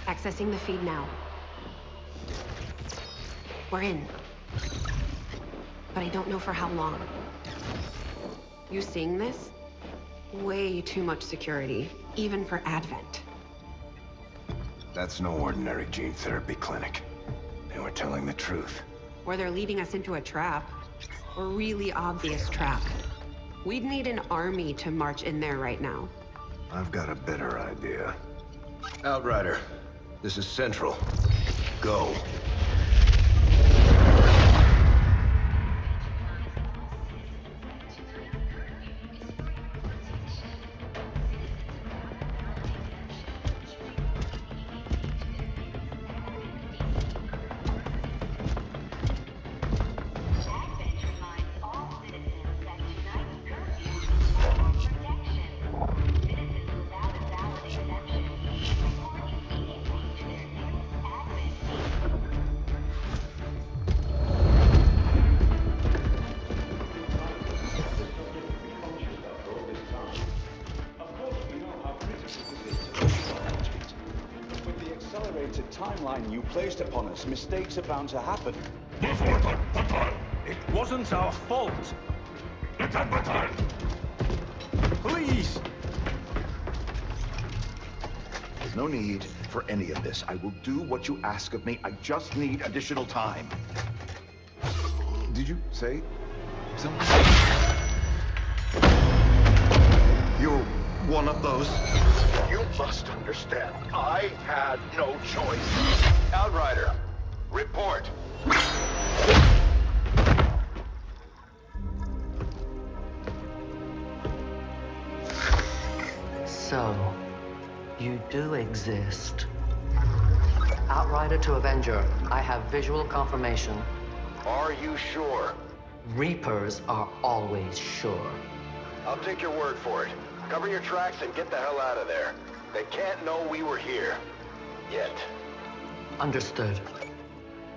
Accessing the feed now. We're in. But I don't know for how long. You seeing this? Way too much security, even for Advent. That's no ordinary gene therapy clinic. They were telling the truth. Or they're leading us into a trap. A really obvious trap. We'd need an army to march in there right now. I've got a better idea. Outrider, this is Central. Go. Timeline you placed upon us, mistakes are bound to happen. It wasn't our fault. Please! There's no need for any of this. I will do what you ask of me. I just need additional time. Did you say something? You're one of those. You must understand, I had no choice. Outrider, report. So, you do exist. Outrider to Avenger, I have visual confirmation. Are you sure? Reapers are always sure. I'll take your word for it. Cover your tracks and get the hell out of there. They can't know we were here. Yet. Understood.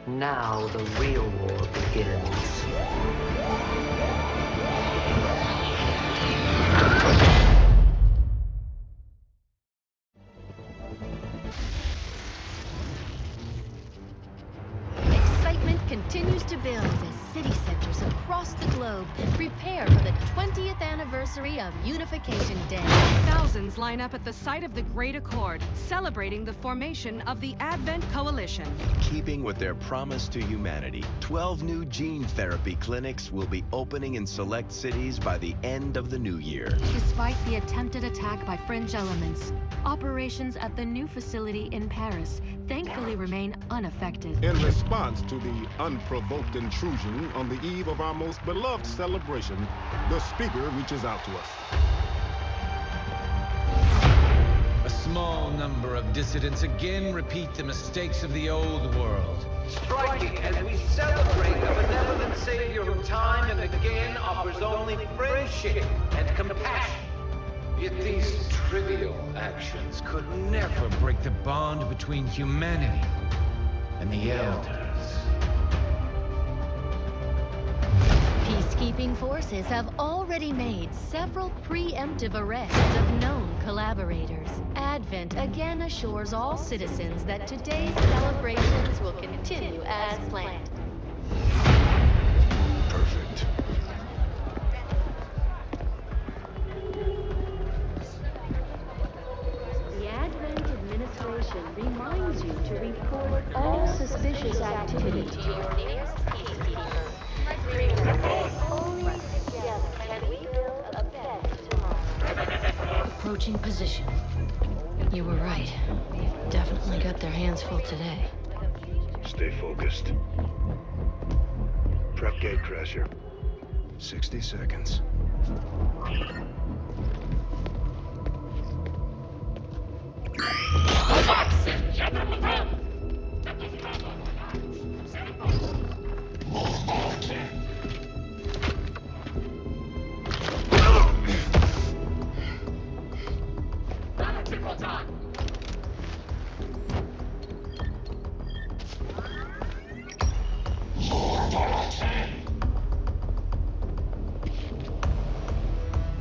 Now the real war begins. Excitement continues to build as city centers across the globe prepare for the 20th anniversary of Unification Day. Thousands line up at the site of the Great Accord, celebrating the formation of the Advent Coalition. Keeping with their promise to humanity, 12 new gene therapy clinics will be opening in select cities by the end of the new year. Despite the attempted attack by fringe elements, operations at the new facility in Paris thankfully remain unaffected. In response to the unprovoked intrusion on the eve of our most beloved celebration, the speaker reaches out to us. A small number of dissidents again repeat the mistakes of the old world. Striking as we celebrate a benevolent savior who time and again offers only friendship and compassion. Yet these trivial actions could never break the bond between humanity and the Elders. Peacekeeping forces have already made several preemptive arrests of known collaborators. Advent again assures all citizens that today's celebrations will continue as planned. Perfect. The Advent Administration action reminds you to report all suspicious activity to your nearest peacekeeper. Only together can we build a better tomorrow. Approaching position. You were right. They've definitely got their hands full today. Stay focused. Prep gate crasher. 60 seconds.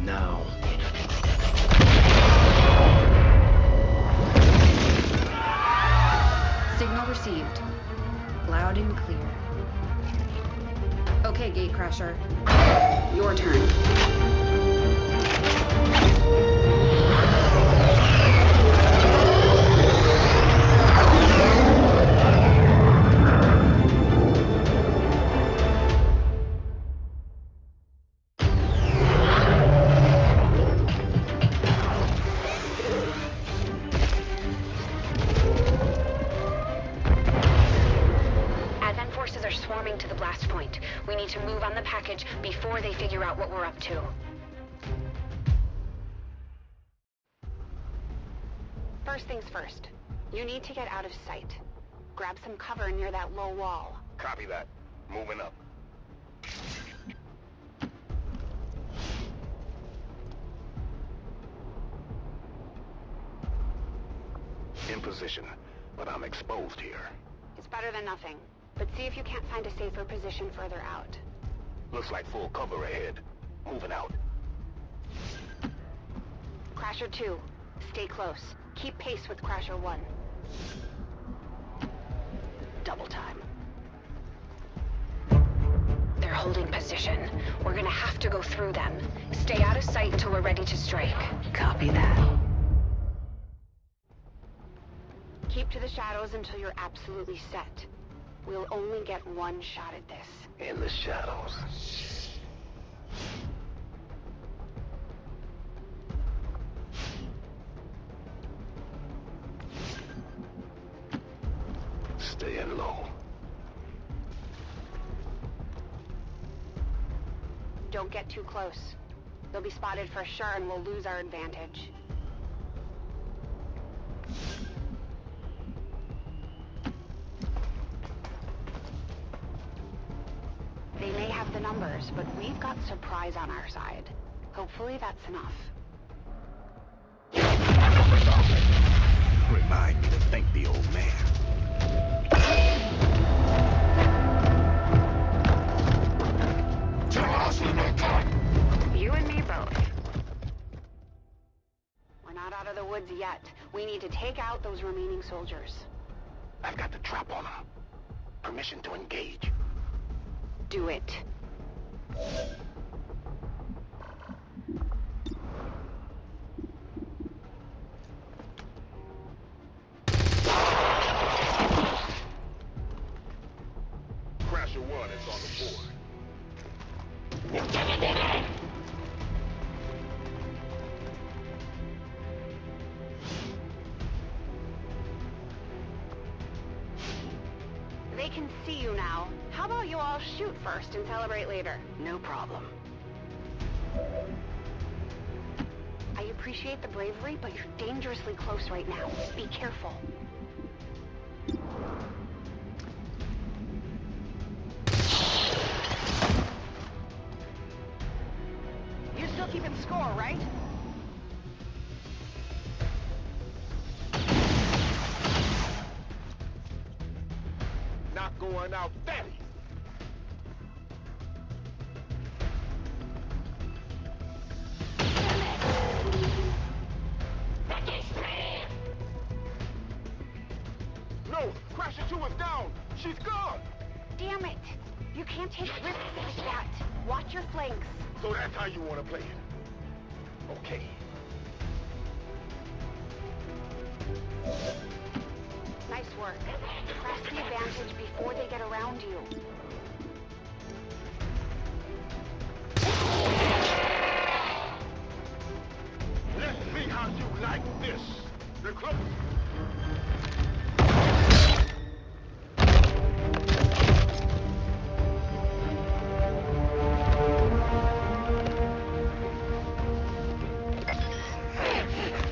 Now. Signal received. Loud and clear. Okay, Gatecrasher. Your turn. Advent forces are swarming to the blast point. We need to move on the package before they figure out what we're up to. First things first. You need to get out of sight. Grab some cover near that low wall. Copy that. Moving up. In position, but I'm exposed here. It's better than nothing. But see if you can't find a safer position further out. Looks like full cover ahead. Moving out. Crasher 2, stay close. Keep pace with Crasher 1. Double time. They're holding position. We're gonna have to go through them. Stay out of sight until we're ready to strike. Copy that. Keep to the shadows until you're absolutely set. We'll only get one shot at this. In the shadows. Staying low. Don't get too close. They'll be spotted for sure and we'll lose our advantage. They may have the numbers, but we've got surprise on our side. Hopefully that's enough. Remind me to thank the old man. You and me both. We're not out of the woods yet. We need to take out those remaining soldiers. I've got the trap on them. Permission to engage. Do it. Crasher 1 is on the board. They can see you now. How about you all shoot first and celebrate later? No problem. I appreciate the bravery, but you're dangerously close right now. Be careful. You're still keeping score, right? Not going out that easy. No! Crasher 2 is down! She's gone! Damn it! You can't take risks like that. Watch your flanks. So that's how you want to play it. Okay. work. Press the advantage before they get around you. Let's see how you like this. The close.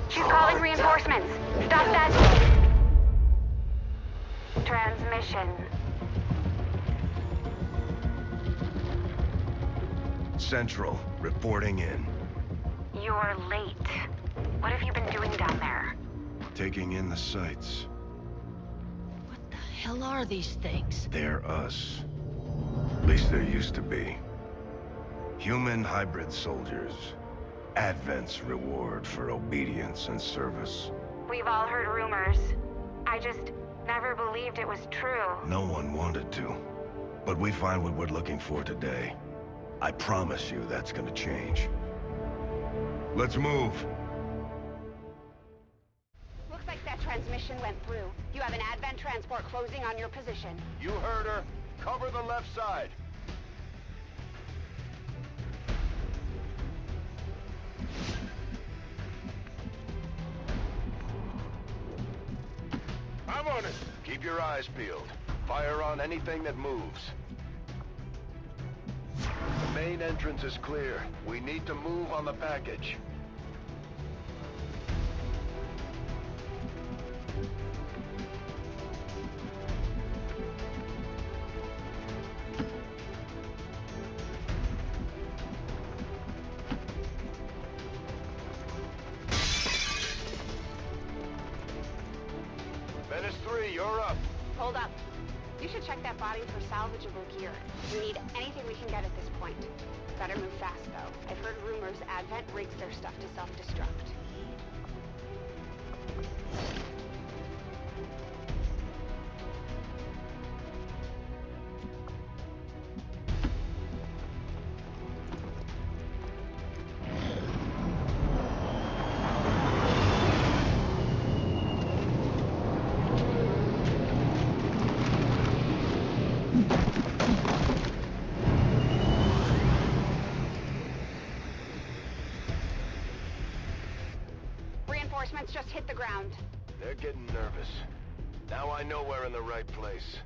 She's calling reinforcements. Stop that transmission. Central, reporting in. You're late. What have you been doing down there? Taking in the sights. What the hell are these things? They're us. At least there used to be. Human hybrid soldiers. Advent's reward for obedience and service. We've all heard rumors. I just never believed it was true. No one wanted to. But we find what we're looking for today. I promise you that's gonna change. Let's move. Looks like that transmission went through. You have an Advent transport closing on your position. You heard her. Cover the left side. I'm on it. Keep your eyes peeled. Fire on anything that moves. The main entrance is clear. We need to move on the package. Menace 3, you're up. Hold up. You should check that body for salvageable gear. We need anything we can get at this point. Better move fast, though. I've heard rumors Advent rigs their stuff to self-destruct. Reinforcements just hit the ground. They're getting nervous. Now I know we're in the right place.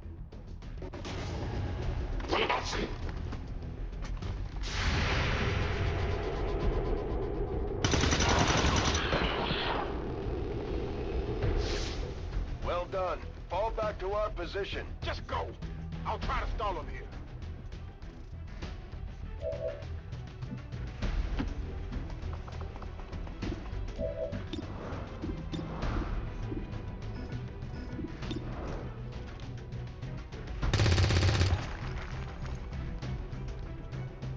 Well done. Fall back to our position. Just go. I'll try to stall them here.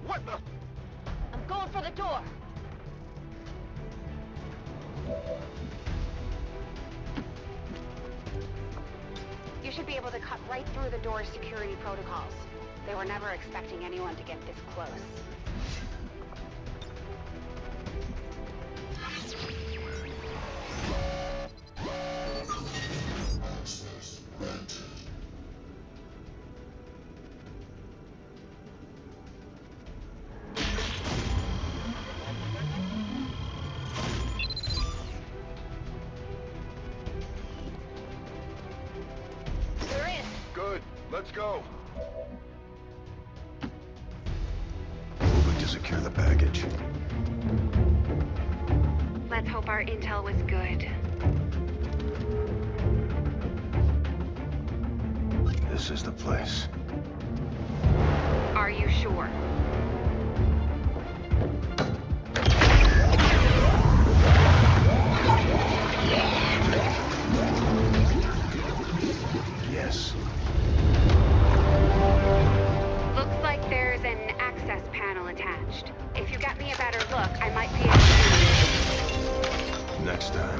What the? I'm going for the door. You should be able to cut right through the door's security protocols. They were never expecting anyone to get this close. We're in. Good. Let's go. Moving to secure the package. Let's hope our intel was good. This is the place. Are you sure? Yes. Looks like there's an access panel attached. If you get me a better look, I might be able to... Next time.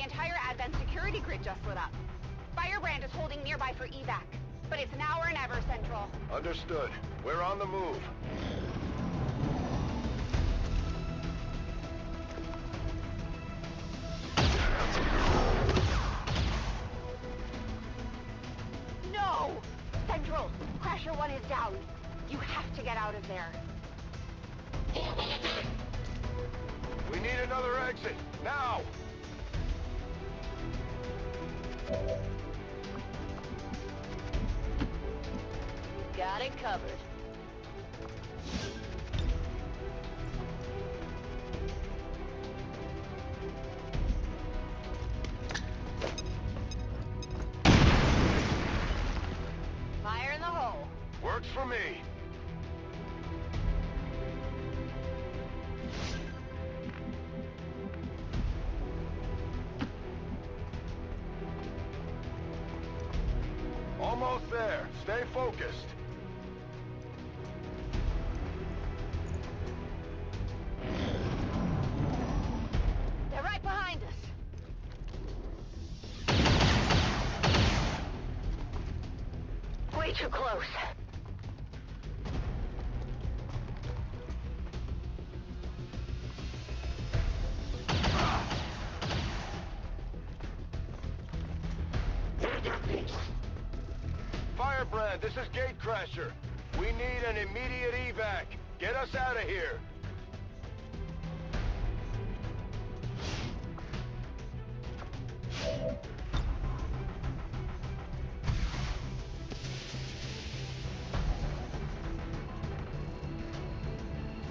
entire Advent security grid just lit up. Firebrand is holding nearby for evac, but it's now or never, Central. Understood. We're on the move. No! Central, Crasher 1 is down. You have to get out of there. We need another exit, now! Got it covered. Fire in the hole. Works for me. Almost there. Stay focused. They're right behind us. Way too close. Firebrand, this is Gatecrasher. We need an immediate evac. Get us out of here.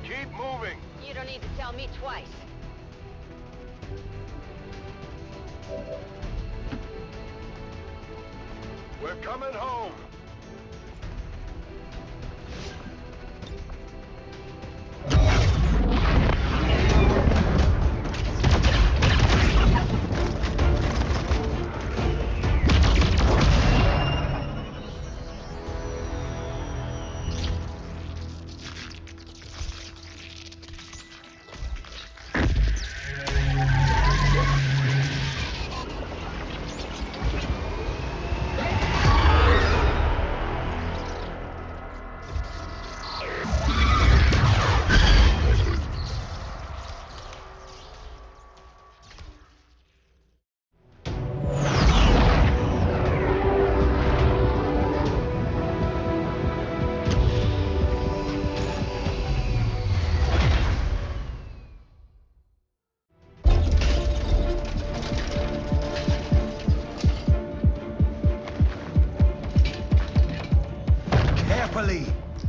Keep moving. You don't need to tell me twice. We're coming home.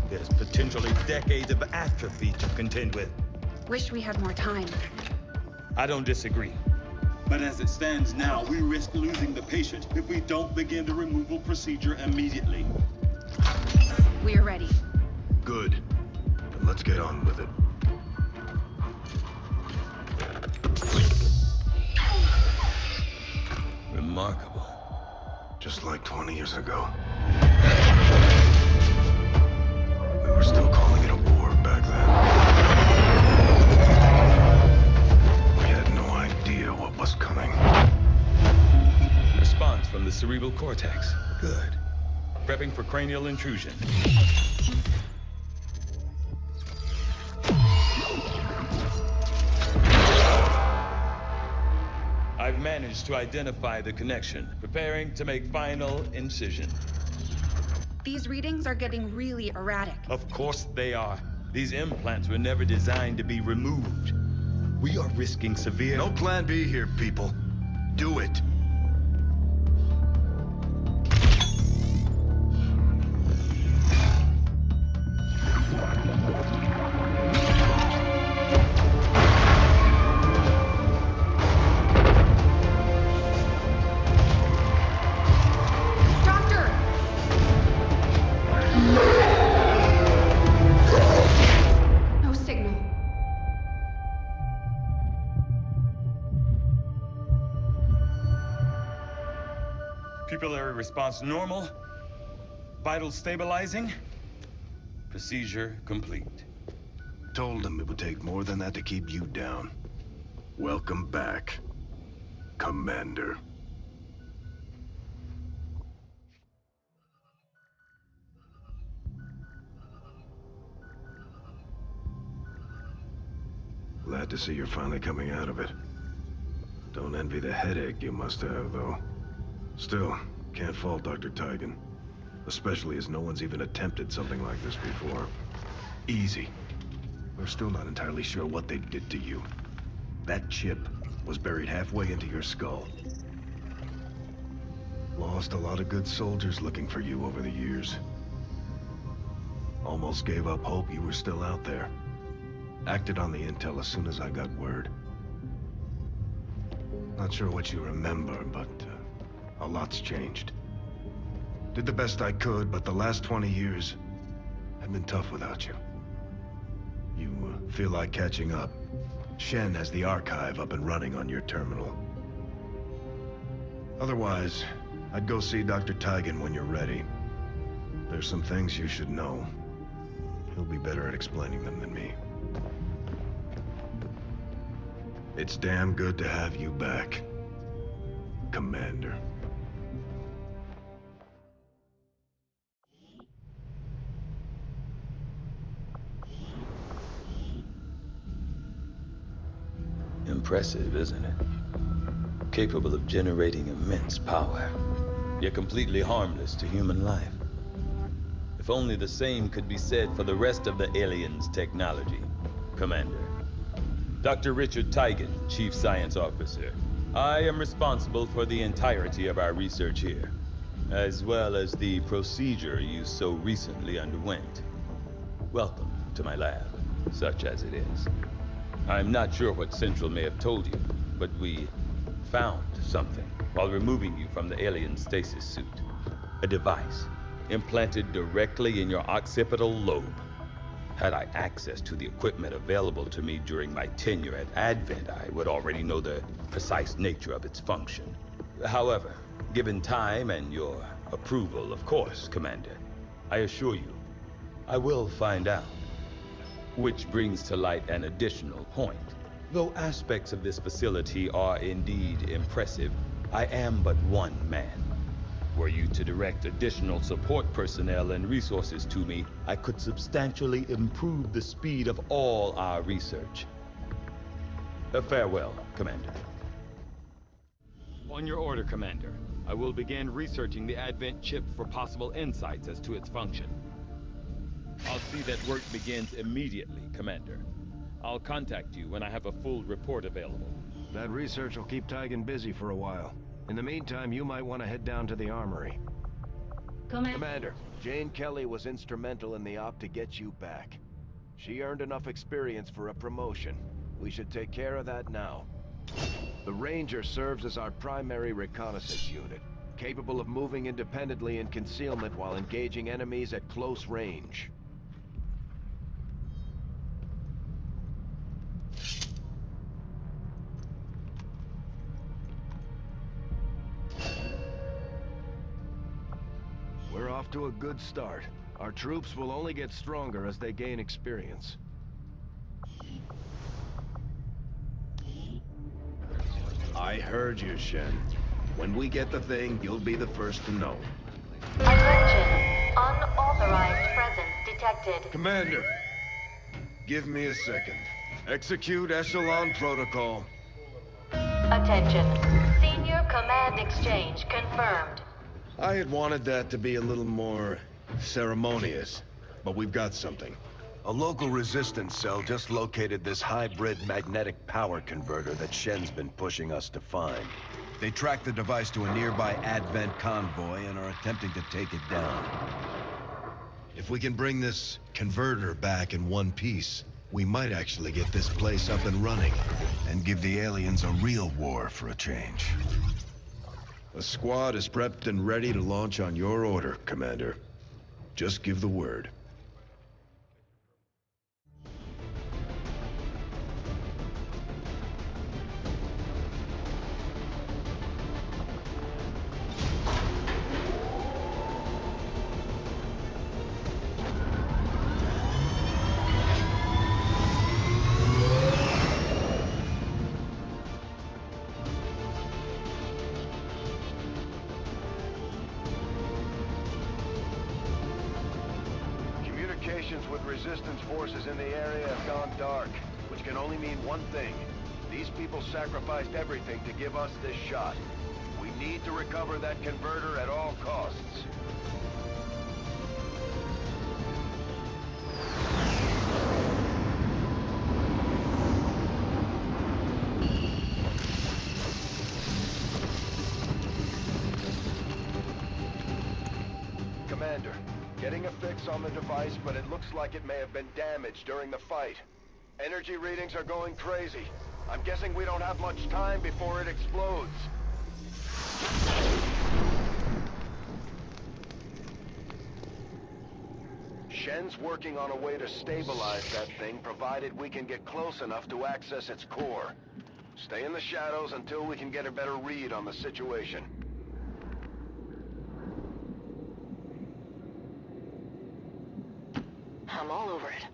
There's potentially decades of atrophy to contend with. Wish we had more time. I don't disagree. But as it stands now, we risk losing the patient if we don't begin the removal procedure immediately. We're ready. Good. Then let's get on with it. Remarkable. Just like 20 years ago. We were still calling it a war back then. We had no idea what was coming. Response from the cerebral cortex. Good. Prepping for cranial intrusion. I've managed to identify the connection. Preparing to make final incision. These readings are getting really erratic. Of course they are. These implants were never designed to be removed. We are risking severe... No plan B here, people. Do it. Pupillary response normal. Vital stabilizing. Procedure complete. Told them it would take more than that to keep you down. Welcome back. Commander. Glad to see you're finally coming out of it. Don't envy the headache you must have, though. Still, can't fault Dr. Tigan. Especially as no one's even attempted something like this before. Easy. We're still not entirely sure what they did to you. That chip was buried halfway into your skull. Lost a lot of good soldiers looking for you over the years. Almost gave up hope you were still out there. Acted on the intel as soon as I got word. Not sure what you remember, but a lot's changed. Did the best I could, but the last 20 years have been tough without you. You feel like catching up? Shen has the archive up and running on your terminal. Otherwise, I'd go see Dr. Tigan when you're ready. There's some things you should know. He'll be better at explaining them than me. It's damn good to have you back, Commander. Impressive, isn't it? Capable of generating immense power, yet completely harmless to human life. If only the same could be said for the rest of the aliens' technology, Commander. Dr. Richard Tigan, Chief Science Officer. I am responsible for the entirety of our research here, as well as the procedure you so recently underwent. Welcome to my lab, such as it is. I'm not sure what Central may have told you, but we found something while removing you from the alien stasis suit. A device implanted directly in your occipital lobe. Had I access to the equipment available to me during my tenure at Advent, I would already know the precise nature of its function. However, given time and your approval, of course, Commander, I assure you, I will find out. Which brings to light an additional point. Though aspects of this facility are indeed impressive, I am but one man. Were you to direct additional support personnel and resources to me, I could substantially improve the speed of all our research. Farewell, Commander. On your order, Commander. I will begin researching the Advent chip for possible insights as to its function. I'll see that work begins immediately, Commander. I'll contact you when I have a full report available. That research will keep Tigan busy for a while. In the meantime, you might want to head down to the armory. Commander, Jane Kelly was instrumental in the op to get you back. She earned enough experience for a promotion. We should take care of that now. The Ranger serves as our primary reconnaissance unit, capable of moving independently in concealment while engaging enemies at close range. We're off to a good start. Our troops will only get stronger as they gain experience. I heard you, Shen. When we get the thing, you'll be the first to know. Attention. Unauthorized presence detected. Commander, give me a second. Execute Echelon Protocol. Attention. Senior Command Exchange confirmed. I had wanted that to be a little more ceremonious, but we've got something. A local resistance cell just located this hybrid magnetic power converter that Shen's been pushing us to find. They tracked the device to a nearby Advent convoy and are attempting to take it down. If we can bring this converter back in one piece, we might actually get this place up and running and give the aliens a real war for a change. A squad is prepped and ready to launch on your order, Commander. Just give the word. Resistance forces in the area have gone dark, which can only mean one thing. These people sacrificed everything to give us this shot. We need to recover that converter at all costs. Commander, getting a fix on the device, but it looks like it may have been damaged during the fight. Energy readings are going crazy. I'm guessing we don't have much time before it explodes. Shen's working on a way to stabilize that thing, provided we can get close enough to access its core. Stay in the shadows until we can get a better read on the situation. I'm all over it.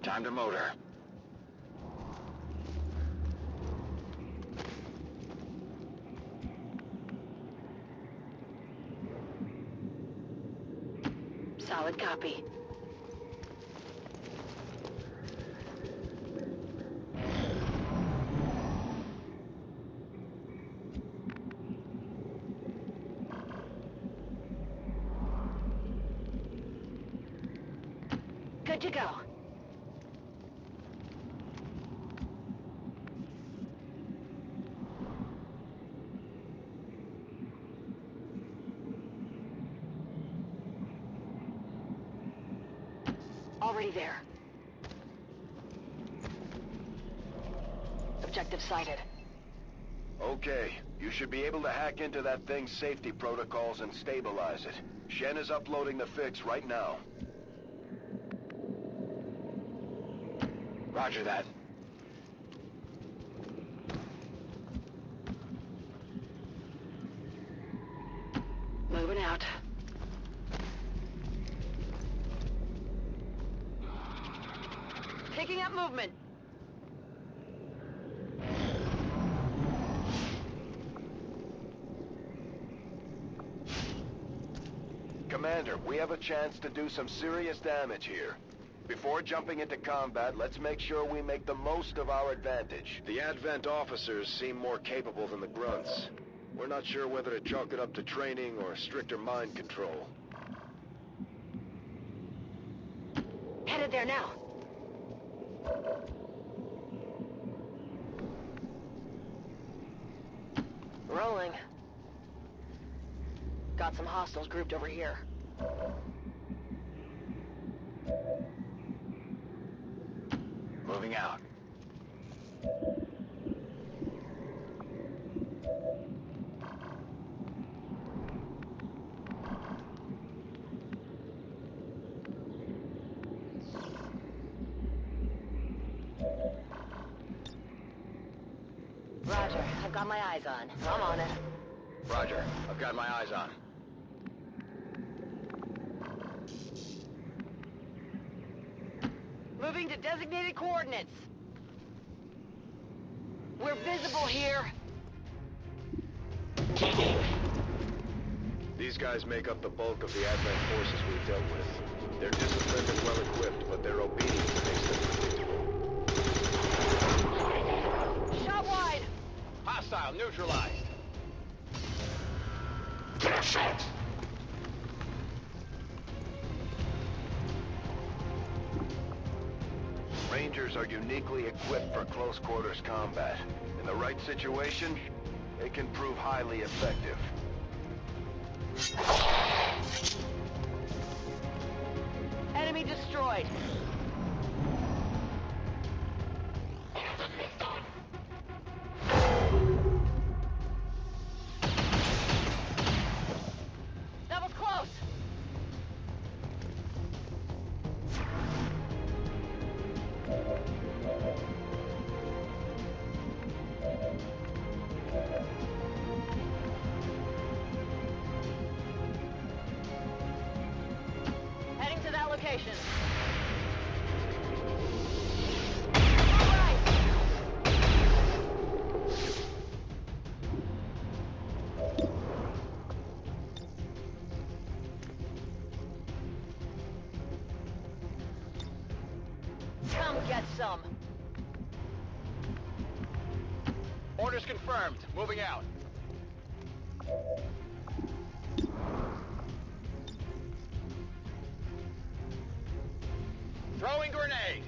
Time to motor. Solid copy. Good to go. Already there. Objective sighted. Okay, you should be able to hack into that thing's safety protocols and stabilize it. Shen is uploading the fix right now. Roger that. Moving out. Picking up movement. Commander, we have a chance to do some serious damage here. Before jumping into combat, let's make sure we make the most of our advantage. The Advent officers seem more capable than the grunts. We're not sure whether to chalk it up to training or stricter mind control. Headed there now. Rolling. Got some hostiles grouped over here. Moving out. Roger, I've got my eyes on. I'm on it. Roger. I've got my eyes on. Moving to designated coordinates. We're visible here. These guys make up the bulk of the Advent forces we've dealt with. They're disciplined and well-equipped, but their obedience makes them predictable. Shot wide! Hostile neutralized. Shot! Rangers are uniquely equipped for close quarters combat. In the right situation, they can prove highly effective. Enemy destroyed. That was close. Heading to that location. All right. some. Orders confirmed. Moving out. Throwing grenade.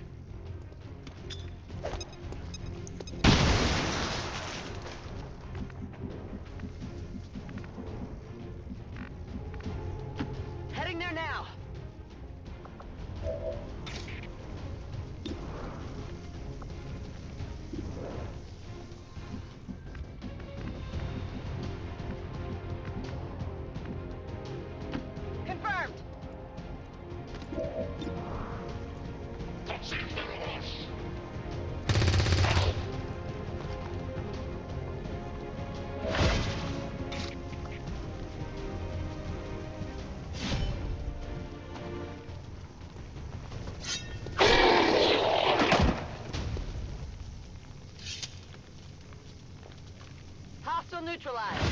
Heading there now. Confirmed. Hostile neutralized.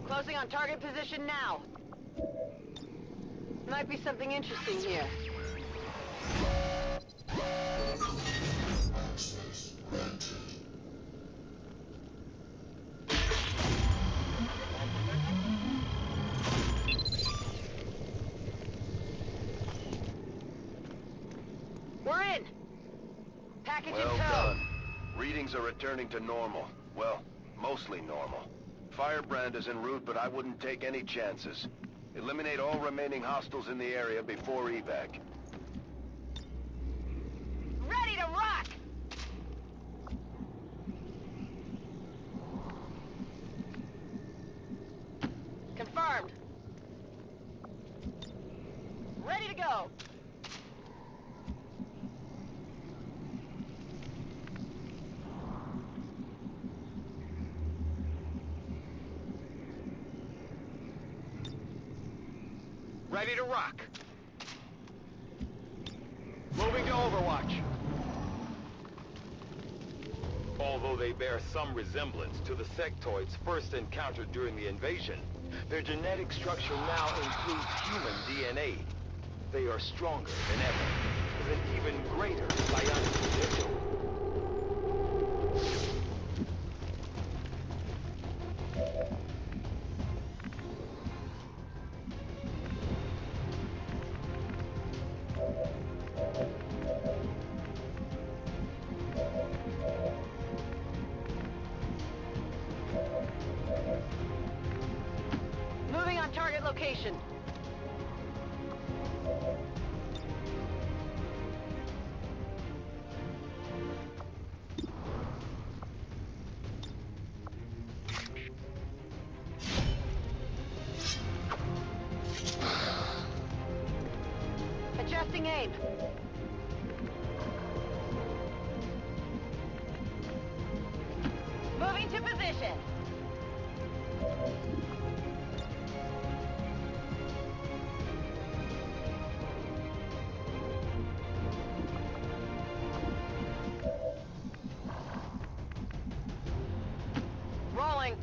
Closing on target position now. Might be something interesting here. We're in. Package in Well tow. done. Readings are returning to normal. Well, mostly normal. Firebrand is en route, but I wouldn't take any chances. Eliminate all remaining hostiles in the area before evac. Ready to rock! Confirmed. Ready to go. Ready to rock. Moving to Overwatch. Although they bear some resemblance to the sectoids first encountered during the invasion, their genetic structure now includes human DNA. They are stronger than ever, with an even greater bionic potential. Moving on target location. Adjusting aim. Moving to position. Rolling.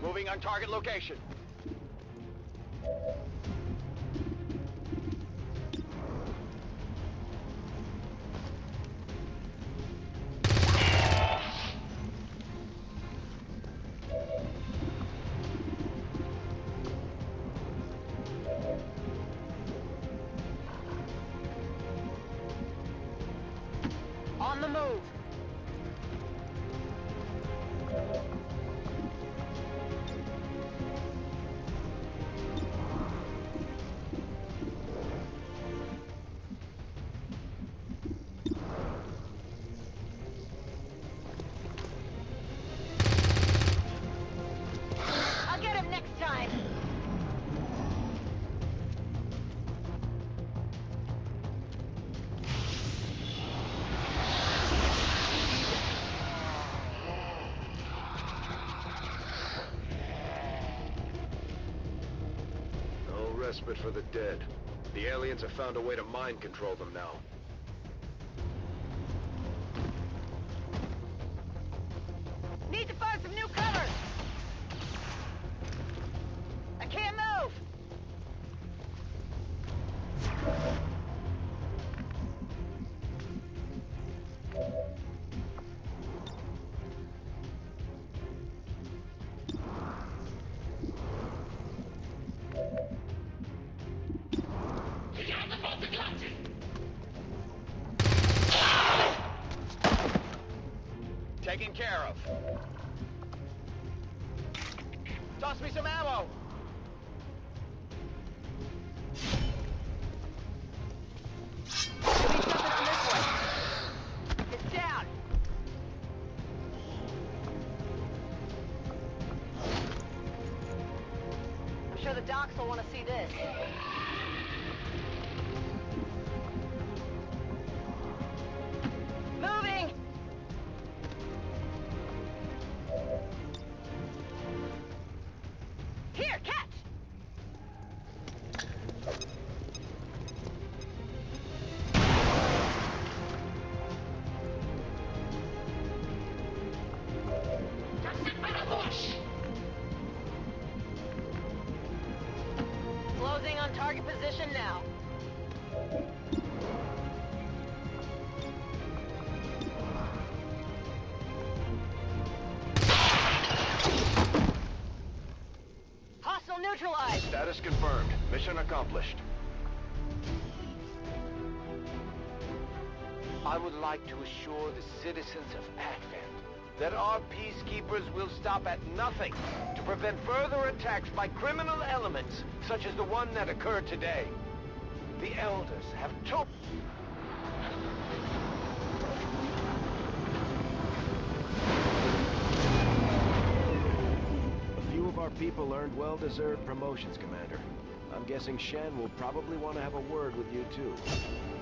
Moving on target location. On the move. respite for the dead. The aliens have found a way to mind control them now. Need to find some new cover! I can't move! Taken care of. Toss me some ammo! Give me something on this one. It's down. I'm sure the docs will want to see this. Moving! Here, catch! Closing on target position now. Hostile neutralized! Status confirmed. Mission accomplished. I would like to assure the citizens of Advent that our peacekeepers will stop at nothing to prevent further attacks by criminal elements such as the one that occurred today. The Elders have told... A few of our people earned well-deserved promotions, Commander. I'm guessing Shen will probably want to have a word with you, too.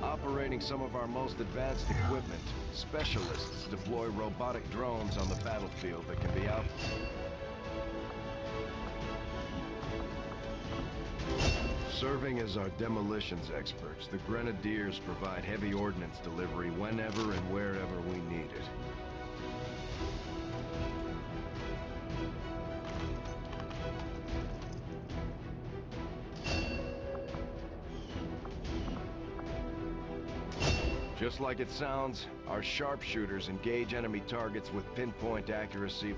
Operating some of our most advanced equipment, specialists deploy robotic drones on the battlefield that can be out... Serving as our demolitions experts, the Grenadiers provide heavy ordnance delivery whenever and wherever we need it. Just like it sounds, our sharpshooters engage enemy targets with pinpoint accuracy.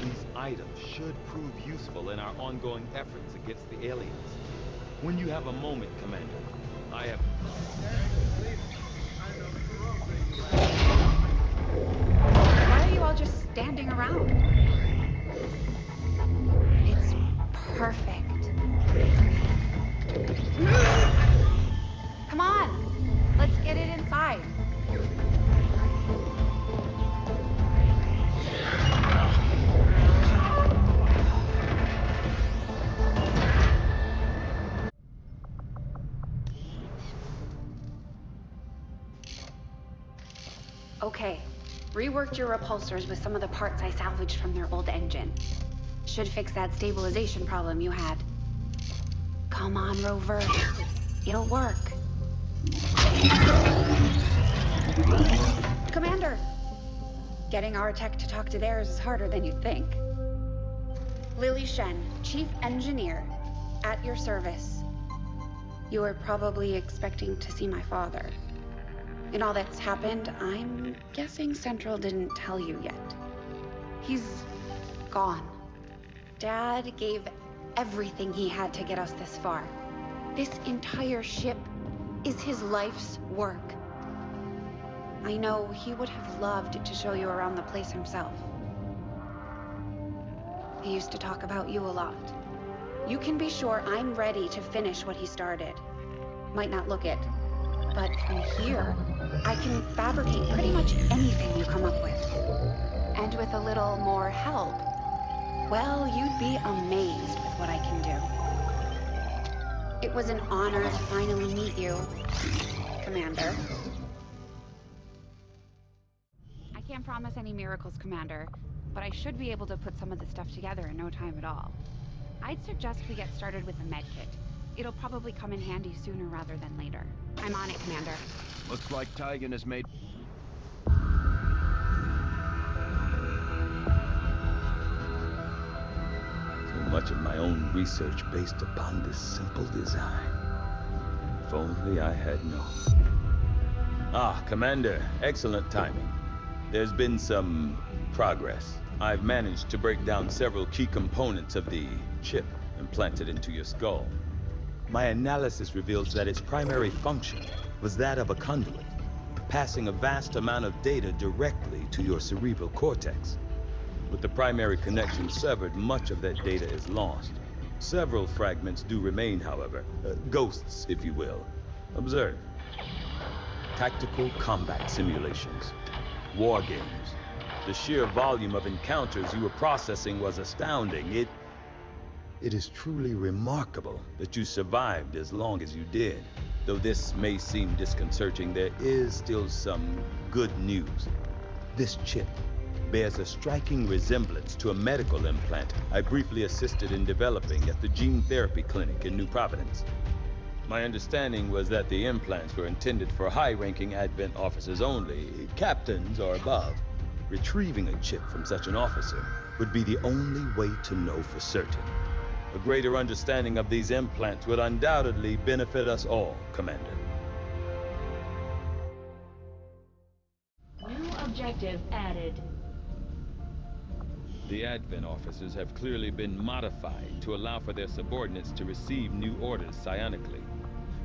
These items should prove useful in our ongoing efforts against the aliens. When you have a moment, Commander, I have... Why are you all just standing around? It's perfect. Come on, let's get it inside. Okay, reworked your repulsors with some of the parts I salvaged from their old engine. Should fix that stabilization problem you had. Come on, Rover. It'll work. Commander! Getting our tech to talk to theirs is harder than you'd think. Lily Shen, Chief Engineer, at your service. You were probably expecting to see my father. In all that's happened, I'm guessing Central didn't tell you yet. He's gone. Dad gave everything he had to get us this far. This entire ship is his life's work. I know he would have loved to show you around the place himself. He used to talk about you a lot. You can be sure I'm ready to finish what he started. Might not look it, but from here, I can fabricate pretty much anything you come up with. And with a little more help, well, you'd be amazed with what I can do. It was an honor to finally meet you, Commander. I can't promise any miracles, Commander, but I should be able to put some of the stuff together in no time at all. I'd suggest we get started with the med kit. It'll probably come in handy sooner rather than later. I'm on it, Commander. Looks like Tygan has made... So much of my own research based upon this simple design. If only I had known. Ah, Commander, excellent timing. There's been some progress. I've managed to break down several key components of the chip implanted into your skull. My analysis reveals that its primary function was that of a conduit, passing a vast amount of data directly to your cerebral cortex. With the primary connection severed, much of that data is lost. Several fragments do remain, however, ghosts, if you will. Observe. Tactical combat simulations, war games. The sheer volume of encounters you were processing was astounding. It is truly remarkable that you survived as long as you did. Though this may seem disconcerting, there is still some good news. This chip bears a striking resemblance to a medical implant I briefly assisted in developing at the gene therapy clinic in New Providence. My understanding was that the implants were intended for high-ranking Advent officers only, captains or above. Retrieving a chip from such an officer would be the only way to know for certain. A greater understanding of these implants would undoubtedly benefit us all, Commander. New objective added. The Advent officers have clearly been modified to allow for their subordinates to receive new orders psionically.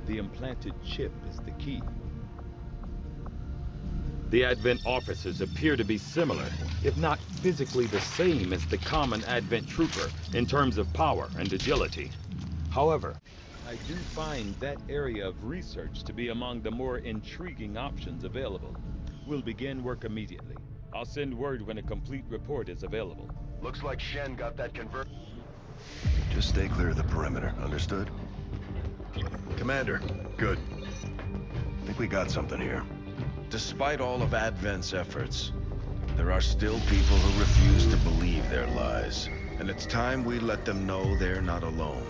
The implanted chip is the key. The Advent officers appear to be similar, if not physically the same as the common Advent trooper in terms of power and agility. However, I do find that area of research to be among the more intriguing options available. We'll begin work immediately. I'll send word when a complete report is available. Looks like Shen got that convert. Just stay clear of the perimeter, understood? Commander, good. Think we got something here. Despite all of Advent's efforts, there are still people who refuse to believe their lies. And it's time we let them know they're not alone.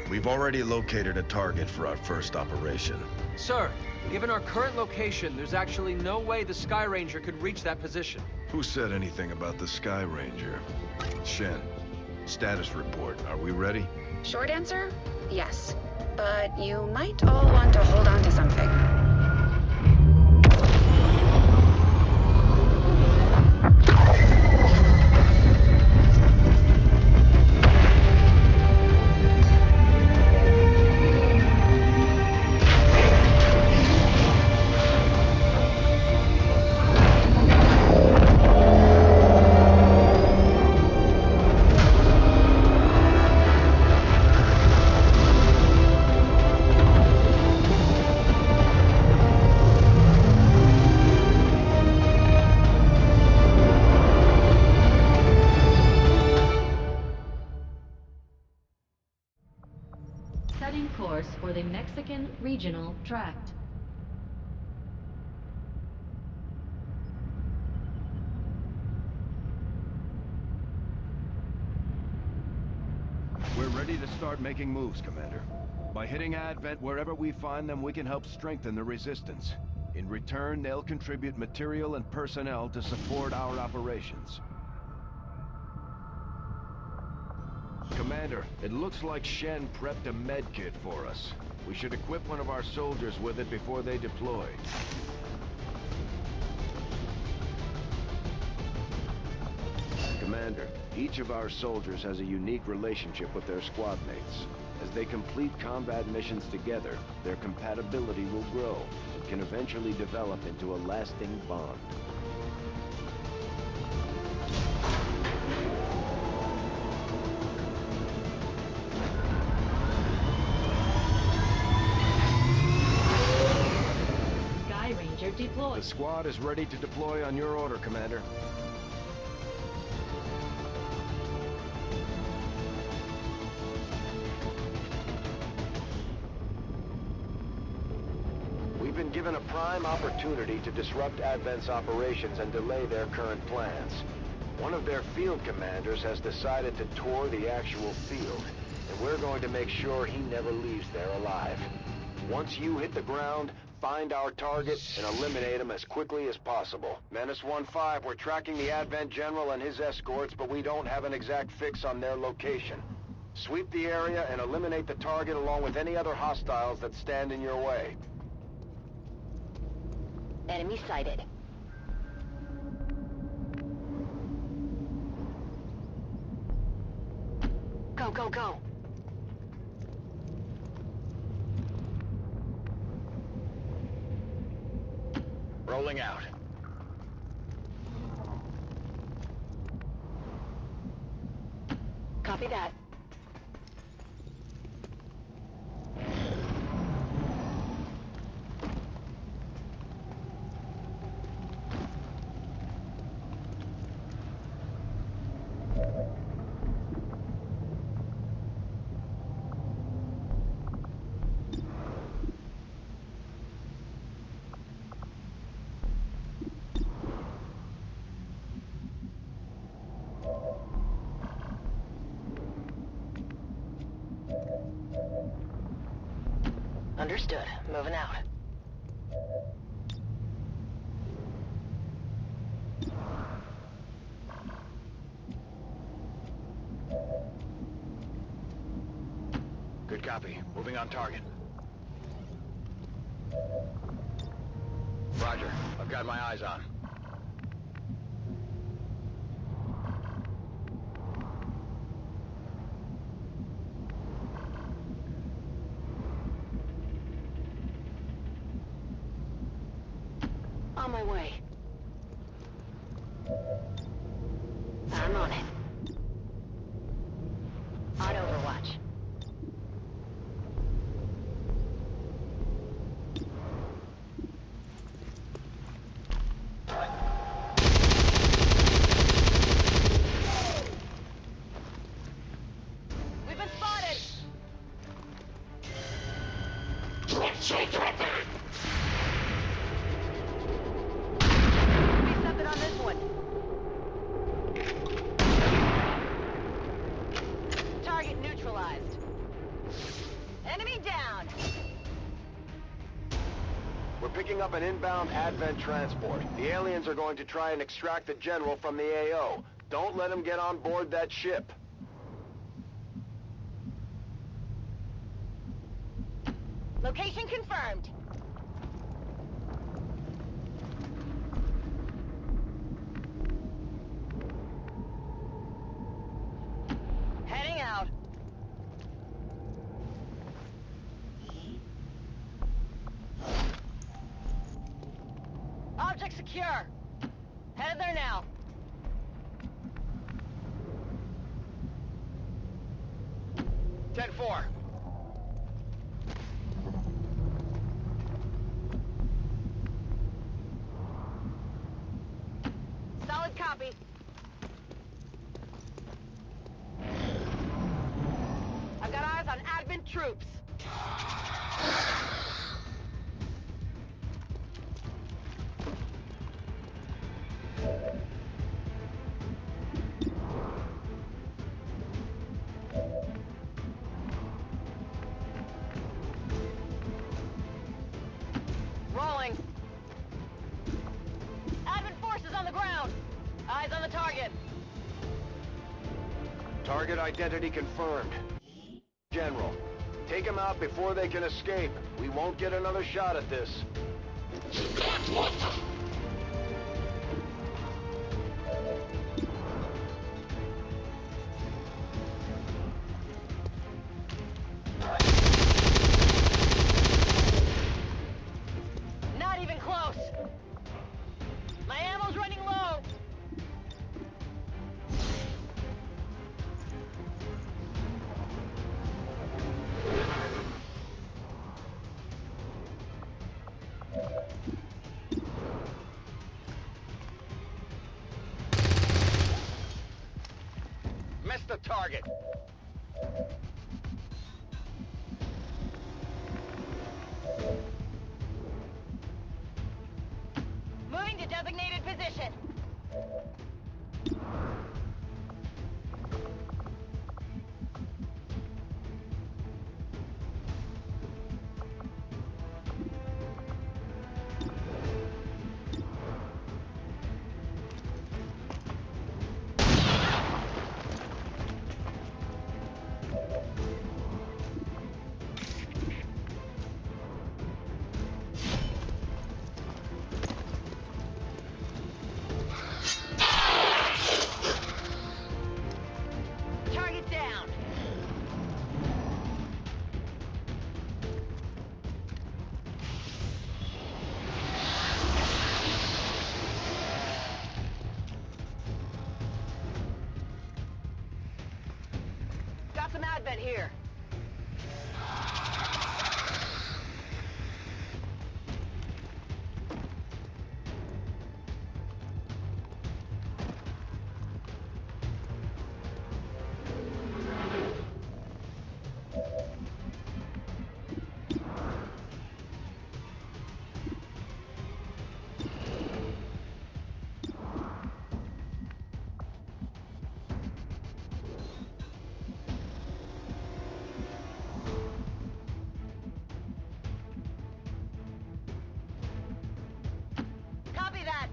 We've already located a target for our first operation. Sir, given our current location, there's actually no way the Sky Ranger could reach that position. Who said anything about the Sky Ranger? Shen, status report. Are we ready? Short answer, yes. But you might all want to hold on to something. Setting course for the Mexican Regional Tract. We're ready to start making moves, Commander. By hitting Advent wherever we find them, we can help strengthen the resistance. In return, they'll contribute material and personnel to support our operations. Commander, it looks like Shen prepped a med kit for us. We should equip one of our soldiers with it before they deploy. Commander, each of our soldiers has a unique relationship with their squad mates. As they complete combat missions together, their compatibility will grow and can eventually develop into a lasting bond. Sky Ranger deployed. The squad is ready to deploy on your order, Commander. We've been given a prime opportunity to disrupt Advent's operations and delay their current plans. One of their field commanders has decided to tour the actual field, and we're going to make sure he never leaves there alive. Once you hit the ground, find our target and eliminate him as quickly as possible. Menace 1-5, we're tracking the Advent General and his escorts, but we don't have an exact fix on their location. Sweep the area and eliminate the target along with any other hostiles that stand in your way. Enemy sighted. Go, go, go. Rolling out. Copy that. Understood. Moving out. Good copy. Moving on target. Roger. I've got my eyes on. On my way. I'm on it. On Overwatch. We've been spotted! Be something on this one. Target neutralized. Enemy down. We're picking up an inbound Advent transport. The aliens are going to try and extract the General from the AO. Don't let them get on board that ship. Location confirmed. Heading out. Object secure. Headed there now. Ten-4. Solid copy. I've got eyes on Advent troops. Rolling. Advent forces on the ground. Eyes on the target. Target identity confirmed. General, take them out before they can escape. We won't get another shot at this. Not even close. My ammo's running low. Missed the target. Moving to designated position. advent here. Copy that.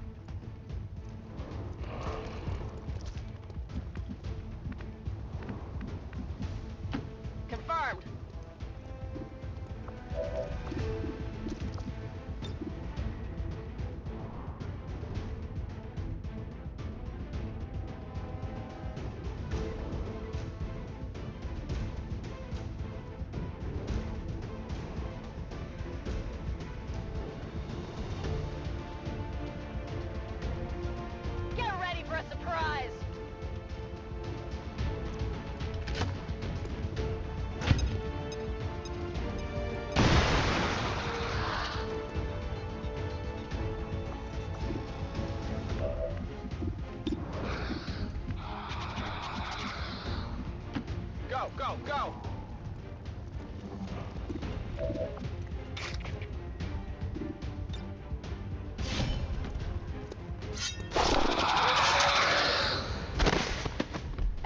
Confirmed. Get ready for a surprise. Go, go, go!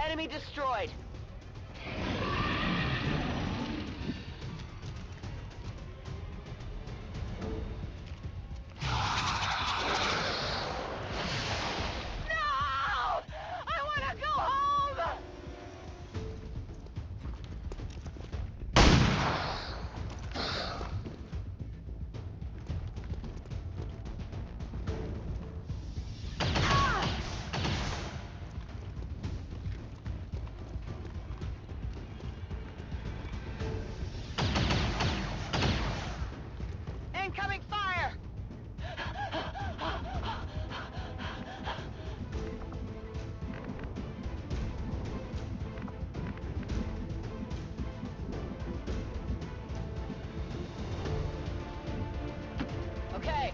Enemy destroyed. No! I want to go home! Incoming fire! Okay.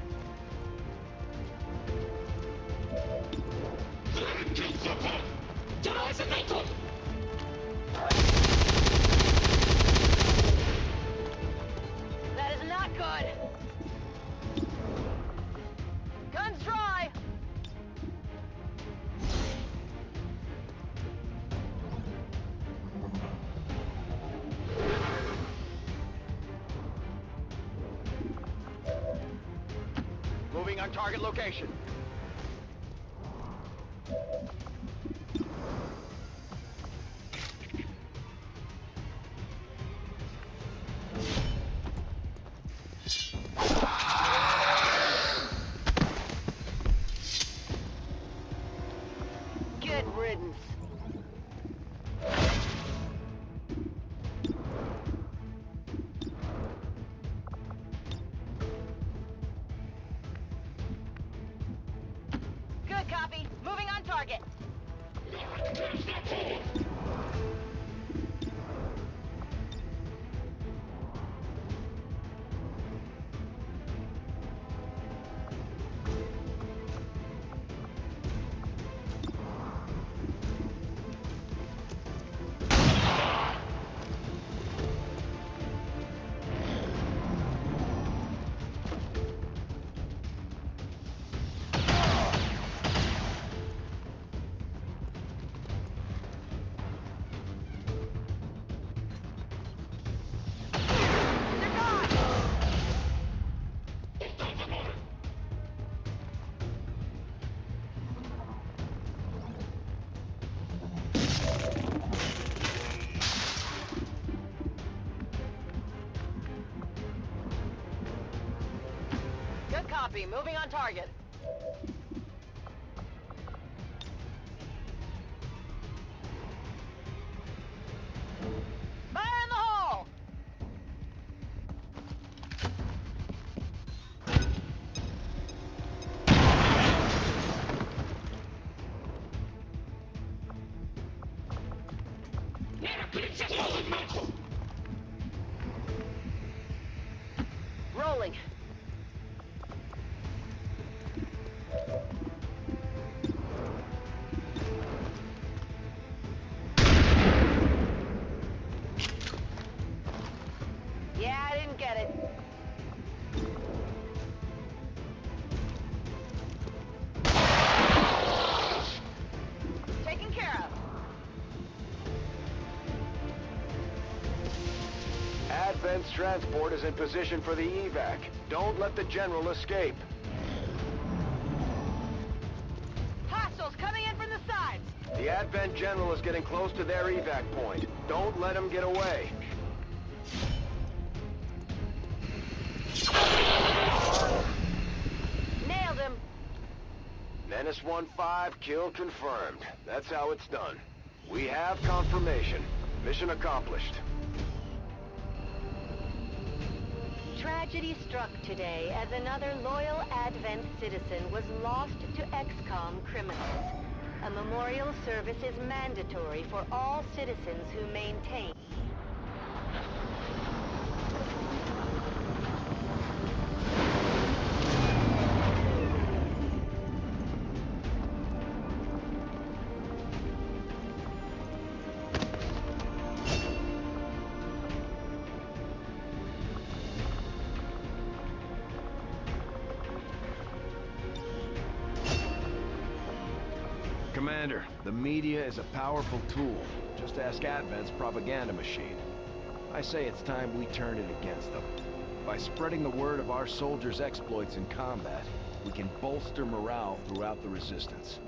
That is not good. Guns dry. Moving on target location. Good riddance. Good copy. Moving on target. Good copy. Moving on target. Fire in the hole! Rolling. Yeah, I didn't get it. Taken care of. Advent's transport is in position for the evac. Don't let the General escape. Hostiles coming in from the sides. The Advent General is getting close to their evac point. Don't let him get away. Nailed him. Menace 1-5, kill confirmed. That's how it's done. We have confirmation. Mission accomplished. Tragedy struck today as another loyal Advent citizen was lost to XCOM criminals. A memorial service is mandatory for all citizens who maintain. Commander, the media is a powerful tool. Just ask Advent's propaganda machine. I say it's time we turn it against them. By spreading the word of our soldiers' exploits in combat, we can bolster morale throughout the Resistance.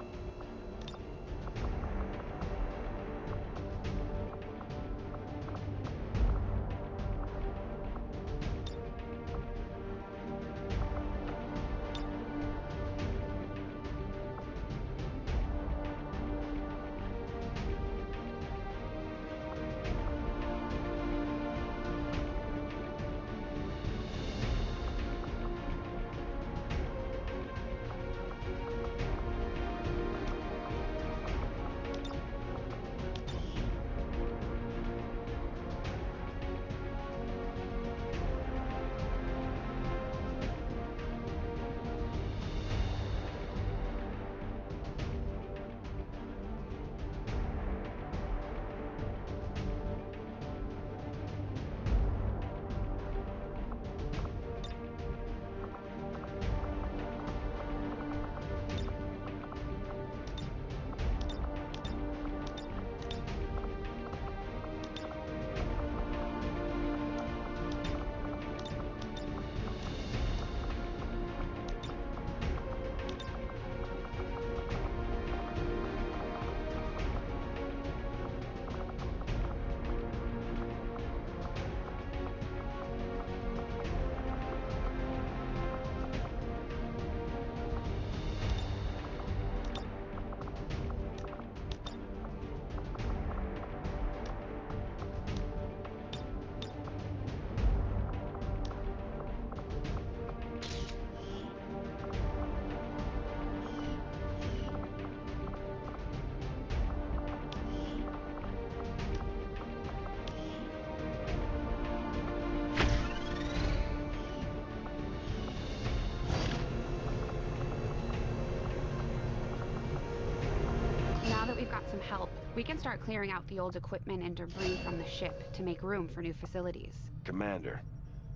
Now that we've got some help, we can start clearing out the old equipment and debris from the ship to make room for new facilities. Commander,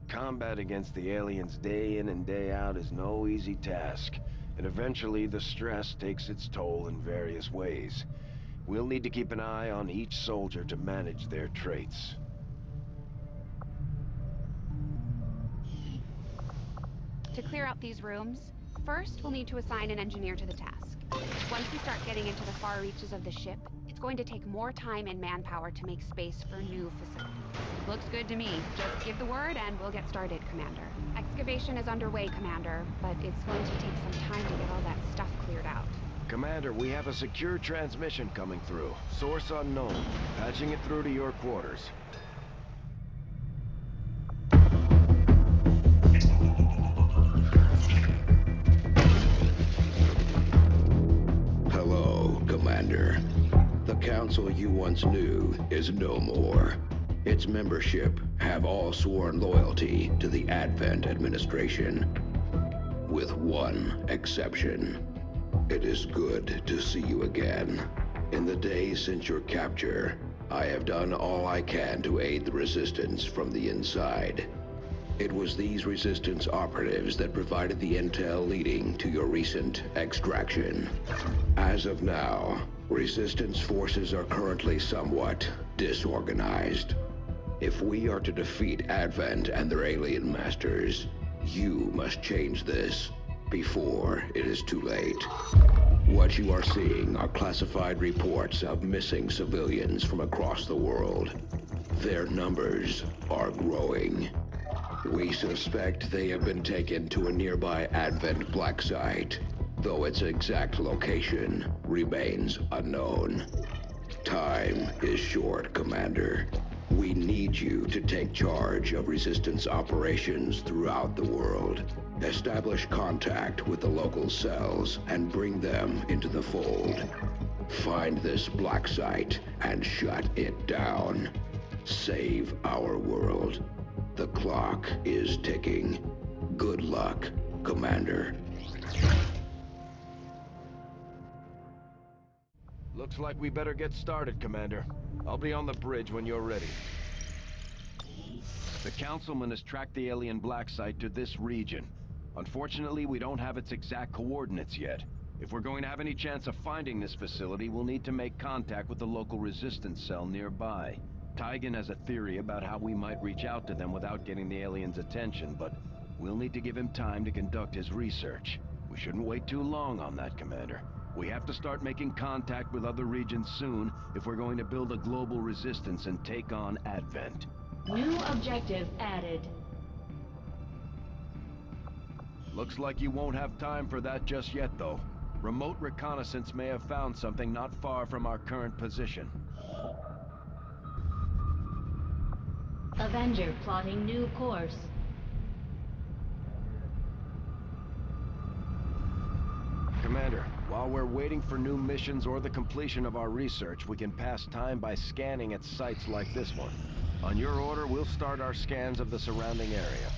combat against the aliens day in and day out is no easy task, and eventually the stress takes its toll in various ways. We'll need to keep an eye on each soldier to manage their traits. To clear out these rooms, first we'll need to assign an engineer to the task. Once we start getting into the far reaches of the ship, it's going to take more time and manpower to make space for new facilities. Looks good to me. Just give the word and we'll get started, Commander. Excavation is underway, Commander, but it's going to take some time to get all that stuff cleared out. Commander, we have a secure transmission coming through. Source unknown. Patching it through to your quarters. Hello, Commander. The Council council you once knew is no more. Its membership have all sworn loyalty to the Advent administration, with one exception. It is good to see you again. In the days since your capture, I have done all I can to aid the Resistance from the inside. It was these Resistance operatives that provided the intel leading to your recent extraction. As of now, Resistance forces are currently somewhat disorganized. If we are to defeat Advent and their alien masters, you must change this before it is too late. What you are seeing are classified reports of missing civilians from across the world. Their numbers are growing. We suspect they have been taken to a nearby Advent black site, though its exact location remains unknown. Time is short, Commander. We need you to take charge of Resistance operations throughout the world. Establish contact with the local cells and bring them into the fold. Find this black site and shut it down. Save our world. The clock is ticking. Good luck, Commander. Looks like we better get started, Commander. I'll be on the bridge when you're ready. The Councilman has tracked the alien black site to this region. Unfortunately, we don't have its exact coordinates yet. If we're going to have any chance of finding this facility, we'll need to make contact with the local Resistance cell nearby. Tygan has a theory about how we might reach out to them without getting the aliens' attention, but we'll need to give him time to conduct his research. We shouldn't wait too long on that, Commander. We have to start making contact with other regions soon if we're going to build a global resistance and take on Advent. New objective added. Looks like you won't have time for that just yet, though. Remote reconnaissance may have found something not far from our current position. Avenger plotting new course. Commander, while we're waiting for new missions or the completion of our research, we can pass time by scanning at sites like this one. On your order, we'll start our scans of the surrounding area.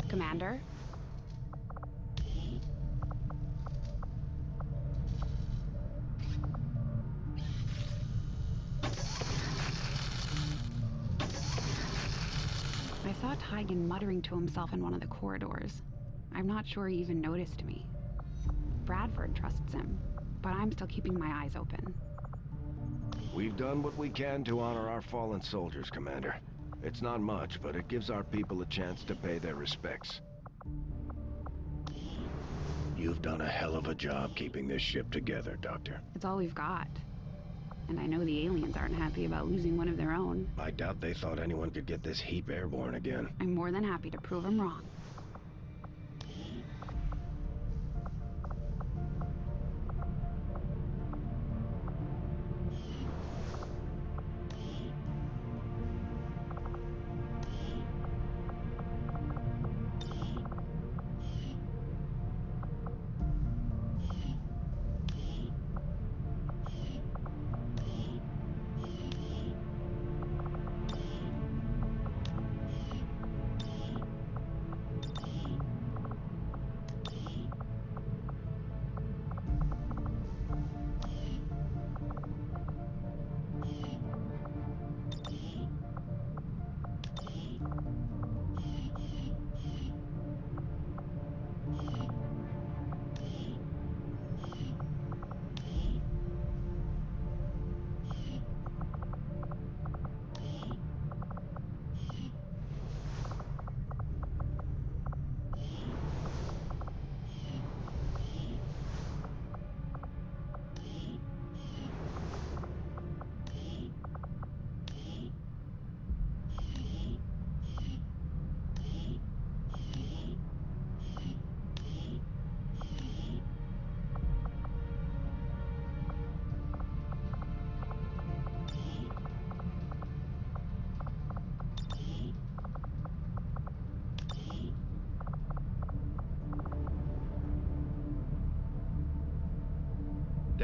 Commander? I saw Tygan muttering to himself in one of the corridors. I'm not sure he even noticed me. Bradford trusts him, but I'm still keeping my eyes open. We've done what we can to honor our fallen soldiers, Commander. It's not much, but it gives our people a chance to pay their respects. You've done a hell of a job keeping this ship together, Doctor. It's all we've got. And I know the aliens aren't happy about losing one of their own. I doubt they thought anyone could get this heap airborne again. I'm more than happy to prove them wrong.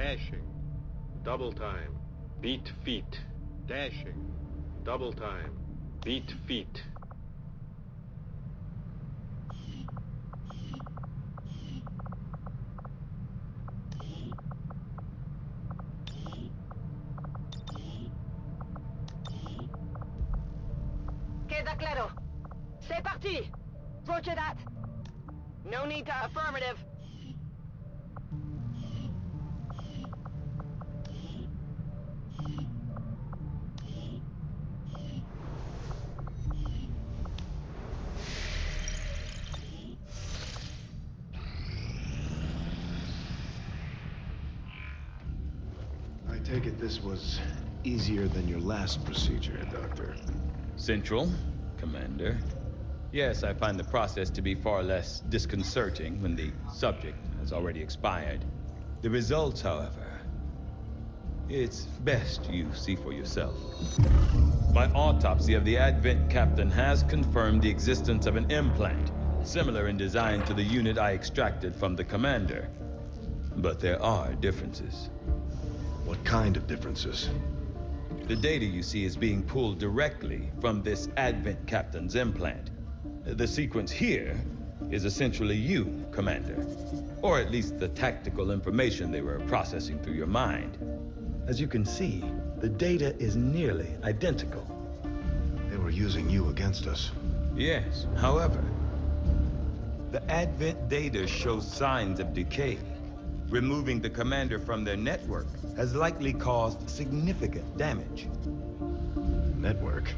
Dashing. Double time. Beat feet. Dashing. Double time. Beat feet. Queda claro. C'est parti. Roger that. No need to affirmative. I take it this was easier than your last procedure, Doctor. Central, Commander. Yes, I find the process to be far less disconcerting when the subject has already expired. The results, however, it's best you see for yourself. My autopsy of the Advent captain has confirmed the existence of an implant, similar in design to the unit I extracted from the Commander. But there are differences. What kind of differences? The data you see is being pulled directly from this Advent captain's implant. The sequence here is essentially you, Commander. Or at least the tactical information they were processing through your mind. As you can see, the data is nearly identical. They were using you against us. Yes, however, the Advent data shows signs of decay. Removing the Commander from their network has likely caused significant damage. Network?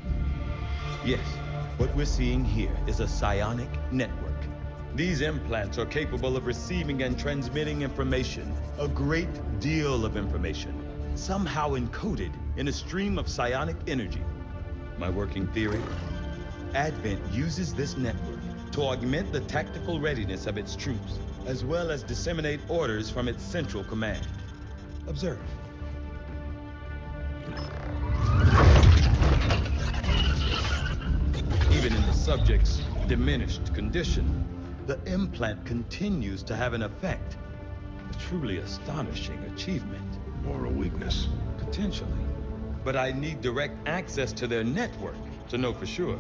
Yes, what we're seeing here is a psionic network. These implants are capable of receiving and transmitting information, a great deal of information, somehow encoded in a stream of psionic energy. My working theory? Advent uses this network to augment the tactical readiness of its troops, as well as disseminate orders from its central command. Observe. Even in the subject's diminished condition, the implant continues to have an effect. A truly astonishing achievement. Or a weakness. Potentially. But I need direct access to their network to know for sure.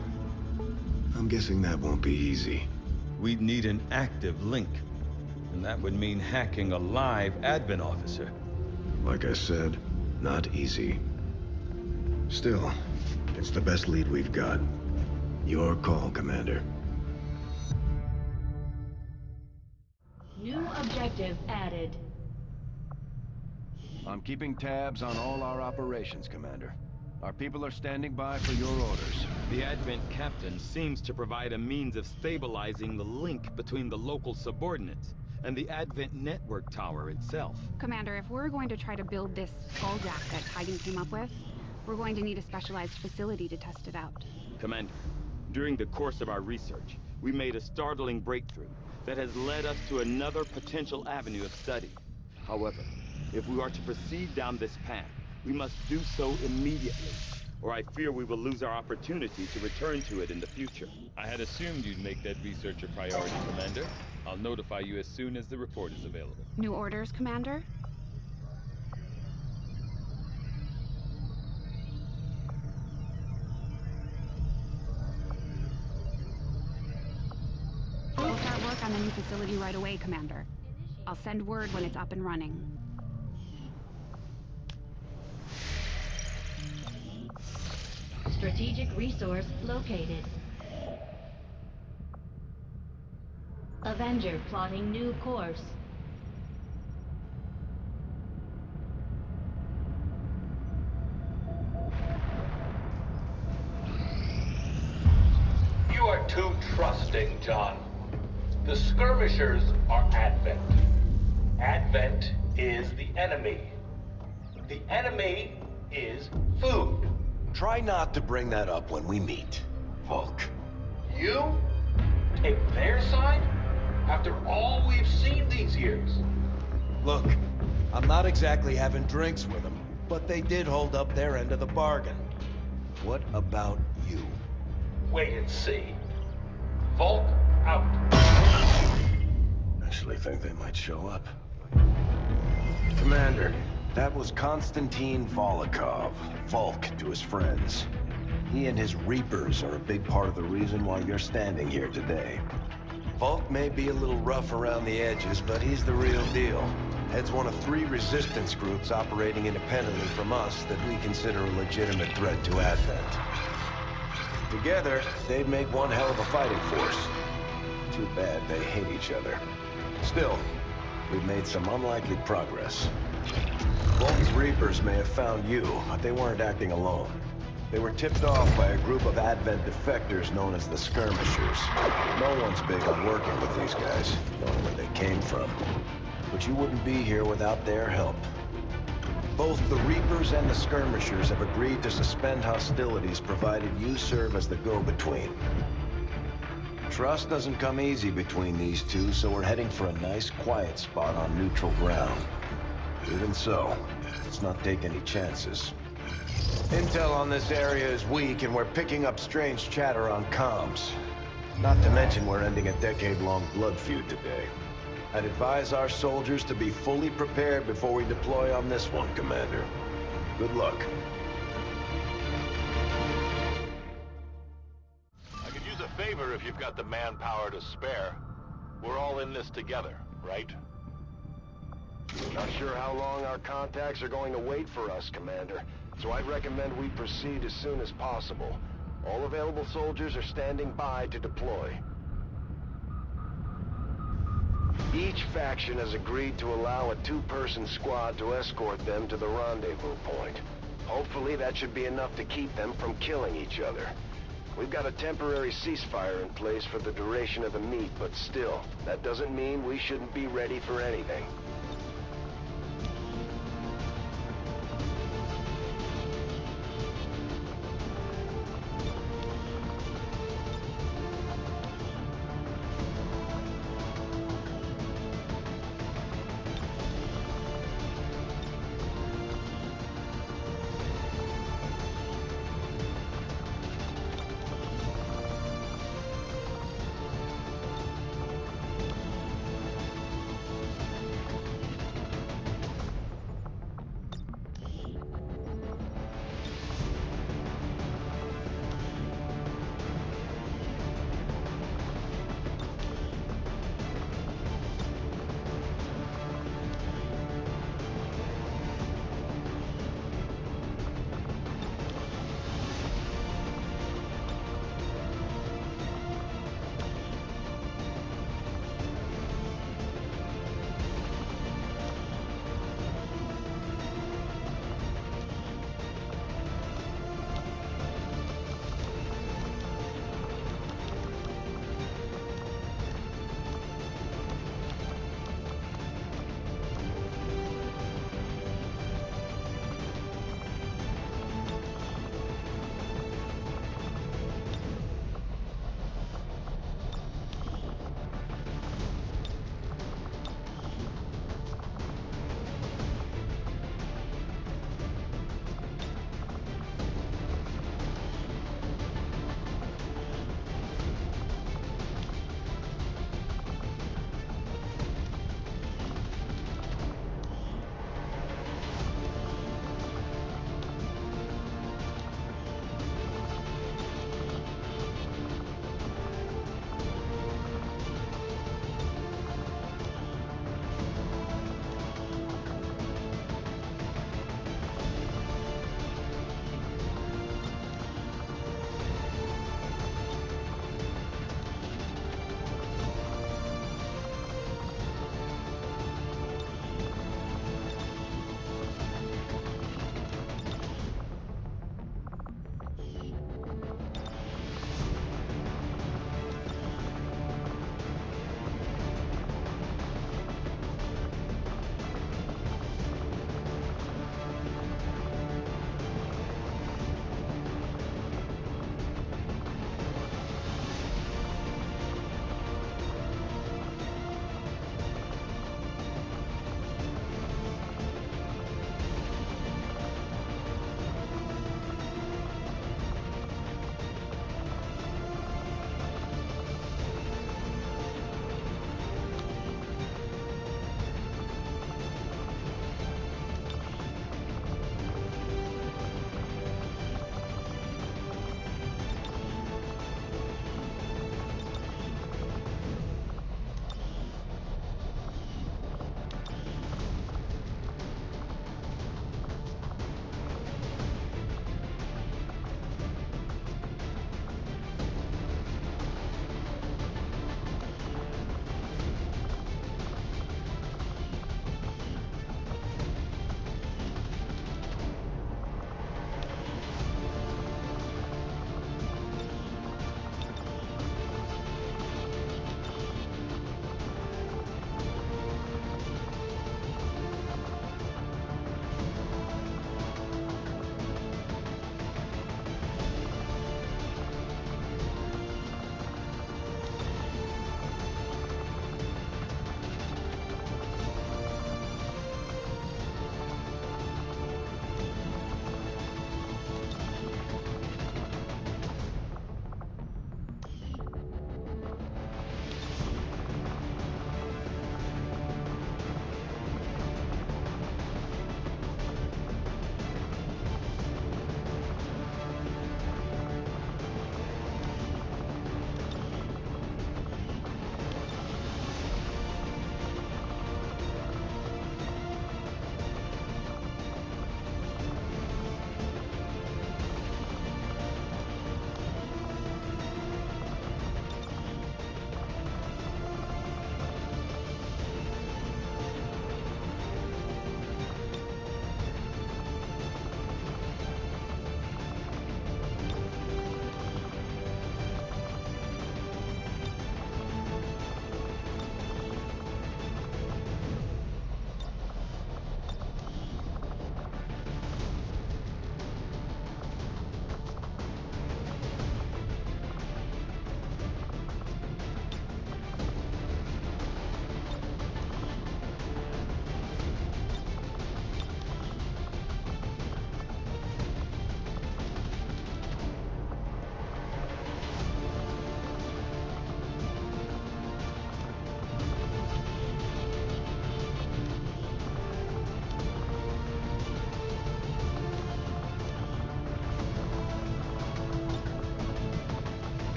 I'm guessing that won't be easy. We'd need an active link. And that would mean hacking a live Advent officer. Like I said, not easy. Still, it's the best lead we've got. Your call, Commander. New objective added. I'm keeping tabs on all our operations, Commander. Our people are standing by for your orders. The Advent captain seems to provide a means of stabilizing the link between the local subordinates and the Advent network tower itself. Commander, if we're going to try to build this skulljack that Tigan came up with, we're going to need a specialized facility to test it out. Commander, during the course of our research, we made a startling breakthrough that has led us to another potential avenue of study. However, if we are to proceed down this path, we must do so immediately, or I fear we will lose our opportunity to return to it in the future. I had assumed you'd make that research a priority, Commander. I'll notify you as soon as the report is available. New orders, Commander? We'll start work on the new facility right away, Commander. I'll send word when it's up and running. Strategic resource located. Avenger plotting new course. You are too trusting, John. The skirmishers are Advent. Advent is the enemy. The enemy is food. Try not to bring that up when we meet, Volk. You take their side after all we've seen these years. Look, I'm not exactly having drinks with them, but they did hold up their end of the bargain. What about you? Wait and see. Volk out. Actually think they might show up. Commander, that was Konstantin Volokov, Volk to his friends. He and his Reapers are a big part of the reason why you're standing here today. Volk may be a little rough around the edges, but he's the real deal. Heads one of 3 resistance groups operating independently from us that we consider a legitimate threat to Advent. Together, they'd make one hell of a fighting force. Too bad they hate each other. Still, we've made some unlikely progress. Volk's Reapers may have found you, but they weren't acting alone. They were tipped off by a group of Advent defectors known as the Skirmishers. No one's big on working with these guys, knowing where they came from. But you wouldn't be here without their help. Both the Reapers and the Skirmishers have agreed to suspend hostilities provided you serve as the go-between. Trust doesn't come easy between these two, so we're heading for a nice, quiet spot on neutral ground. Even so, let's not take any chances. Intel on this area is weak, and we're picking up strange chatter on comms. Not to mention we're ending a decade-long blood feud today. I'd advise our soldiers to be fully prepared before we deploy on this one, Commander. Good luck. I could use a favor if you've got the manpower to spare. We're all in this together, right? Not sure how long our contacts are going to wait for us, Commander. So I'd recommend we proceed as soon as possible. All available soldiers are standing by to deploy. Each faction has agreed to allow a 2-person squad to escort them to the rendezvous point. Hopefully that should be enough to keep them from killing each other. We've got a temporary ceasefire in place for the duration of the meet, but still, that doesn't mean we shouldn't be ready for anything.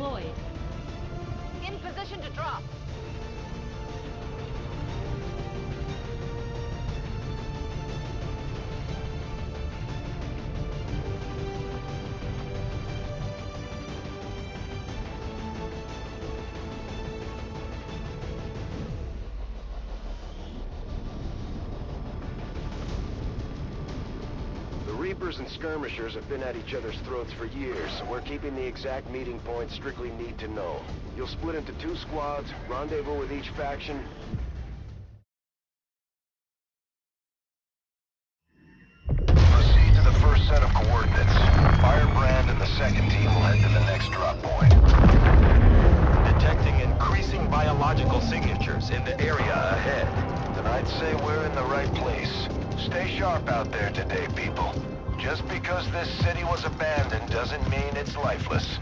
deployed. In position to drop. Reapers and skirmishers have been at each other's throats for years, so we're keeping the exact meeting points strictly need to know. You'll split into 2 squads, rendezvous with each faction. Proceed to the first set of coordinates. Firebrand and the second team will head to the next drop point. Detecting increasing biological signatures in the area ahead. Then I'd say we're in the right place. Stay sharp out there today, people. Just because this city was abandoned doesn't mean it's lifeless.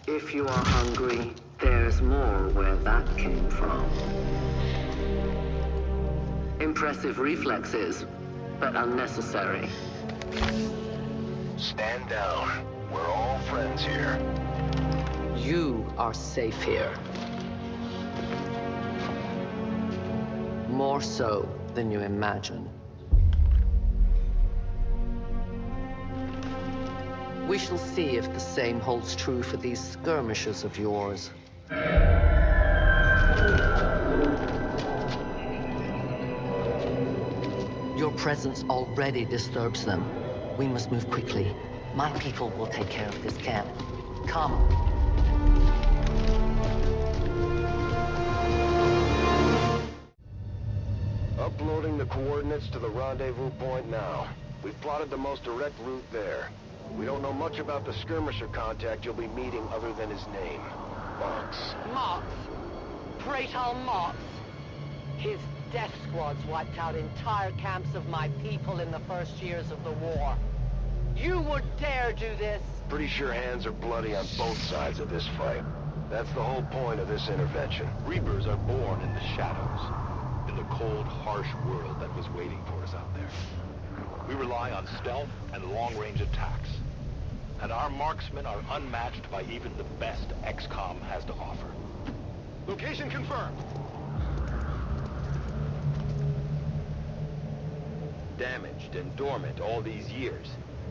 If you are hungry, there's more where that came from. Impressive reflexes, but unnecessary. Stand down. We're all friends here. You are safe here. More so than you imagine. We shall see if the same holds true for these skirmishes of yours. Your presence already disturbs them. We must move quickly. My people will take care of this camp. Come. Uploading the coordinates to the rendezvous point now. We've plotted the most direct route there. We don't know much about the skirmisher contact you'll be meeting other than his name. Mox. Mox. Praetor Mox. His death squads wiped out entire camps of my people in the first years of the war. You would dare do this? Pretty sure hands are bloody on both sides of this fight. That's the whole point of this intervention. Reapers are born in the shadows, in the cold, harsh world that was waiting for us out there. We rely on stealth and long-range attacks. And our marksmen are unmatched by even the best XCOM has to offer. Location confirmed. Damaged and dormant all these years,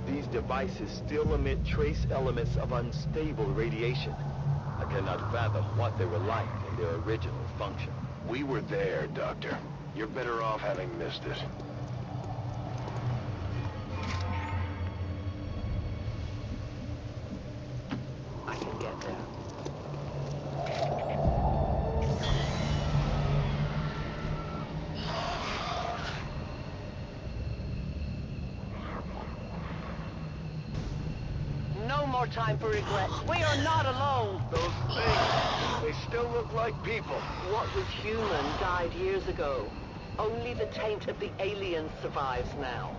these devices still emit trace elements of unstable radiation. I cannot fathom what they were like in their original function. We were there, Doctor. You're better off having missed it. I can get there. No more time for regrets. We are not alone. Those things, they still look like people. What was human died years ago. Only the taint of the aliens survives now.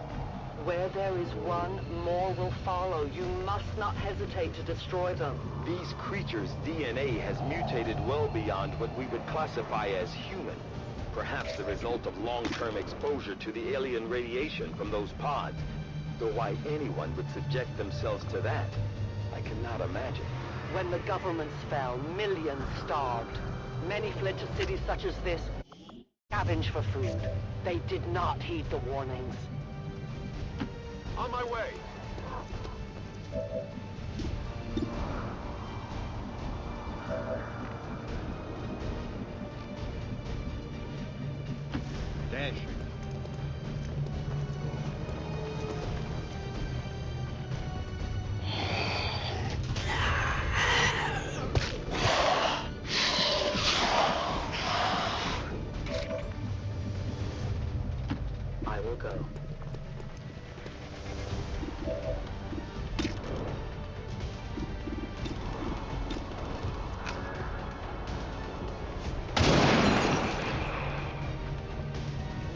Where there is one, more will follow. You must not hesitate to destroy them. These creatures' DNA has mutated well beyond what we would classify as human. Perhaps the result of long-term exposure to the alien radiation from those pods. Though why anyone would subject themselves to that, I cannot imagine. When the governments fell, millions starved. Many fled to cities such as this, scavenge for food. They did not heed the warnings. On my way! Danny. I will go.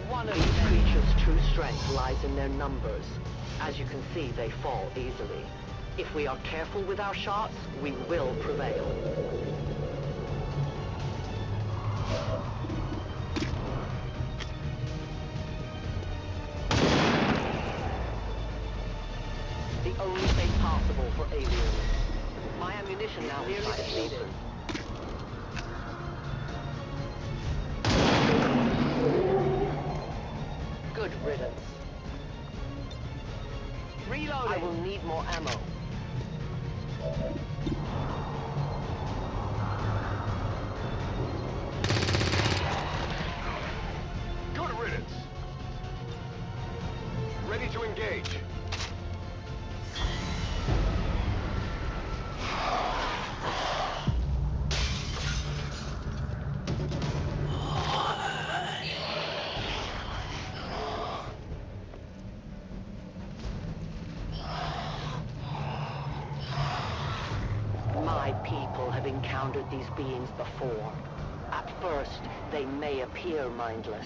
One of these creatures' true strength lies in their numbers. As you can see, they fall easily. If we are careful with our shots, we will prevail. The only fate possible for aliens. My ammunition now nearly depleted. Good riddance. Reloading. I will need more ammo. Good riddance. Ready to engage. My people have encountered these beings before. At first, they may appear mindless,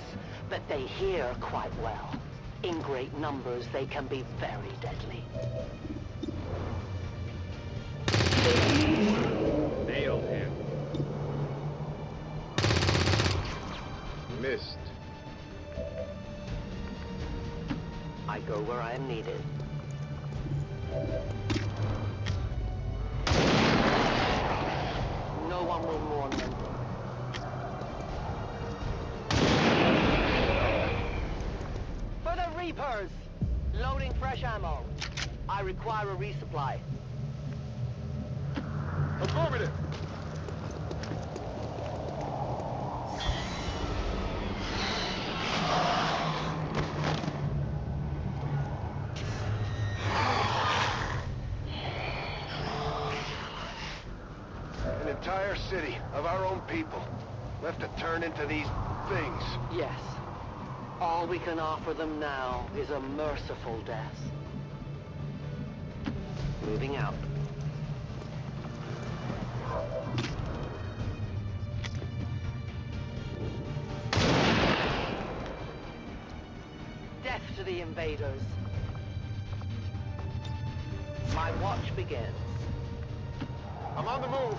but they hear quite well. In great numbers, they can be very deadly. Nailed him. Missed. I go where I am needed. No one will mourn them. For the Reapers! Loading fresh ammo. I require a resupply. Affirmative. An entire city of our own people left to turn into these things. Yes. All we can offer them now is a merciful death. Moving out. Death to the invaders. My watch begins. I'm on the move.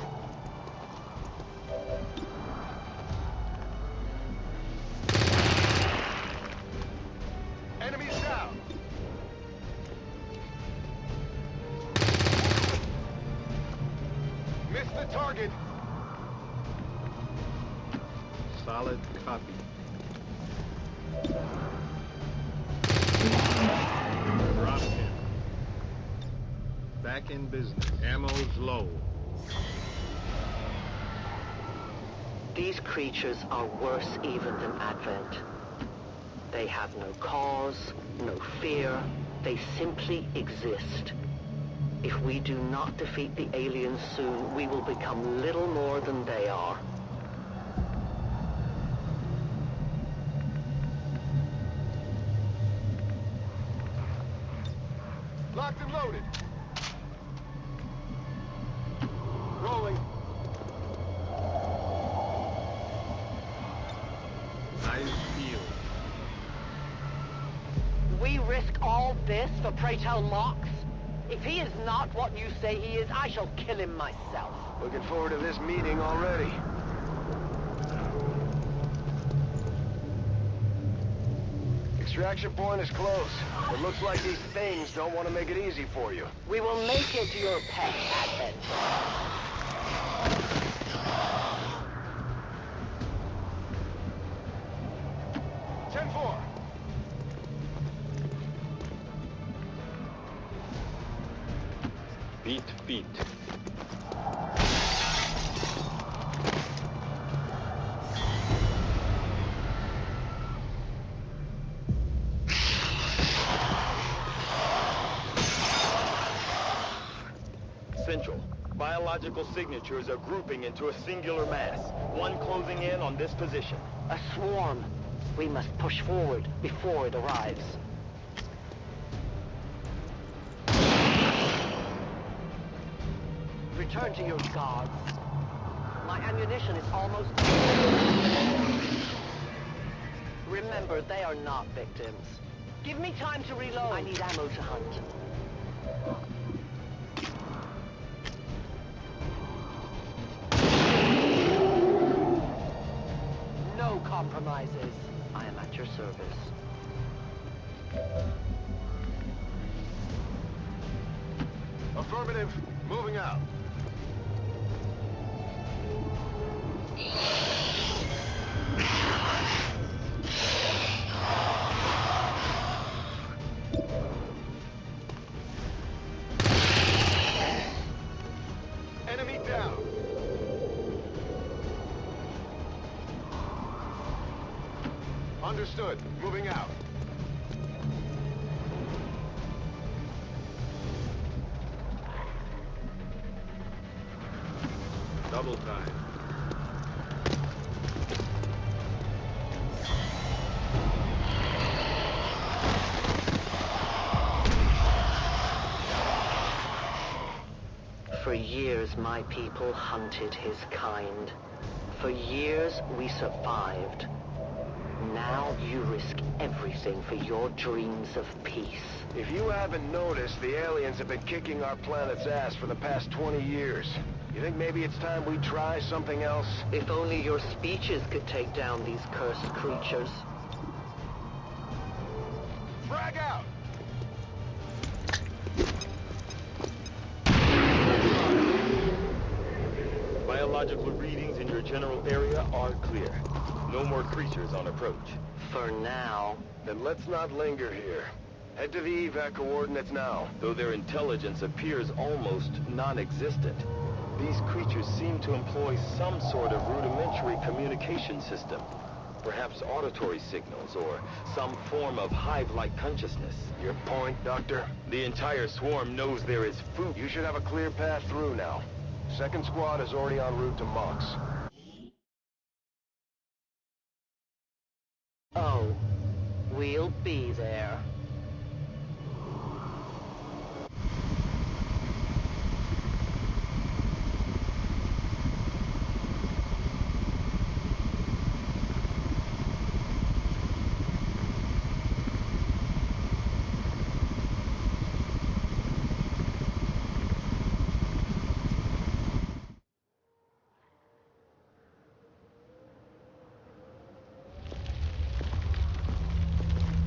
Enemies down. Missed the target. Solid copy. Drop him. Back in business. Ammo's low. These creatures are worse even than Advent. They have no cause, no fear. They simply exist. If we do not defeat the aliens soon, we will become little more than they are. Locked and loaded. Rolling. Eyes peeled. We risk all this for pray tell Mox? If he is not what you say he is, I shall kill him myself. Looking forward to this meeting already. Extraction point is close. It looks like these things don't want to make it easy for you. We will make it your pet, Advent. 10-4. Beat feet. Central. Biological signatures are grouping into a singular mass. One closing in on this position. A swarm. We must push forward before it arrives. Return to your guards. My ammunition is almost... Remember, they are not victims. Give me time to reload. I need ammo to hunt. compromises, I am at your service. Affirmative. Moving out. Enemy down. Understood. Moving out. Double time. For years, my people hunted his kind. For years, we survived. Now you risk everything for your dreams of peace. If you haven't noticed, the aliens have been kicking our planet's ass for the past 20 years. You think maybe it's time we try something else? If only your speeches could take down these cursed creatures. Frag out! Biological readings in your general area are clear. No more creatures on approach. For now. Then let's not linger here. Head to the evac coordinates now. Though their intelligence appears almost non-existent, these creatures seem to employ some sort of rudimentary communication system. Perhaps auditory signals or some form of hive-like consciousness. Your point, Doctor? The entire swarm knows there is food. You should have a clear path through now. Second squad is already en route to Mox. Oh, we'll be there.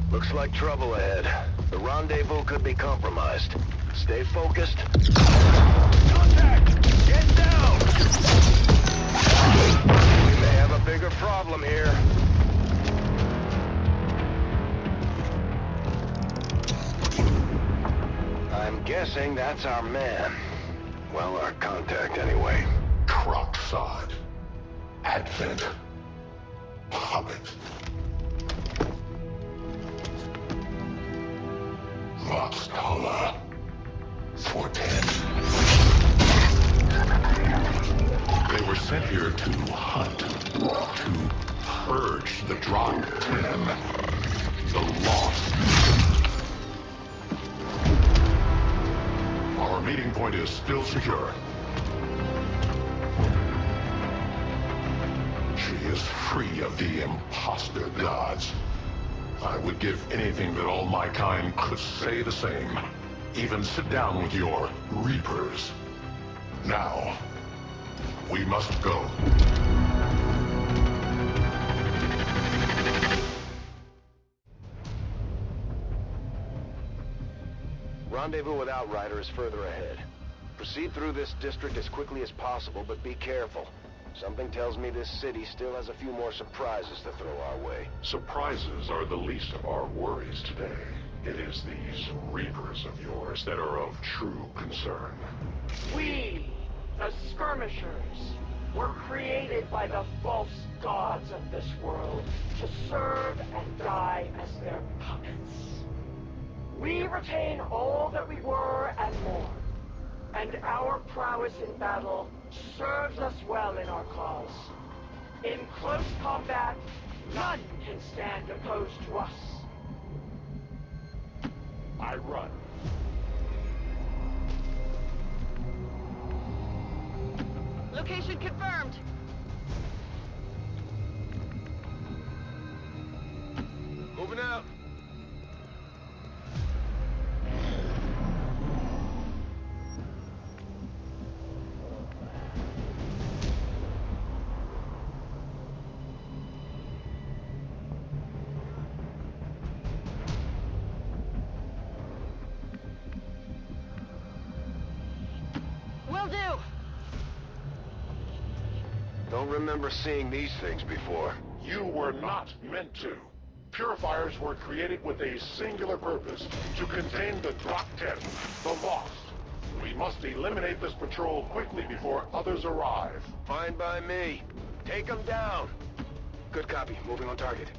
Looks like trouble ahead. The rendezvous could be compromised. Stay focused. Contact! Get down! We may have a bigger problem here. I'm guessing that's our man. Well, our contact anyway. Crocksod. Advent. Puppet. Voxtala. 410. They were sent here to hunt, to purge the Drop 10, the Lost. Our meeting point is still secure. She is free of the imposter gods. I would give anything that all my kind could say the same. Even sit down with your Reapers. Now, we must go. Rendezvous with Outrider is further ahead. Proceed through this district as quickly as possible, but be careful. Something tells me this city still has a few more surprises to throw our way. Surprises are the least of our worries today. It is these Reapers of yours that are of true concern. We, the Skirmishers, were created by the false gods of this world to serve and die as their puppets. We retain all that we were and more, and our prowess in battle serves us well in our cause. In close combat, none can stand opposed to us. I run. Location confirmed. Moving out. don't remember seeing these things before. You were not meant to. Purifiers were created with a singular purpose, to contain the Drop 10, the Lost. We must eliminate this patrol quickly before others arrive. Fine by me. Take them down. Good copy. Moving on target.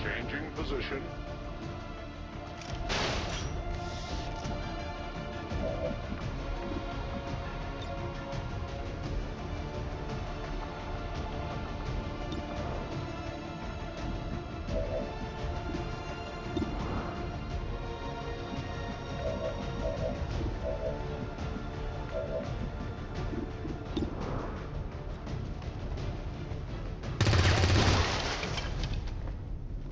Changing position.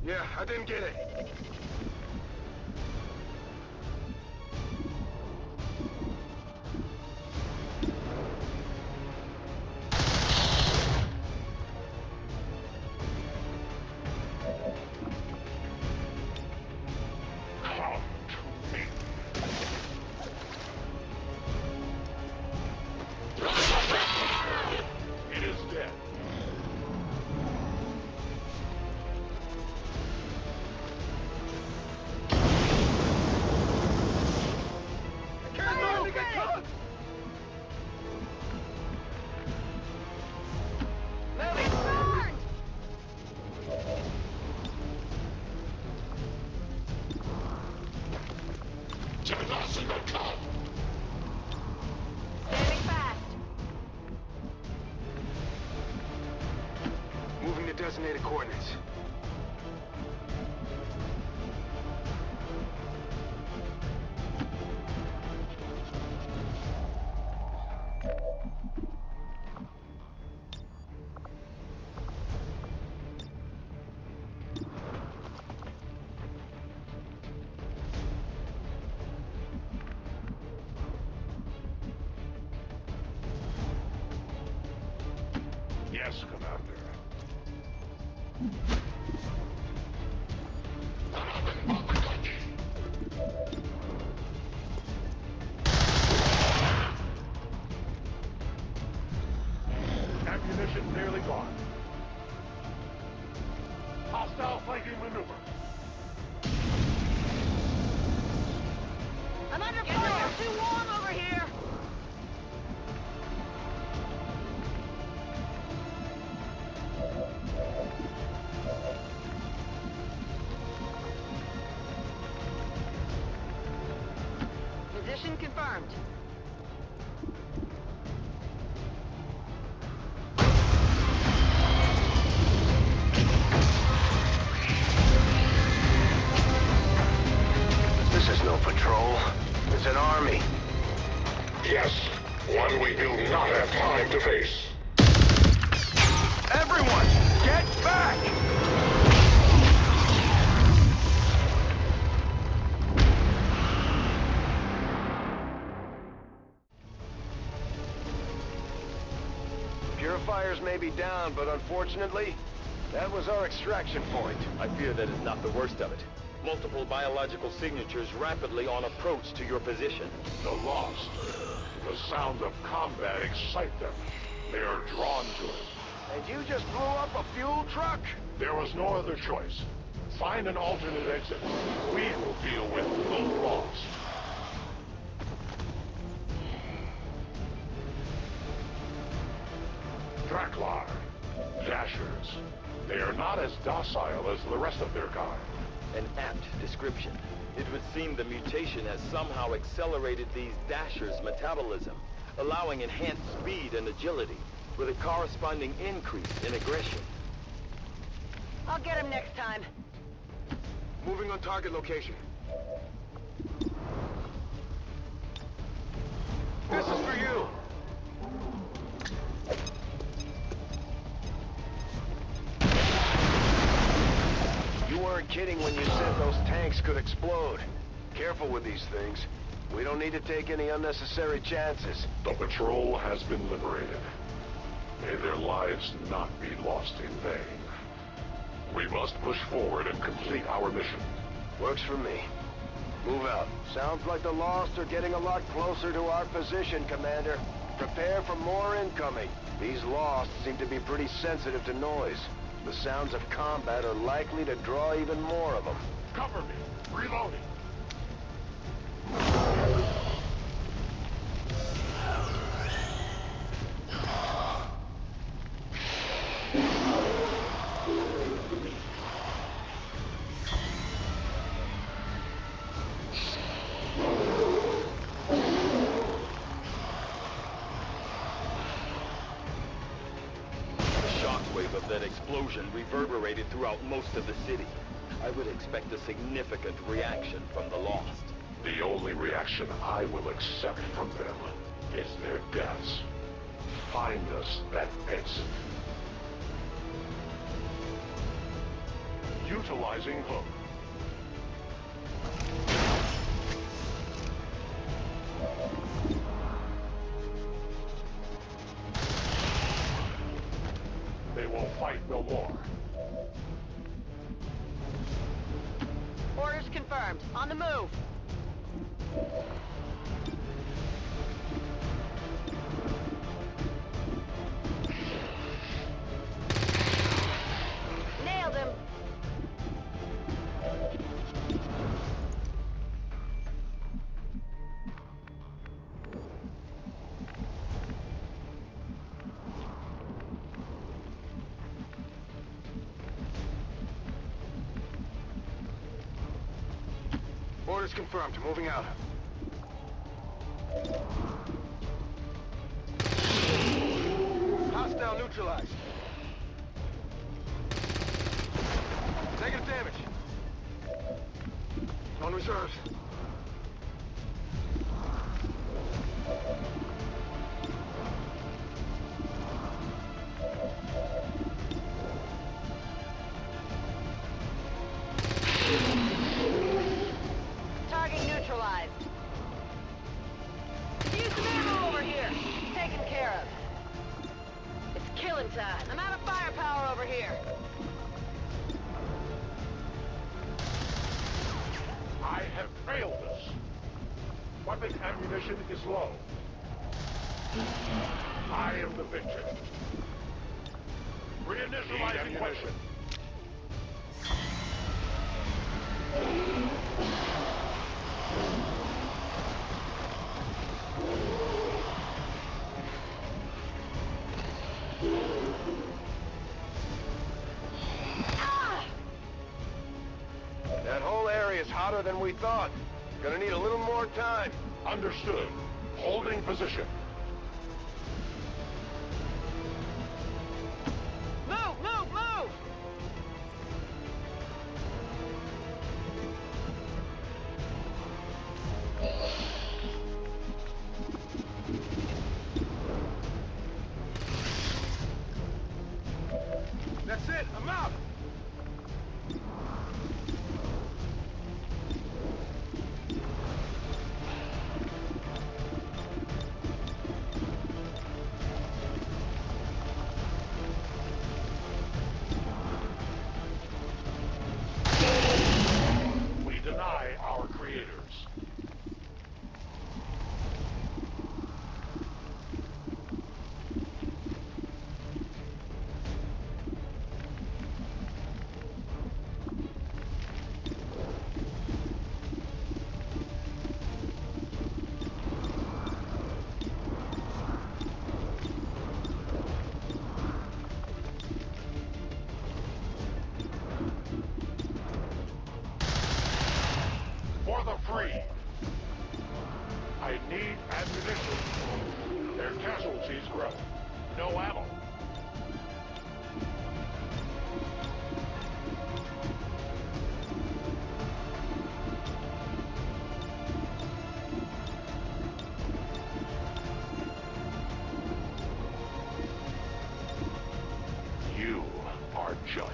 Yeah, I didn't get it. Come to me. It is dead. Standing fast. Moving to designated coordinates. Yes, Commander. Ammunition nearly gone. Hostile flanking maneuver. I'm under fire. Too warm over here. Position confirmed. This is no patrol. It's an army. Yes, one we do not have time to face. Everyone, get back! Purifiers may be down, but unfortunately, that was our extraction point. I fear that is not the worst of it. Multiple biological signatures rapidly on approach to your position. The Lost. The sound of combat excite them. They are drawn to it. And you just blew up a fuel truck? There was no other choice. Find an alternate exit. We will deal with the Lost. Draklar. Dashers. They are not as docile as the rest of their kind. An apt description. It would seem the mutation has somehow accelerated these Dashers' metabolism, allowing enhanced speed and agility, with a corresponding increase in aggression. I'll get him next time. Moving on target location. This is for you! You weren't kidding when you said those tanks could explode. Careful with these things. We don't need to take any unnecessary chances. The patrol has been liberated. May their lives not be lost in vain. We must push forward and complete our mission. Works for me. Move out. Sounds like the Lost are getting a lot closer to our position, Commander. Prepare for more incoming. These Lost seem to be pretty sensitive to noise. The sounds of combat are likely to draw even more of them. Cover me. Reloading. That explosion reverberated throughout most of the city. I would expect a significant reaction from the Lost. The only reaction I will accept from them is their deaths. Find us that exit. Utilizing hook. They will fight no more. Orders confirmed. On the move. Nailed him. Orders confirmed. Moving out. Hostile neutralized. Negative damage. On reserves. Target neutralized. Use some ammo over here. Taken care of. It's killing time. I'm out of firepower over here. I have failed us. Weapon ammunition is low. I am the victor. Reinitializing weapon. That whole area is hotter than we thought. Gonna need a little more time. Understood. Holding position. Move, move, move! That's it. I'm out. We deny our creators. For the free. I need ammunition. Their casualties grow. No ammo. You are judged.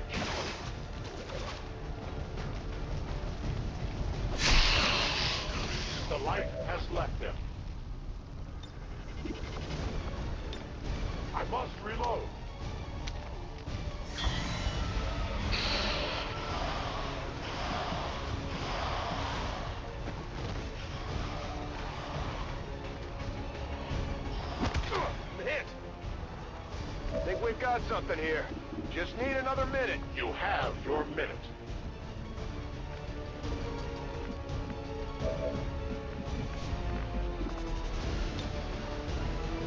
The light has left them. I must reload. something here. Just need another minute. You have your minute.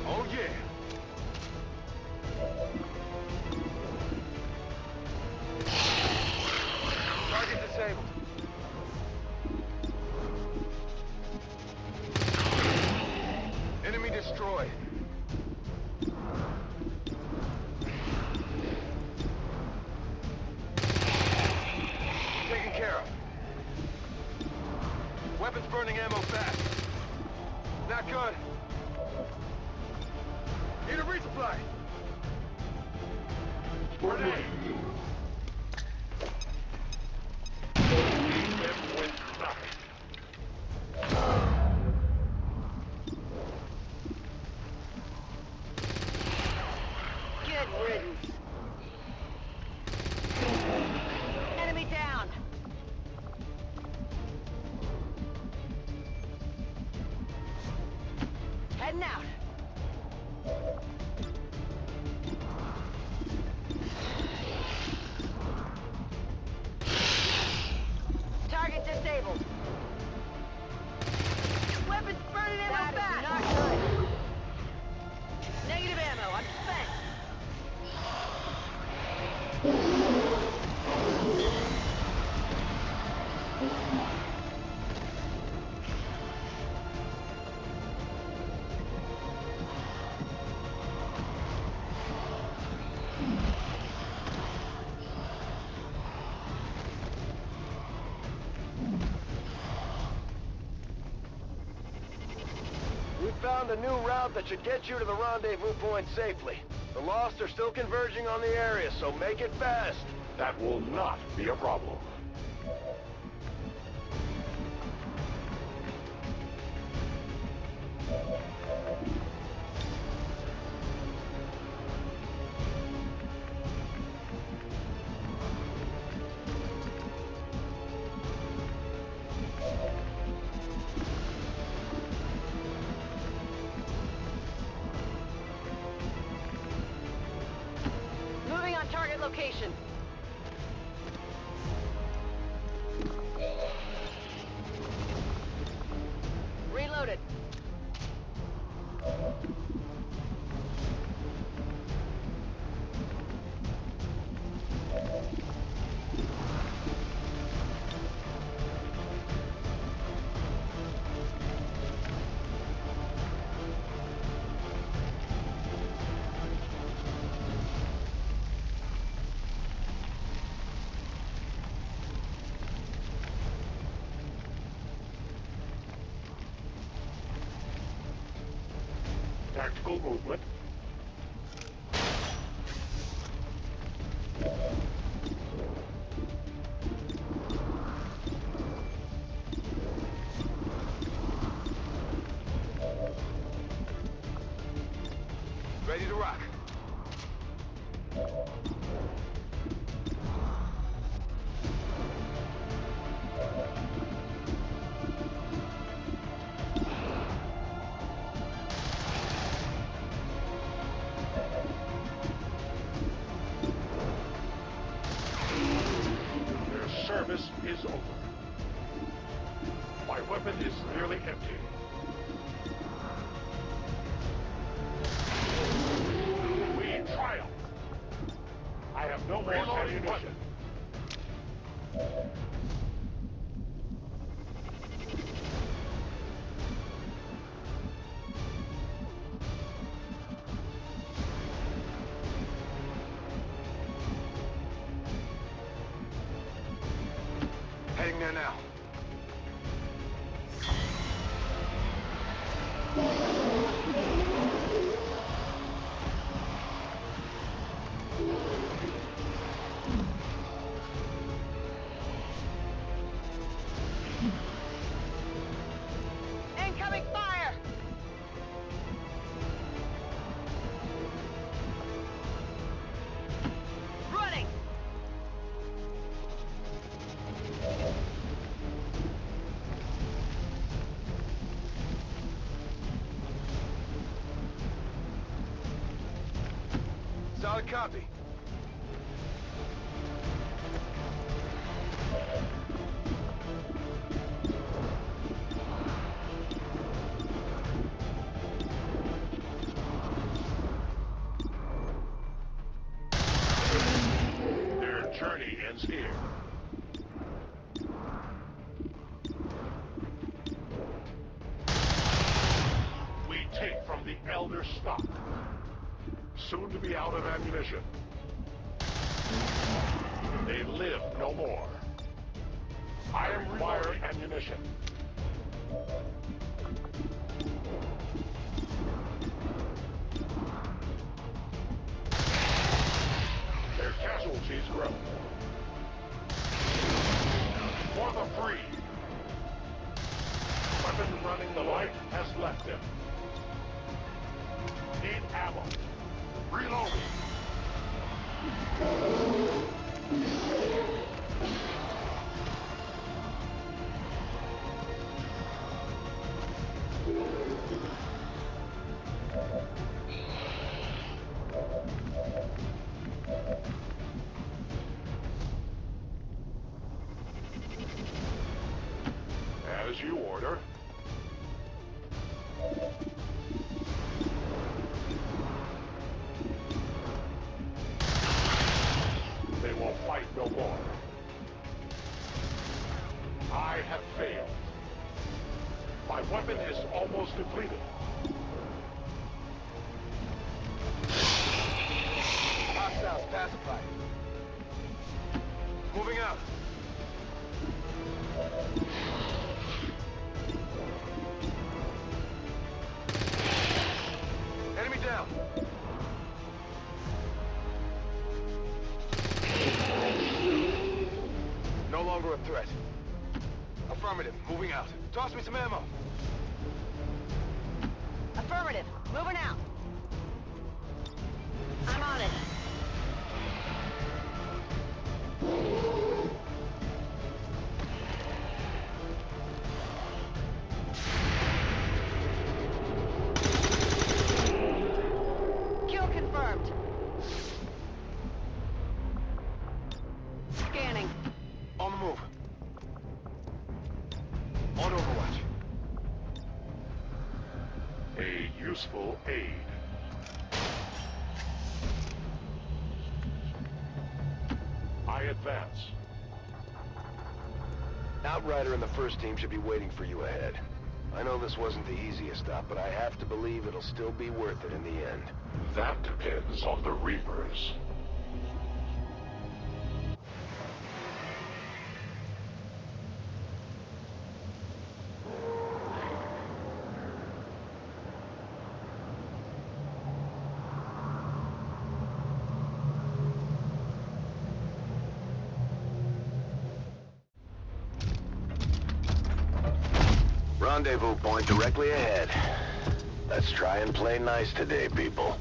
Oh yeah. Target disabled. Enemy destroyed. Taken care of. Weapons burning ammo fast. Not good. Need a resupply. Grenade. Good riddance. Enemy down. Heading out. Target disabled. Weapons burning ammo fast. That is not good. Negative ammo. I'm spent. We found a new route that should get you to the rendezvous point safely. The Lost are still converging on the area, so make it fast. That will not be a problem. Moving on target location. Reloaded. Tactical movement. Ready to rock. Their service is over. My weapon is nearly empty. We triumph. I have no more ammunition. Heading there now. Incoming fire! Running! copy. Their journey ends here. We take from the Elder stock. Soon to be out of ammunition. They live no more. I require ammunition. Their casualties grow. For the free. Weapon running the light has left him. Need ammo. Reload. As you order. They will fight no more. I have failed. My weapon is almost depleted. Hostiles pacified. Moving out. Enemy down. No longer a threat. Affirmative. Moving out. Toss me some ammo. Affirmative. Moving out. I'm on it. Kill confirmed. Scanning. On the move. On Overwatch. A useful aid. I advance. Outrider and the first team should be waiting for you ahead. I know this wasn't the easiest stop, but I have to believe it'll still be worth it in the end. That depends on the Reapers. Rendezvous point directly ahead. Let's try and play nice today, people.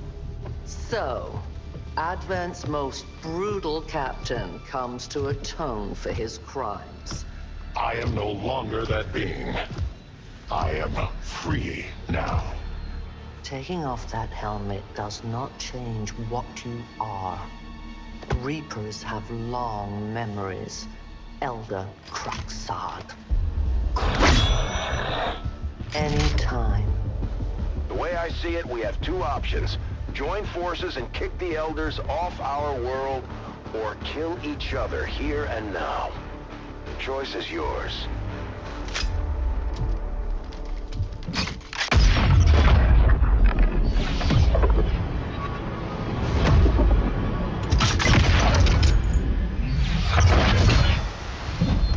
So, Advent's most brutal captain comes to atone for his crimes. I am no longer that being. I am free now. Taking off that helmet does not change what you are. Reapers have long memories. Elder Cruxard. Anytime. The way I see it, we have two options. Join forces and kick the Elders off our world, or kill each other here and now. The choice is yours.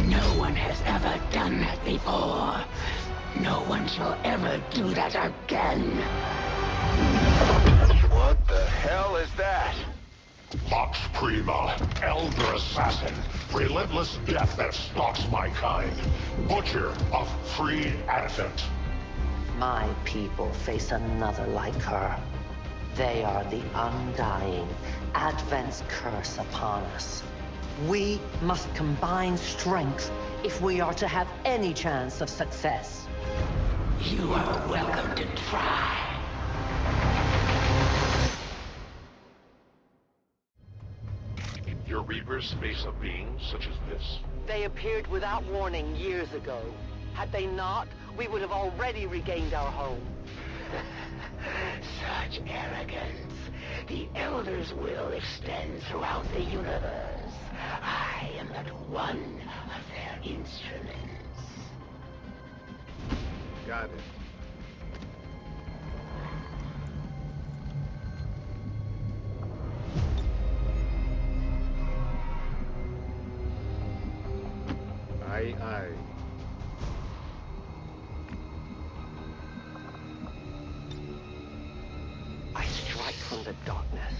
No one has ever done that before. No one shall ever do that again. What the hell is that? Vox Prima, Elder Assassin, relentless death that stalks my kind. Butcher of freed Advent. My people face another like her. They are the undying, Advent's curse upon us. We must combine strength if we are to have any chance of success. You are welcome to try. Your Reapers face a being such as this? They appeared without warning years ago. Had they not, we would have already regained our home. Such arrogance. The Elder's will extends throughout the universe. I am but one of their instruments. Got it. Aye, aye. I strike from the darkness.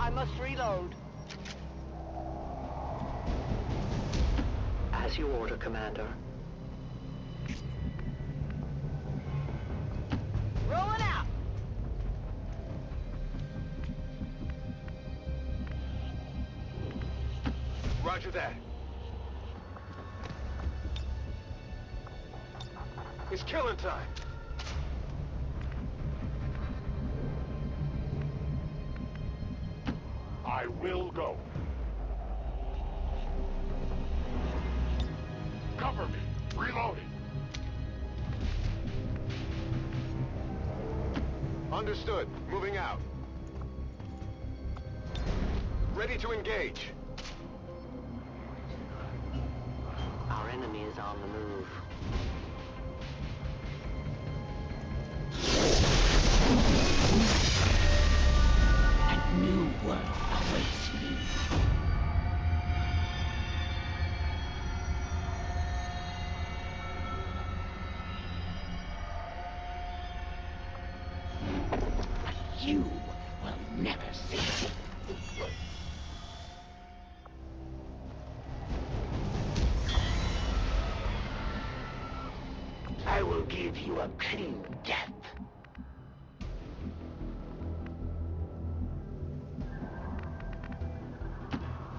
I must reload. As you order, Commander. Rolling out! Roger that. It's killing time. I will go. Cover me. Reloading. Understood. Moving out. Ready to engage. Our enemy is on the move. A new world awaits me. But you will never see it. I will give you a clean death.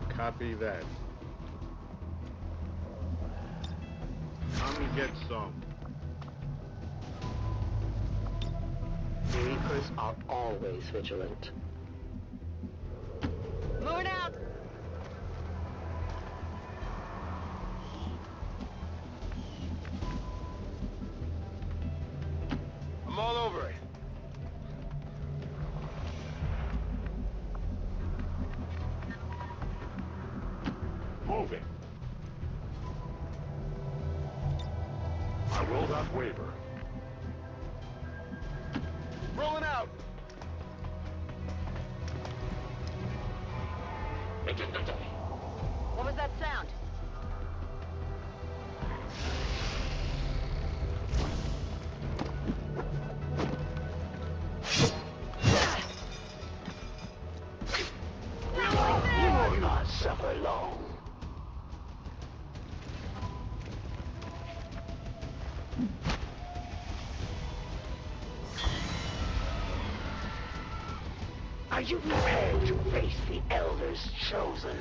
Copy that. Come get some. The Reapers are always vigilant. Moving out! I'm all over it. Moving. I will not waver. Rolling out. What was that sound? You will not suffer long. Are you prepared to face the Elder's Chosen?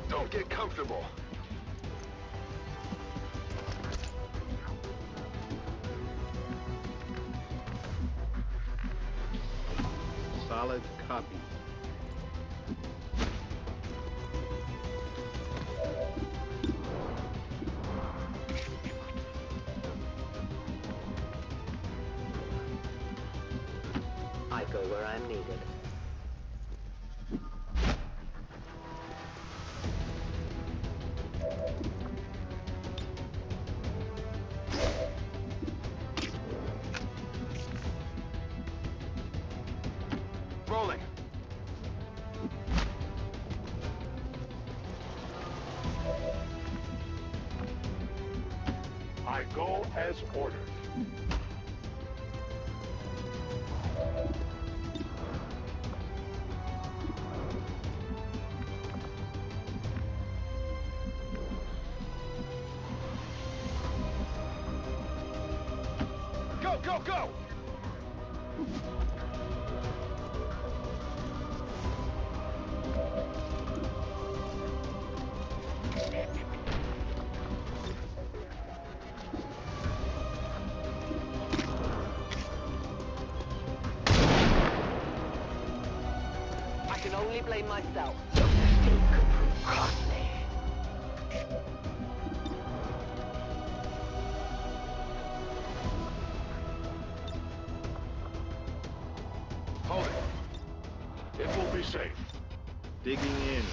Don't get comfortable. Solid copy. I go where I'm needed. Rolling. I go as ordered. Go, go, go! only blame myself. Your mistake could prove costly. Hold it. It will be safe. Digging in.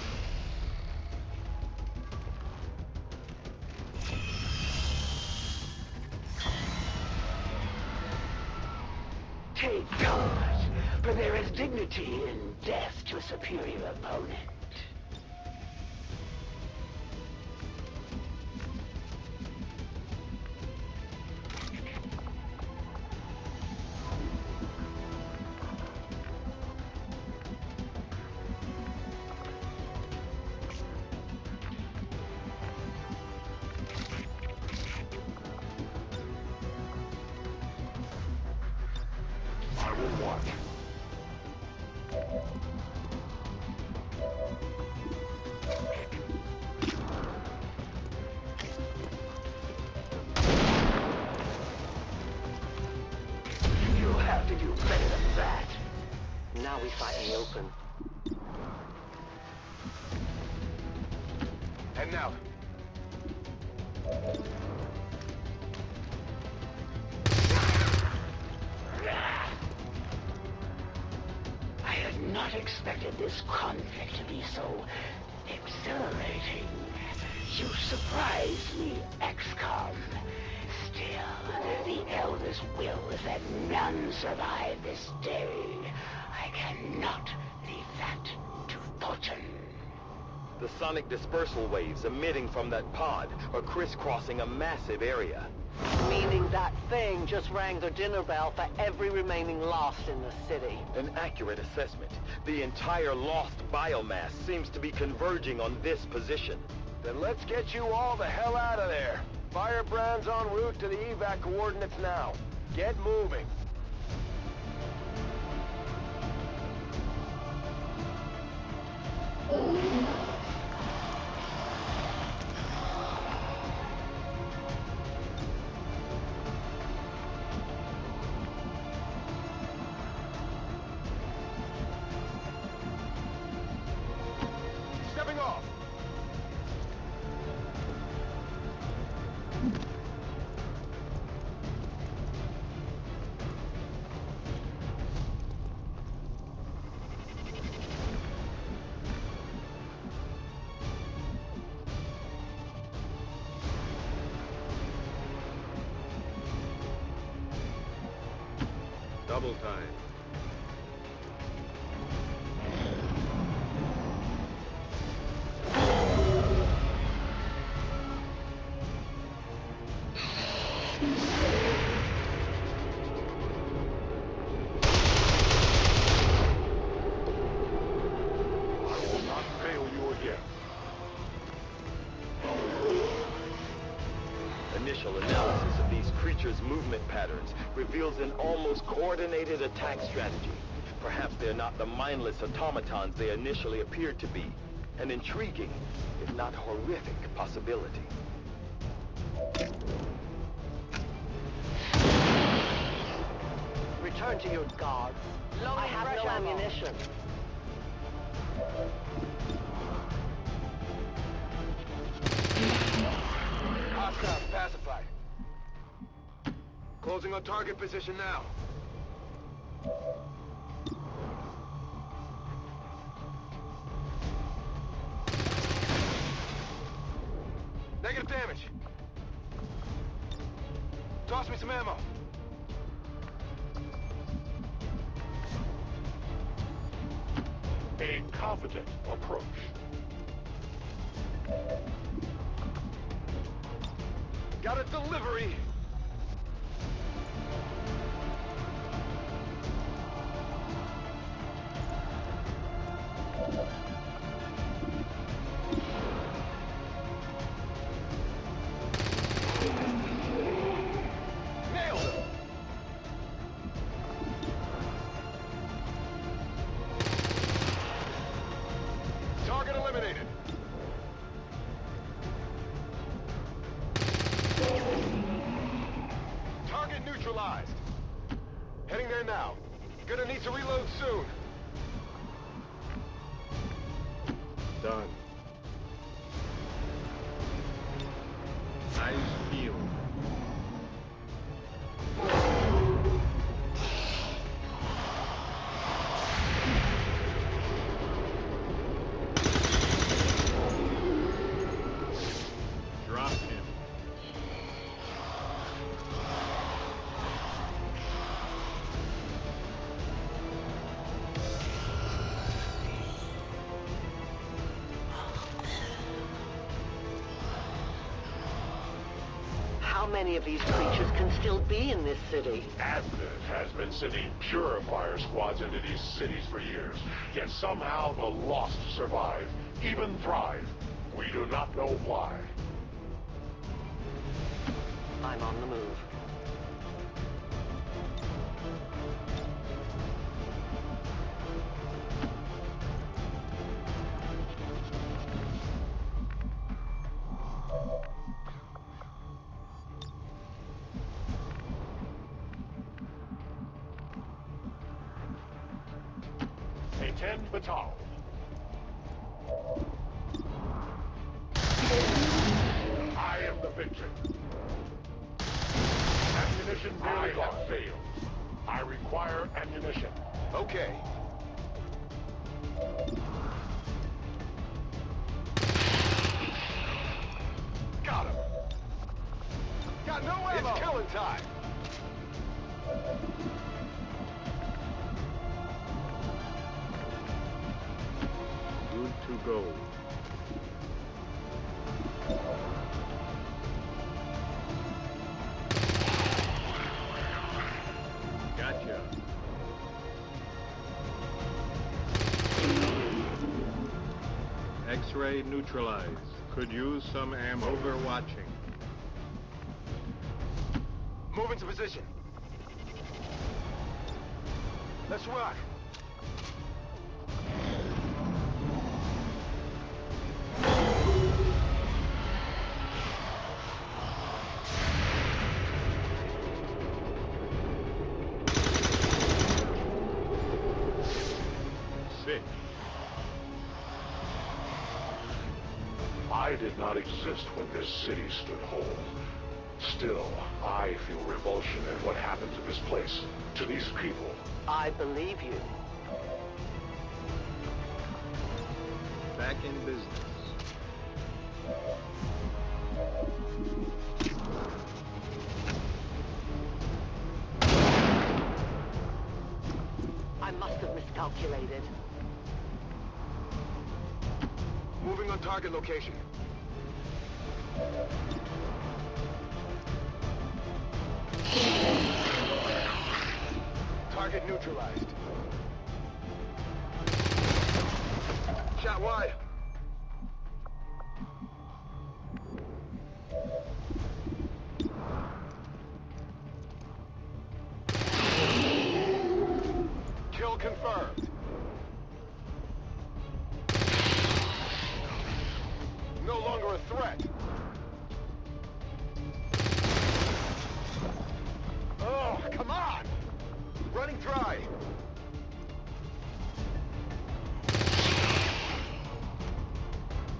Take comfort, for there is dignity in death to a superior opponent. I will watch. You'll have to do better than that. Now we fight in the open. Heading out. I had not expected this conflict to be so exhilarating. You surprised me, XCOM. Still, the Elder's will is that none survive this day. I cannot leave that to fortune. The sonic dispersal waves emitting from that pod are crisscrossing a massive area. Meaning that thing just rang the dinner bell for every remaining lost in the city. An accurate assessment. The entire lost biomass seems to be converging on this position. Then let's get you all the hell out of there. Firebrand's en route to the evac coordinates now. Get moving. Stepping off. Double time. I will not fail you again. Initial analysis of these creatures' movement patterns reveals an almost coordinated attack strategy. Perhaps they're not the mindless automatons they initially appeared to be. An intriguing, if not horrific, possibility. Return to your guards. I have no ammunition. Hostiles pacified. Closing on target position now. Negative damage. Toss me some ammo. A confident approach. Got a delivery. Nailed him. Target eliminated. Target neutralized. Heading there now. Gonna need to reload soon. Done. Eyes peeled. Drop him. How many of these creatures can still be in this city? Advent has been sending purifier squads into these cities for years, yet somehow the lost survive, even thrive. We do not know why. I'm on the move. Attend Batal. I am the victim. Ammunition nearly have failed. I require ammunition. Okay. Got him. Got no ammo! It's killing time! Good to go. Gotcha. X-ray neutralized. Could use some ammo. Overwatching. Move into position. Let's rock. Sick. I did not exist when this city stood whole. Still, I feel revulsion at what happened to this place, to these people. I believe you. Back in business. I must have miscalculated. Moving on target location. Target neutralized. Shot wide. Kill confirmed. No longer a threat. Oh, come on! Running dry.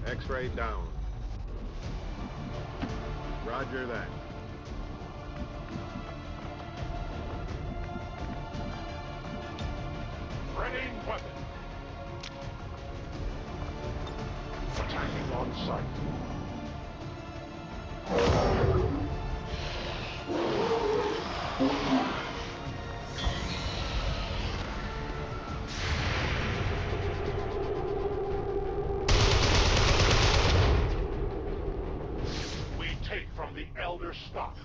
X-ray down. Roger that. Bringing weapon. Attacking on sight. We take from the elder stock.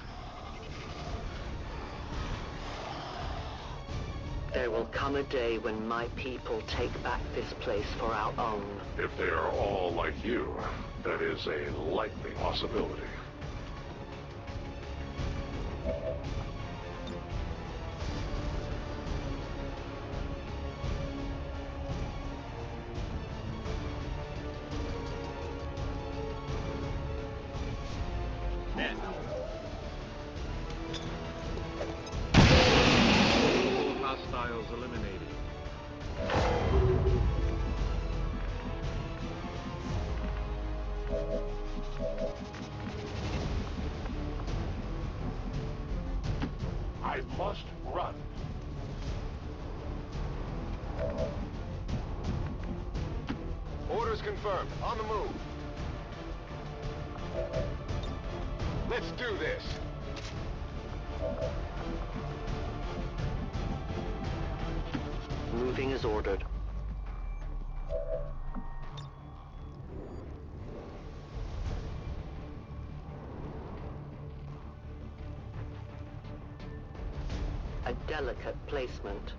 There will come a day when my people take back this place for our own. If they are all like you, that is a likely possibility. Net. All hostiles eliminated. Orders confirmed. On the move. Let's do this. Moving as ordered. A delicate placement.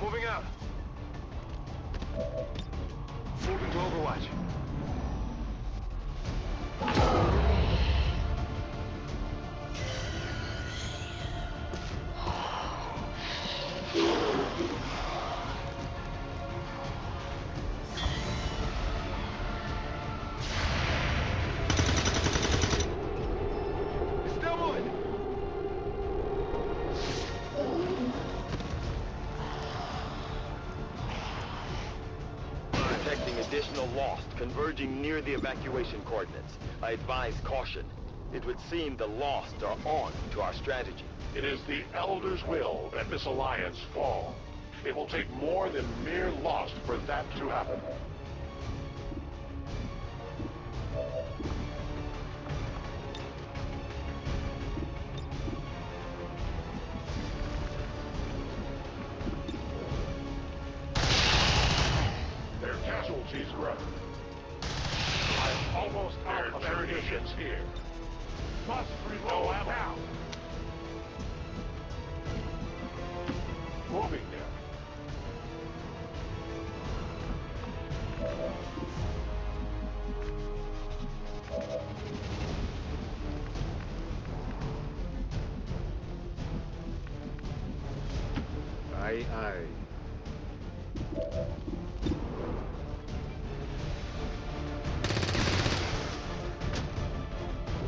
Moving out. Moving to Overwatch. Still moving. Detecting additional lost converging near the evacuation coordinates. I advise caution. It would seem the lost are on to our strategy. It is the Elder's will that this alliance fall. It will take more than mere lost for that to happen. Their casualties grow. I'm almost out of ammunition here. Must reload now. Moving there. Aye, aye.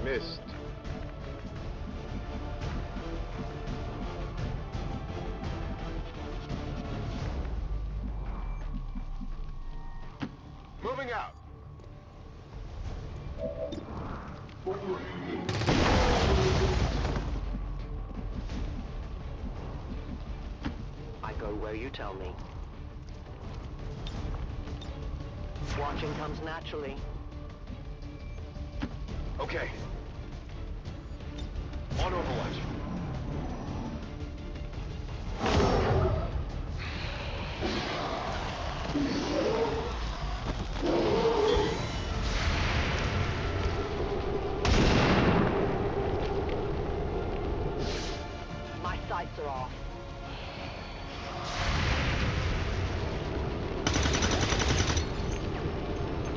Missed. Moving out. I go where you tell me. Watching comes naturally. Okay. On Overwatch. My sights are off.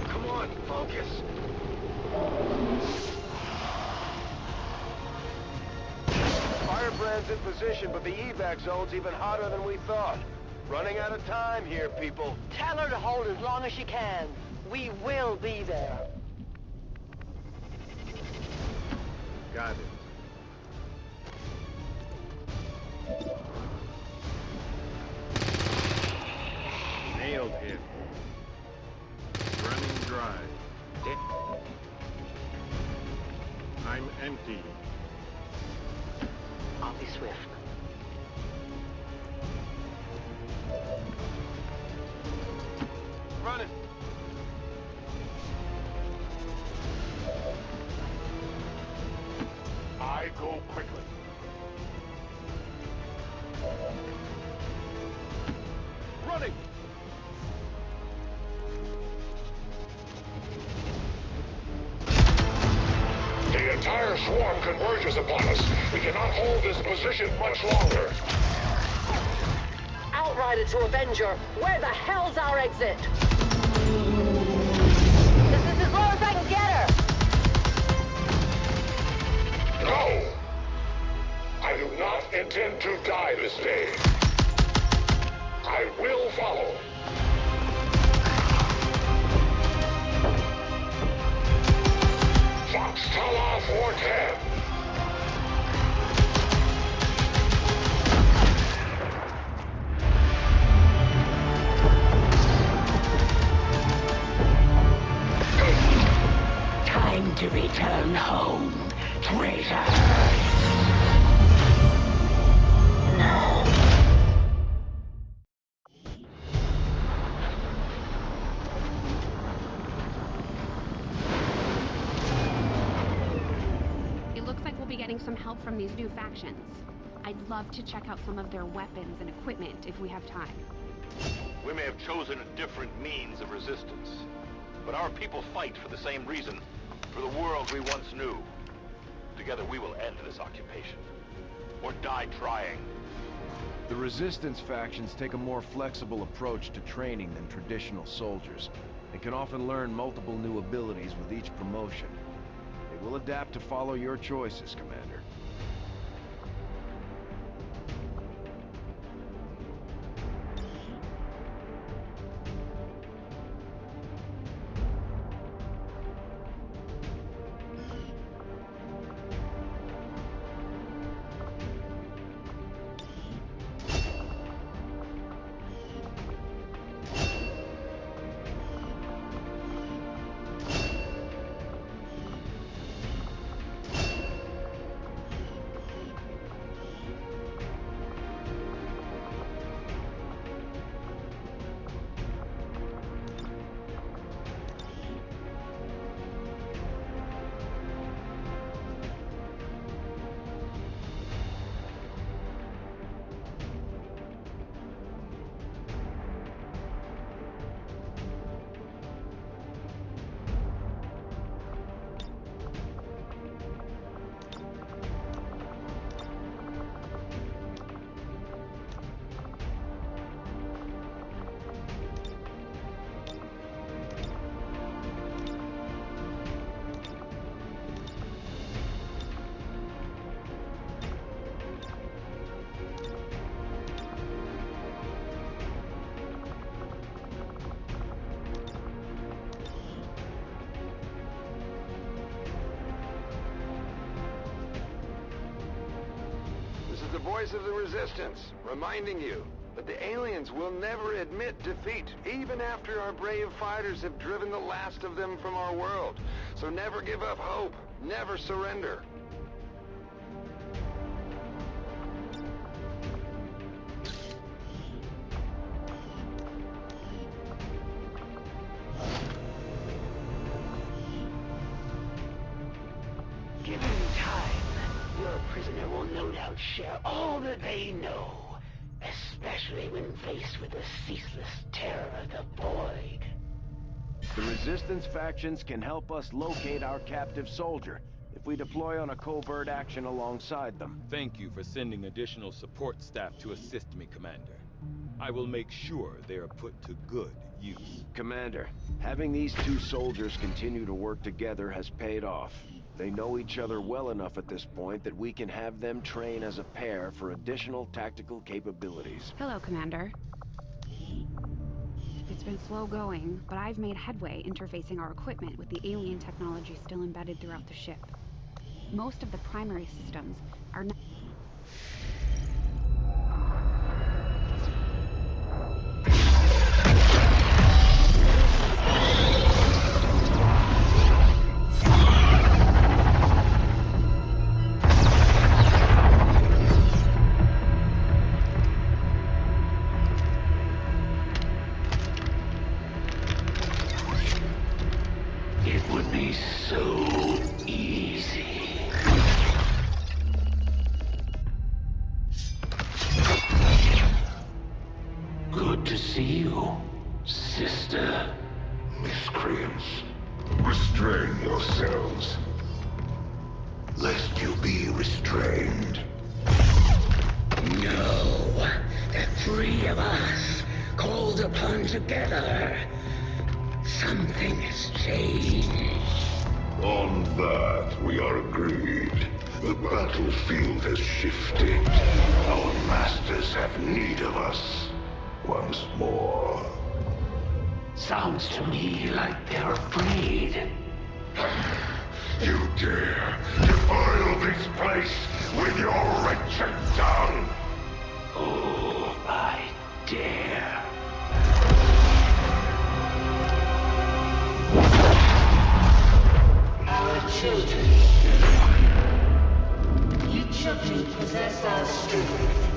Come on, focus. Firebrand's in position, but the evac zone's even hotter than we thought. Running out of time here, people. Tell her to hold as long as she can. We will be there. Got it. Nailed him. Running dry. I'm empty. I'll be swift. Running. I go quickly. Running. The entire swarm converges upon us. We cannot hold this position much longer. Outrider to Avenger, where the hell's our exit? This is as low as I can get her! No! I do not intend to die this day. I will follow. Foxtrot 410. Traitors! No! It looks like we'll be getting some help from these new factions. I'd love to check out some of their weapons and equipment if we have time. We may have chosen a different means of resistance, but our people fight for the same reason, for the world we once knew. Together we will end this occupation, or die trying. The Resistance factions take a more flexible approach to training than traditional soldiers, and can often learn multiple new abilities with each promotion. They will adapt to follow your choices, Commander. This is the voice of the Resistance, reminding you that the aliens will never admit defeat, even after our brave fighters have driven the last of them from our world. So never give up hope, never surrender. Given time, your prisoner will no doubt share all that they know, especially when faced with the ceaseless terror of the void. The Resistance factions can help us locate our captive soldier if we deploy on a covert action alongside them. Thank you for sending additional support staff to assist me, Commander. I will make sure they are put to good use. Commander, having these two soldiers continue to work together has paid off. They know each other well enough at this point that we can have them train as a pair for additional tactical capabilities. Hello, Commander. It's been slow going, but I've made headway interfacing our equipment with the alien technology still embedded throughout the ship. Most of the primary systems are now... It would be so easy. Good to see you, sister. Miscreants, restrain yourselves, lest you be restrained. No, the three of us, called upon together. Something has changed. On that, we are agreed. The battlefield has shifted. Our masters have need of us once more. Sounds to me like they're afraid. You dare defile this place with your wretched tongue? Oh, I dare. Our children. of you possess our strength.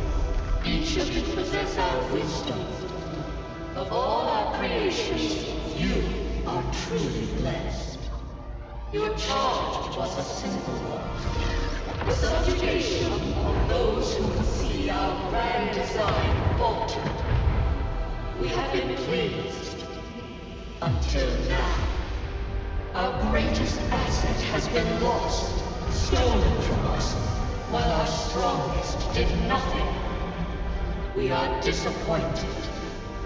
Each of you possess our wisdom. Of all our creations, you are truly blessed. Your charge was a simple one. The subjugation of those who can see our grand design faltered. We have been pleased. Until now. Our greatest asset has been lost, stolen from us, while our strongest did nothing. We are disappointed.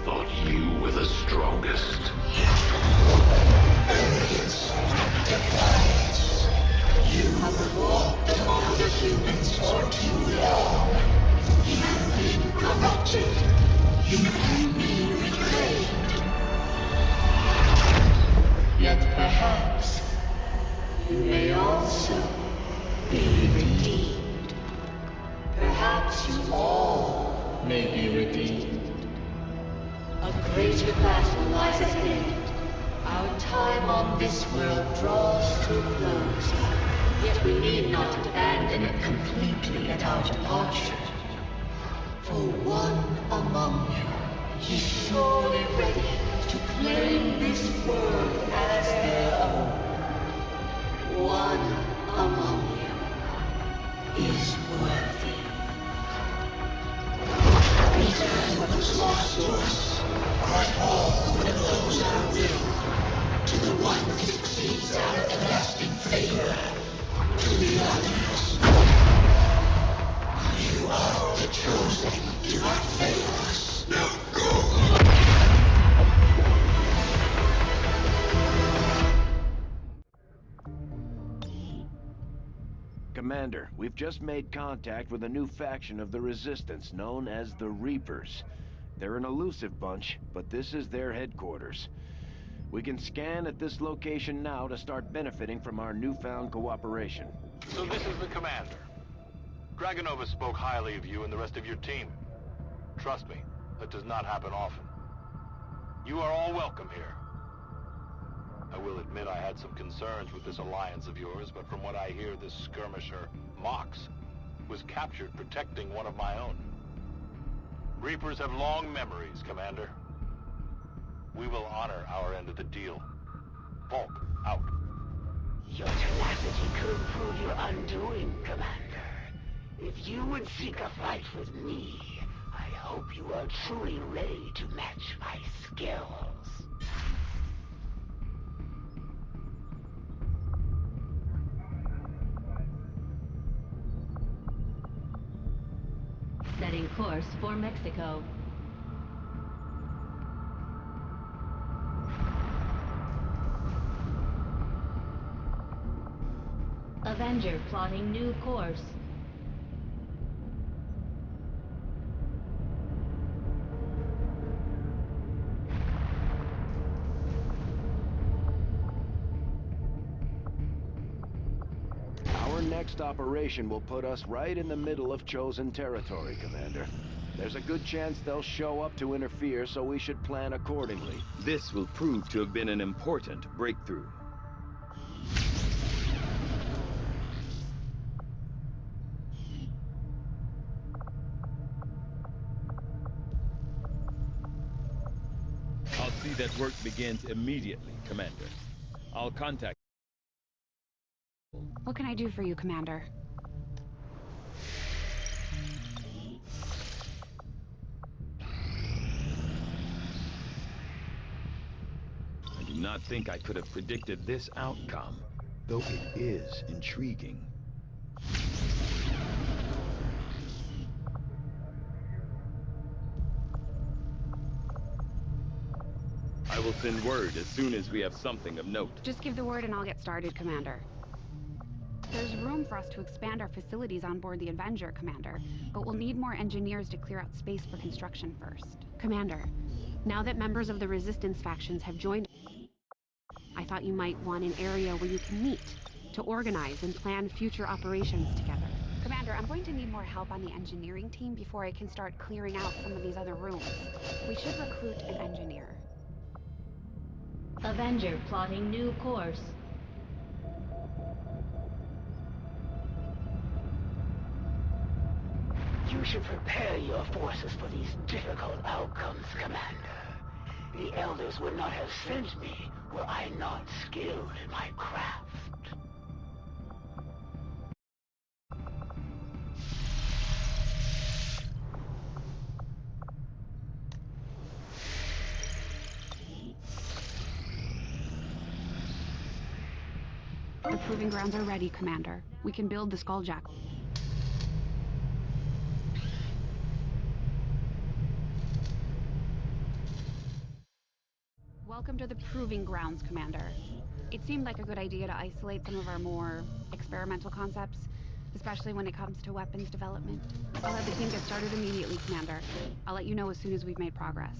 Thought you were the strongest. Arrogance, defiance. You have walked among the humans for too long. You've been corrupted. You can be reclaimed. Yet perhaps you may also be redeemed. Perhaps you all may be redeemed. A greater battle lies ahead. Our time on this world draws to a close. Yet we need not abandon it completely at our departure. For one among you is surely ready to claim this world as their own. One among you is worthy. Return what was lost to us. Grant all who oppose our will. To the one who succeeds our everlasting favor. To the others. You are the chosen. Do not fail us. Now go. Commander, we've just made contact with a new faction of the Resistance known as the Reapers. They're an elusive bunch, but this is their headquarters. We can scan at this location now to start benefiting from our newfound cooperation. So this is the commander. Dragonova spoke highly of you and the rest of your team. Trust me, that does not happen often. You are all welcome here. I will admit I had some concerns with this alliance of yours, but from what I hear, this skirmisher, Mox, was captured protecting one of my own. Reapers have long memories, Commander. We will honor our end of the deal. Volk, out. Your tenacity could prove your undoing, Commander. If you would seek a fight with me, I hope you are truly ready to match my skills. Setting course for Mexico. Avenger plotting new course. Our next operation will put us right in the middle of chosen territory, Commander. There's a good chance they'll show up to interfere, so we should plan accordingly. This will prove to have been an important breakthrough. I'll see that work begins immediately, Commander. I'll contact... What can I do for you, Commander? I do not think I could have predicted this outcome, though it is intriguing. I will send word as soon as we have something of note. Just give the word and I'll get started, Commander. There's room for us to expand our facilities on board the Avenger, Commander, but we'll need more engineers to clear out space for construction first. Commander, now that members of the Resistance factions have joined, I thought you might want an area where you can meet, to organize and plan future operations together. Commander, I'm going to need more help on the engineering team before I can start clearing out some of these other rooms. We should recruit an engineer. Avenger plotting new course. You should prepare your forces for these difficult outcomes, Commander. The Elders would not have sent me were I not skilled in my craft. The proving grounds are ready, Commander. We can build the Skulljack. Welcome to the proving grounds, Commander. It seemed like a good idea to isolate some of our more experimental concepts, especially when it comes to weapons development. I'll have the team get started immediately, Commander. I'll let you know as soon as we've made progress.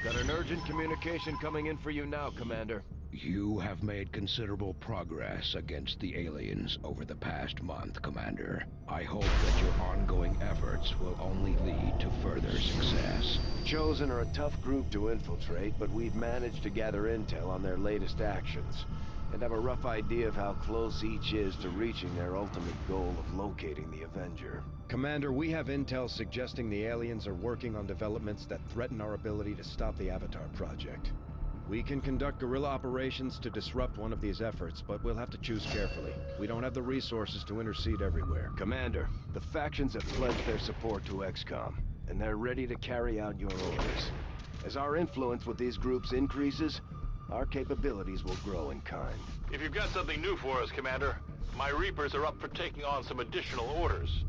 Got an urgent communication coming in for you now, Commander. You have made considerable progress against the aliens over the past month, Commander. I hope that your ongoing efforts will only lead to further success. Chosen are a tough group to infiltrate, but we've managed to gather intel on their latest actions, and have a rough idea of how close each is to reaching their ultimate goal of locating the Avenger. Commander, we have intel suggesting the aliens are working on developments that threaten our ability to stop the Avatar project. We can conduct guerrilla operations to disrupt one of these efforts, but we'll have to choose carefully. We don't have the resources to intercede everywhere. Commander, the factions have pledged their support to XCOM, and they're ready to carry out your orders. As our influence with these groups increases, our capabilities will grow in kind. If you've got something new for us, Commander, my Reapers are up for taking on some additional orders.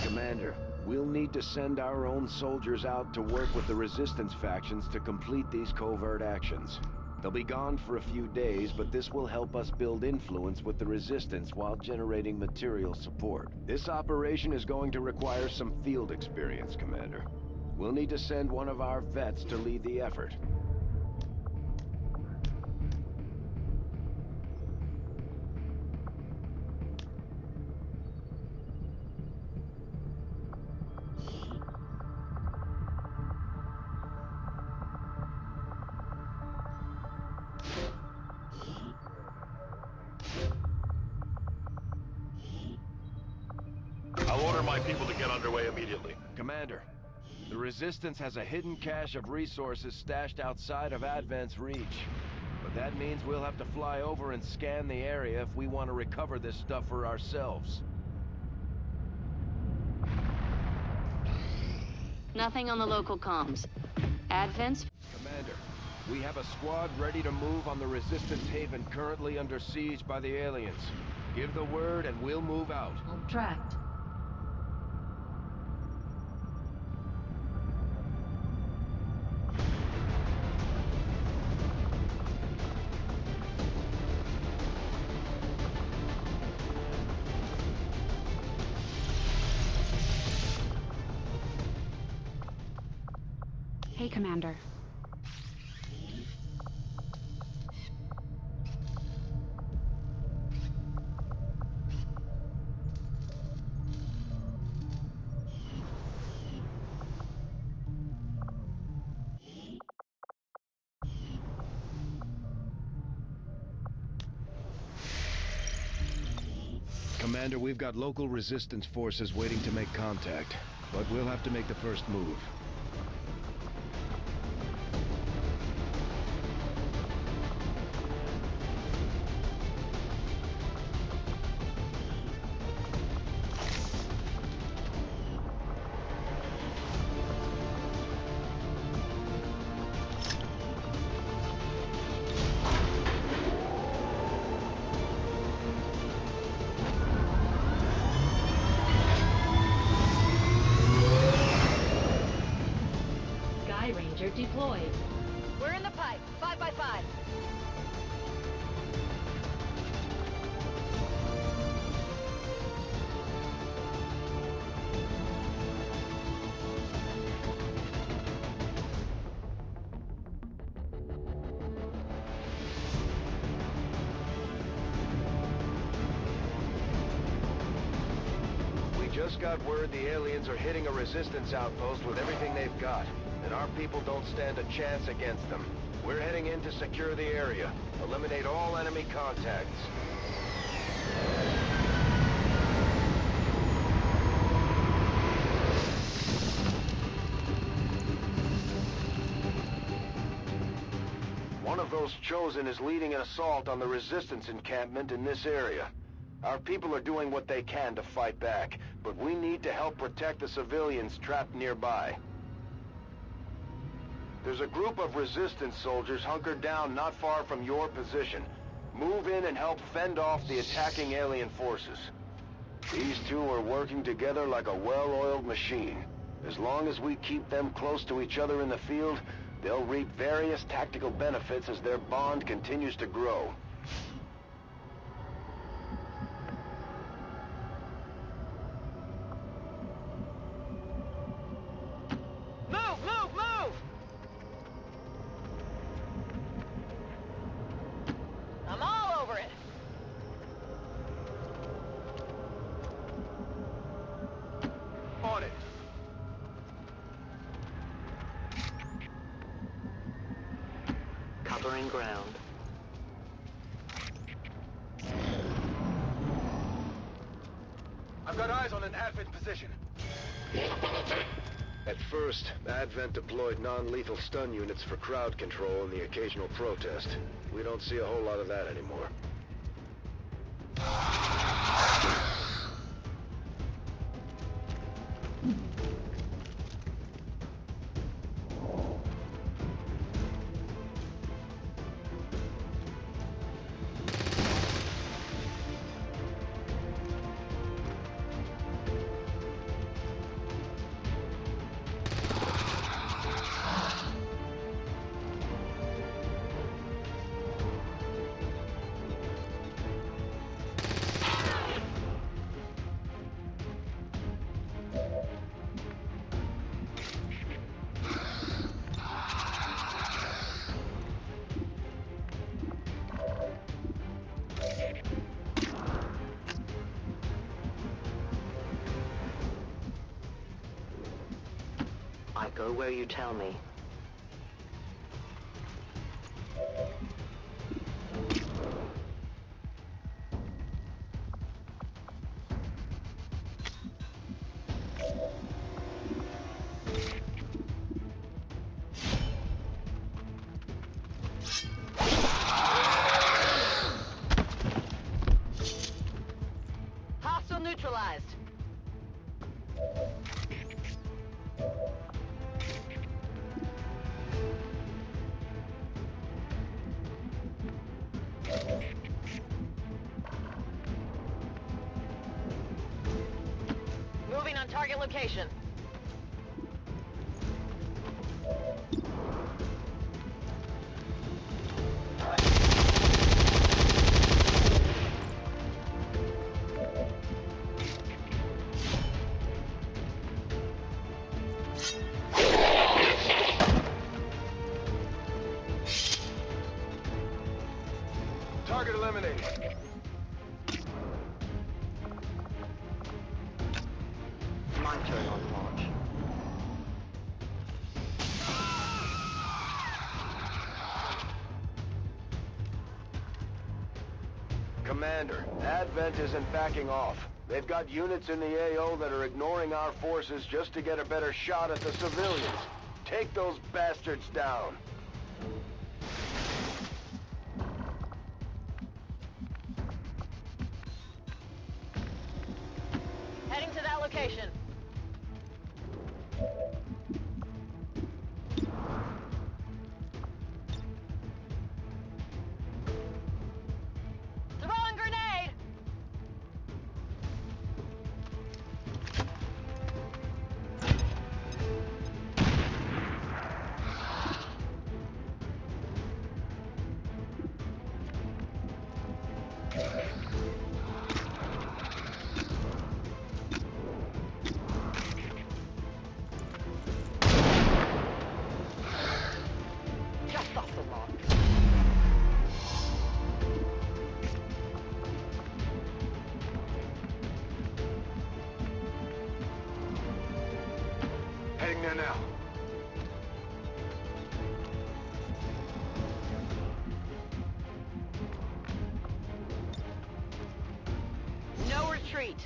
Commander, we'll need to send our own soldiers out to work with the Resistance factions to complete these covert actions. They'll be gone for a few days, but this will help us build influence with the Resistance while generating material support. This operation is going to require some field experience, Commander. We'll need to send one of our vets to lead the effort. I'll order my people to get underway immediately. Commander, the Resistance has a hidden cache of resources stashed outside of Advent's reach. But that means we'll have to fly over and scan the area if we want to recover this stuff for ourselves. Nothing on the local comms. Advent's... Commander, we have a squad ready to move on the Resistance haven currently under siege by the aliens. Give the word and we'll move out. Tracked. Hey, Commander. Commander, we've got local Resistance forces waiting to make contact, but we'll have to make the first move. just got word the aliens are hitting a resistance outpost with everything they've got, and our people don't stand a chance against them. We're heading in to secure the area. Eliminate all enemy contacts. One of those Chosen is leading an assault on the resistance encampment in this area. Our people are doing what they can to fight back, but we need to help protect the civilians trapped nearby. There's a group of resistance soldiers hunkered down not far from your position. Move in and help fend off the attacking alien forces. These two are working together like a well-oiled machine. As long as we keep them close to each other in the field, they'll reap various tactical benefits as their bond continues to grow. Move! Move! Move! I'm all over it. On it. Covering ground. I've got eyes on an Advent position. At first, Advent deployed non-lethal stun units for crowd control and the occasional protest. We don't see a whole lot of that anymore. I go where you tell me. Hostile neutralized. Moving on target location. Target eliminated. My turn on launch. Commander, Advent isn't backing off. They've got units in the AO that are ignoring our forces just to get a better shot at the civilians. Take those bastards down. Heading to that location. Throwing grenade! Just off the mark. retreat.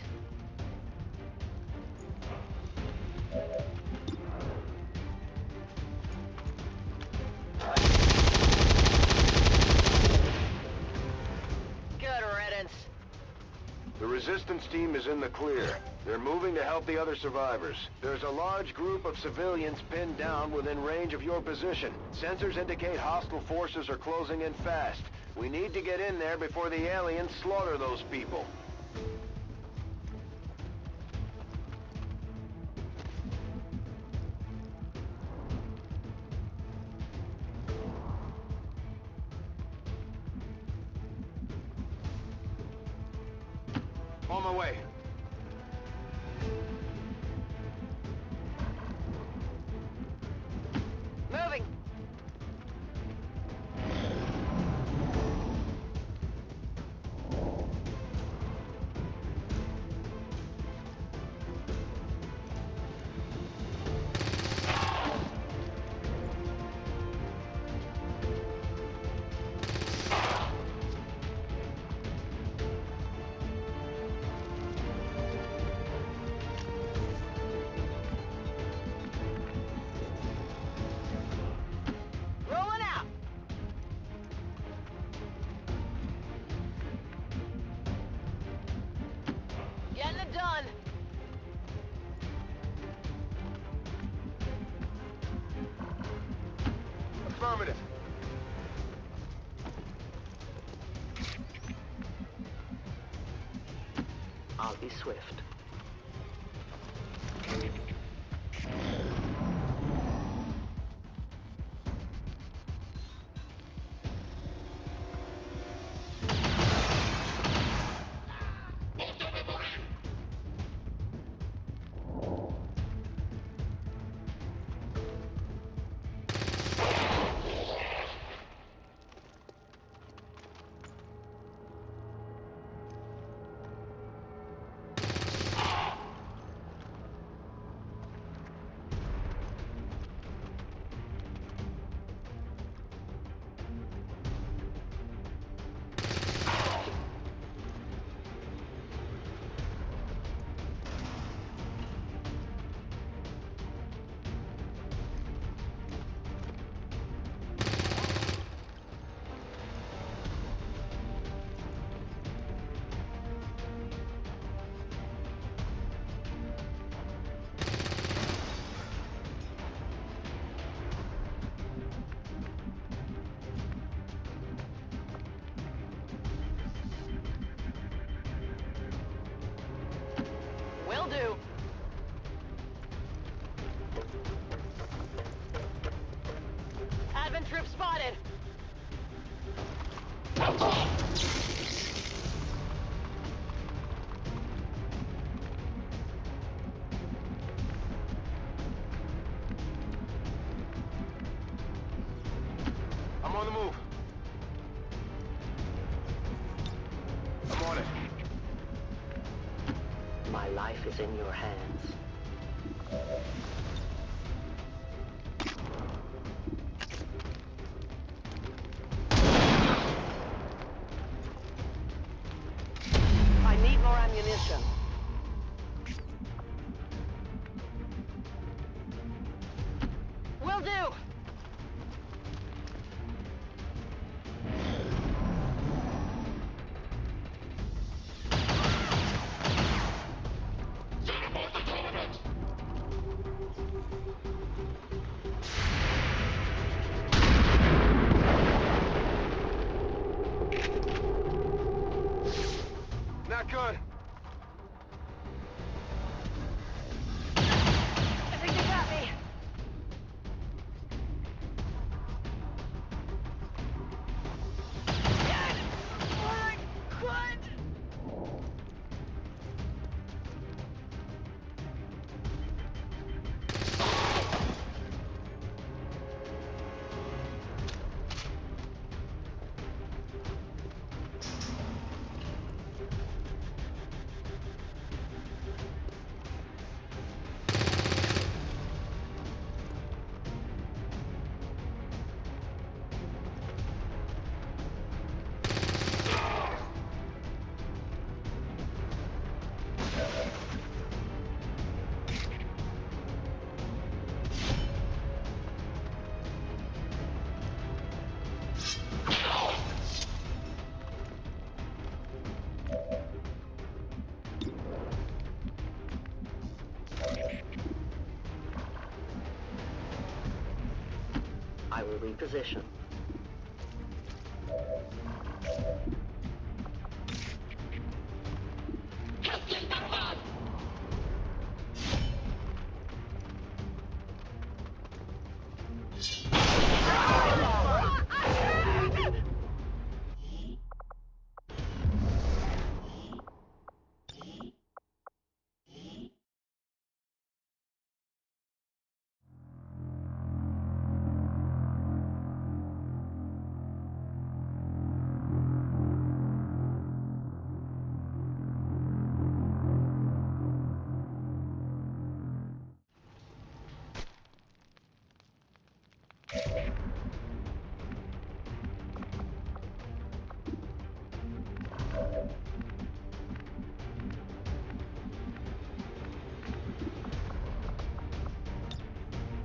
Good riddance. The resistance team is in the clear. They're moving to help the other survivors. There's a large group of civilians pinned down within range of your position. Sensors indicate hostile forces are closing in fast. We need to get in there before the aliens slaughter those people. On my way. Moving. Rolling out. Getting it done. Affirmative. I'll be swift. Will do. Advent troop spotted. I'm on the move. I'm on it. My life is in your hands. I need more ammunition. Will do. Not good. will reposition.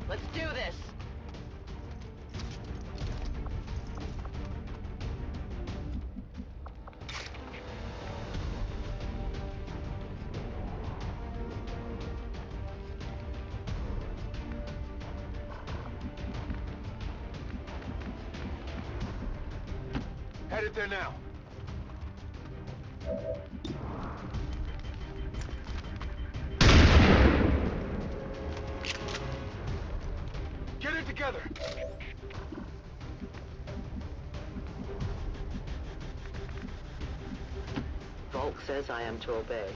Let's do this! Headed there now. Get it together! Volk says I am to obey.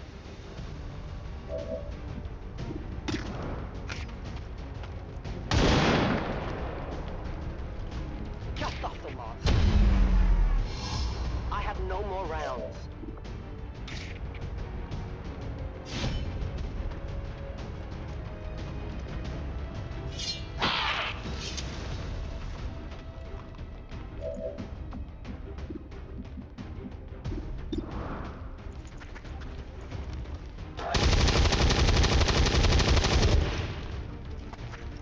Just the monster. I have no more rounds.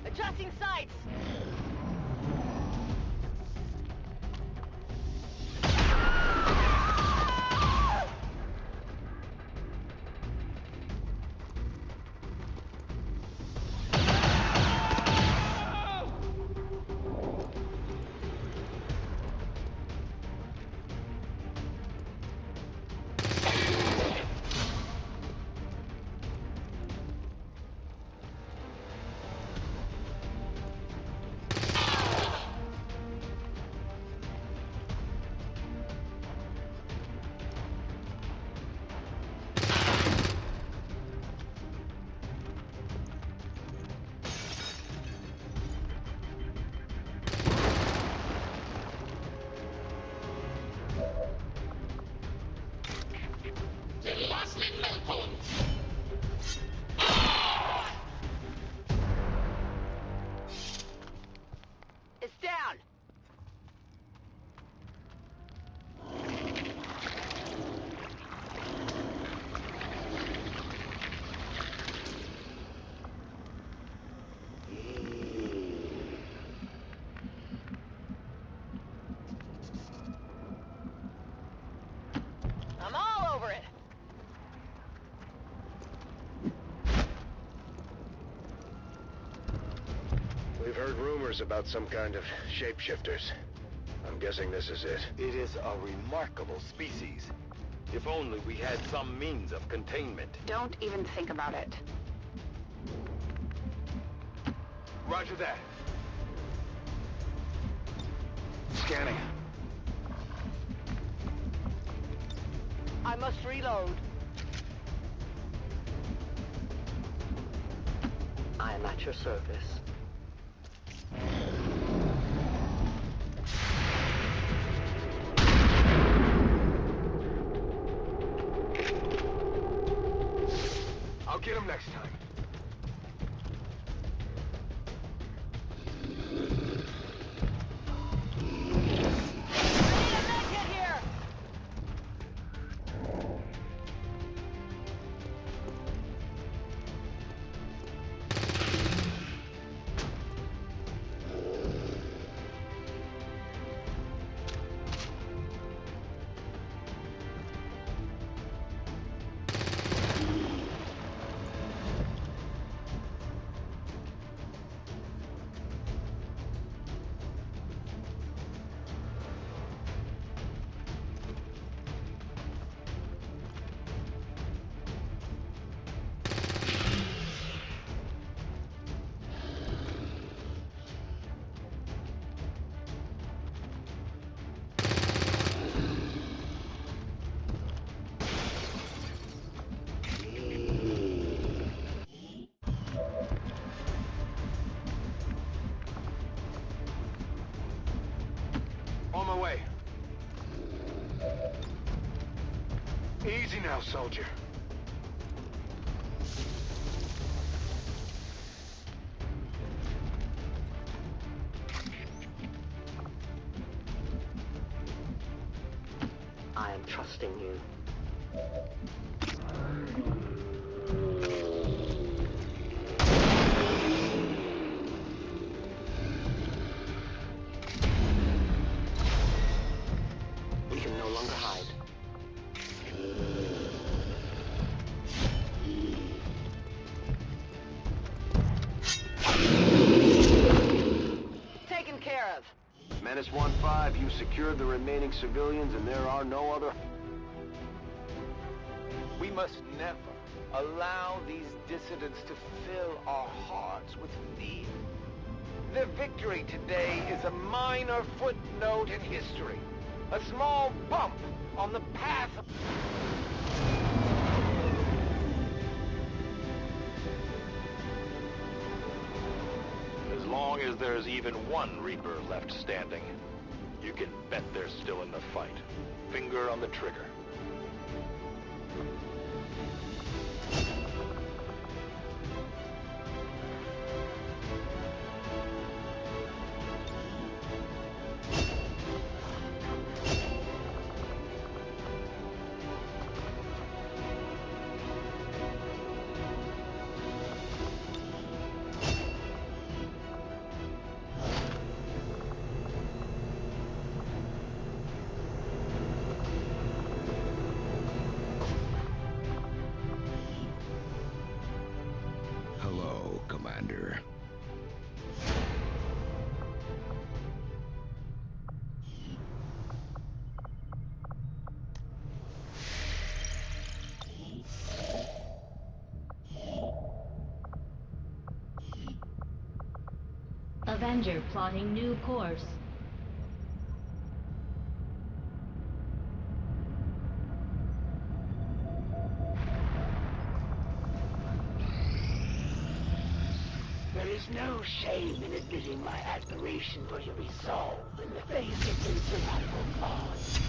Adjusting sights! It's down! I'm all over it! We've heard rumors about some kind of shapeshifters. I'm guessing this is it. It is a remarkable species. If only we had some means of containment. Don't even think about it. Roger that. Scanning. I must reload. I am at your service. I'll get him next time. way. Easy now, soldier. I am trusting you. We can no longer hide. Taken care of. Menace 1-5, you secured the remaining civilians and there are no other... We must never allow these dissidents to fill our hearts with fear. Their victory today is a minor footnote in history. A small bump on the path of... As long as there's even one Reaper left standing, you can bet they're still in the fight. Finger on the trigger. Hello, Commander. Avenger plotting new course. There is no shame in admitting my admiration for your resolve in the face of insurmountable odds.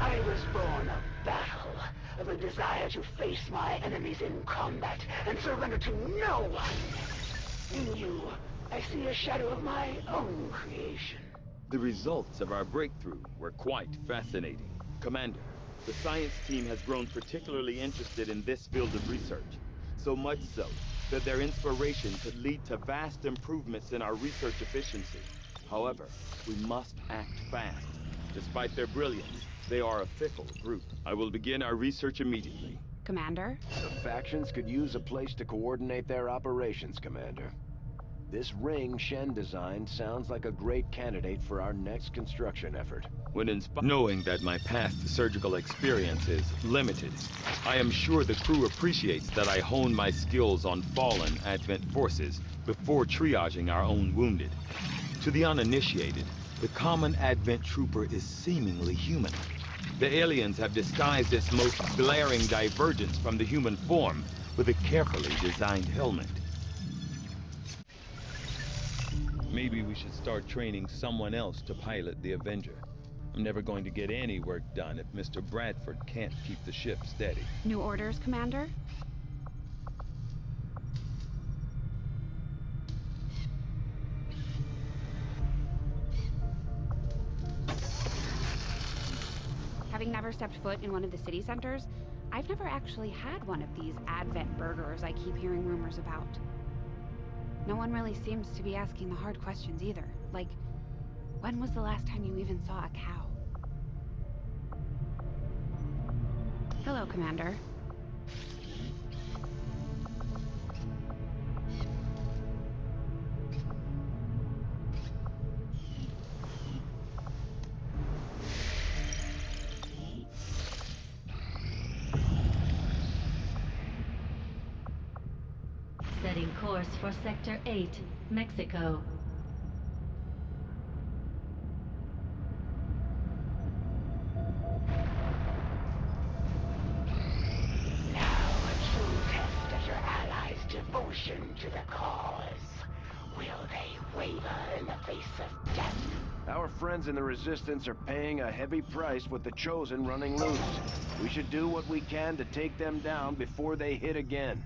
I was born of battle, of a desire to face my enemies in combat and surrender to no one. In you, I see a shadow of my own creation. The results of our breakthrough were quite fascinating. Commander, the science team has grown particularly interested in this field of research. So much so that their inspiration could lead to vast improvements in our research efficiency. However, we must act fast. Despite their brilliance, they are a fickle group. I will begin our research immediately. Commander? The factions could use a place to coordinate their operations, Commander. This ring Shen designed sounds like a great candidate for our next construction effort. When knowing that my past surgical experience is limited, I am sure the crew appreciates that I hone my skills on fallen Advent forces before triaging our own wounded. To the uninitiated, the common Advent trooper is seemingly human. The aliens have disguised its most glaring divergence from the human form with a carefully designed helmet. Maybe we should start training someone else to pilot the Avenger. I'm never going to get any work done if Mr. Bradford can't keep the ship steady. New orders, Commander? Having never stepped foot in one of the city centers, I've never actually had one of these Advent burgers I keep hearing rumors about. No one really seems to be asking the hard questions either. Like, when was the last time you even saw a cow? Hello, Commander. Setting course for Sector 8, Mexico. Devotion to the cause. Will they waver in the face of death? Our friends in the Resistance are paying a heavy price with the Chosen running loose. We should do what we can to take them down before they hit again.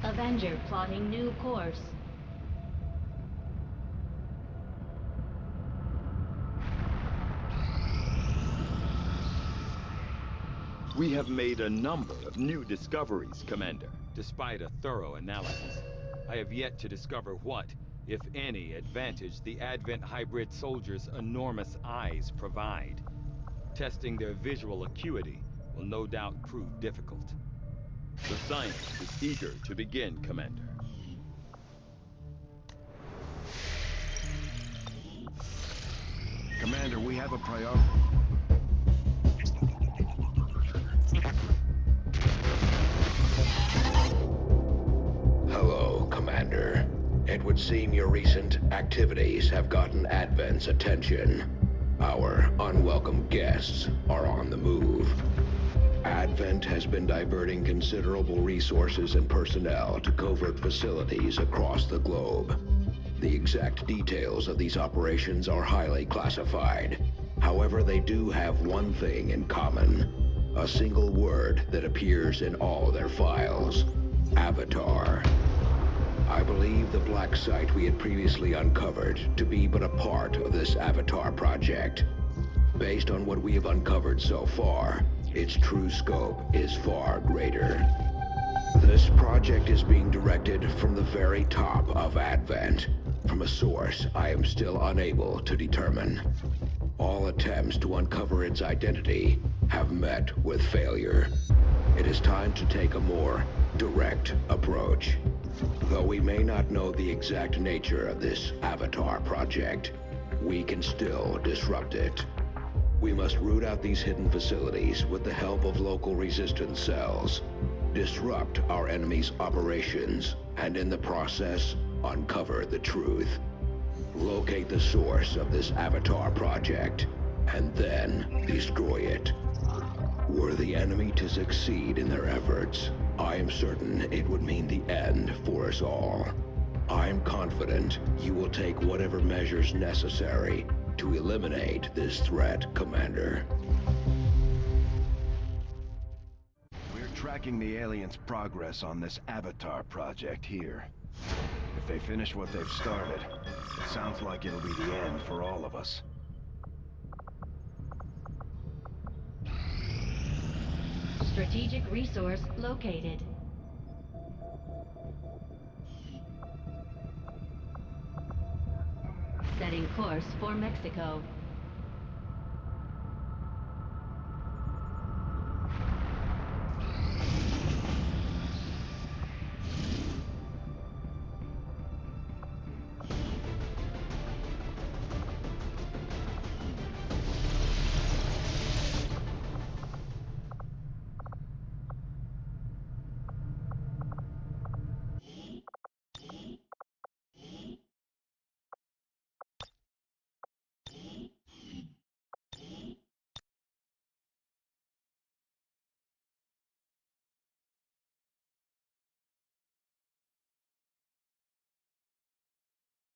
Avenger plotting new course. We have made a number of new discoveries, Commander. Despite a thorough analysis, I have yet to discover what, if any, advantage the Advent hybrid soldiers' enormous eyes provide. Testing their visual acuity will no doubt prove difficult. The scientist is eager to begin, Commander. Commander, we have a priority. Hello, Commander. It would seem your recent activities have gotten Advent's attention. Our unwelcome guests are on the move. Advent has been diverting considerable resources and personnel to covert facilities across the globe. The exact details of these operations are highly classified. However, they do have one thing in common. A single word that appears in all their files. Avatar. I believe the black site we had previously uncovered to be but a part of this Avatar project. Based on what we have uncovered so far, its true scope is far greater. This project is being directed from the very top of Advent, from a source I am still unable to determine. All attempts to uncover its identity have met with failure. It is time to take a more direct approach. Though we may not know the exact nature of this Avatar project, we can still disrupt it. We must root out these hidden facilities with the help of local resistance cells, disrupt our enemy's operations, and in the process, uncover the truth. Locate the source of this Avatar project, and then destroy it. Were the enemy to succeed in their efforts, I am certain it would mean the end for us all. I am confident you will take whatever measures necessary to eliminate this threat, Commander. We're tracking the aliens' progress on this Avatar project here. If they finish what they've started, it sounds like it'll be the end for all of us. Strategic resource located. Setting course for Mexico.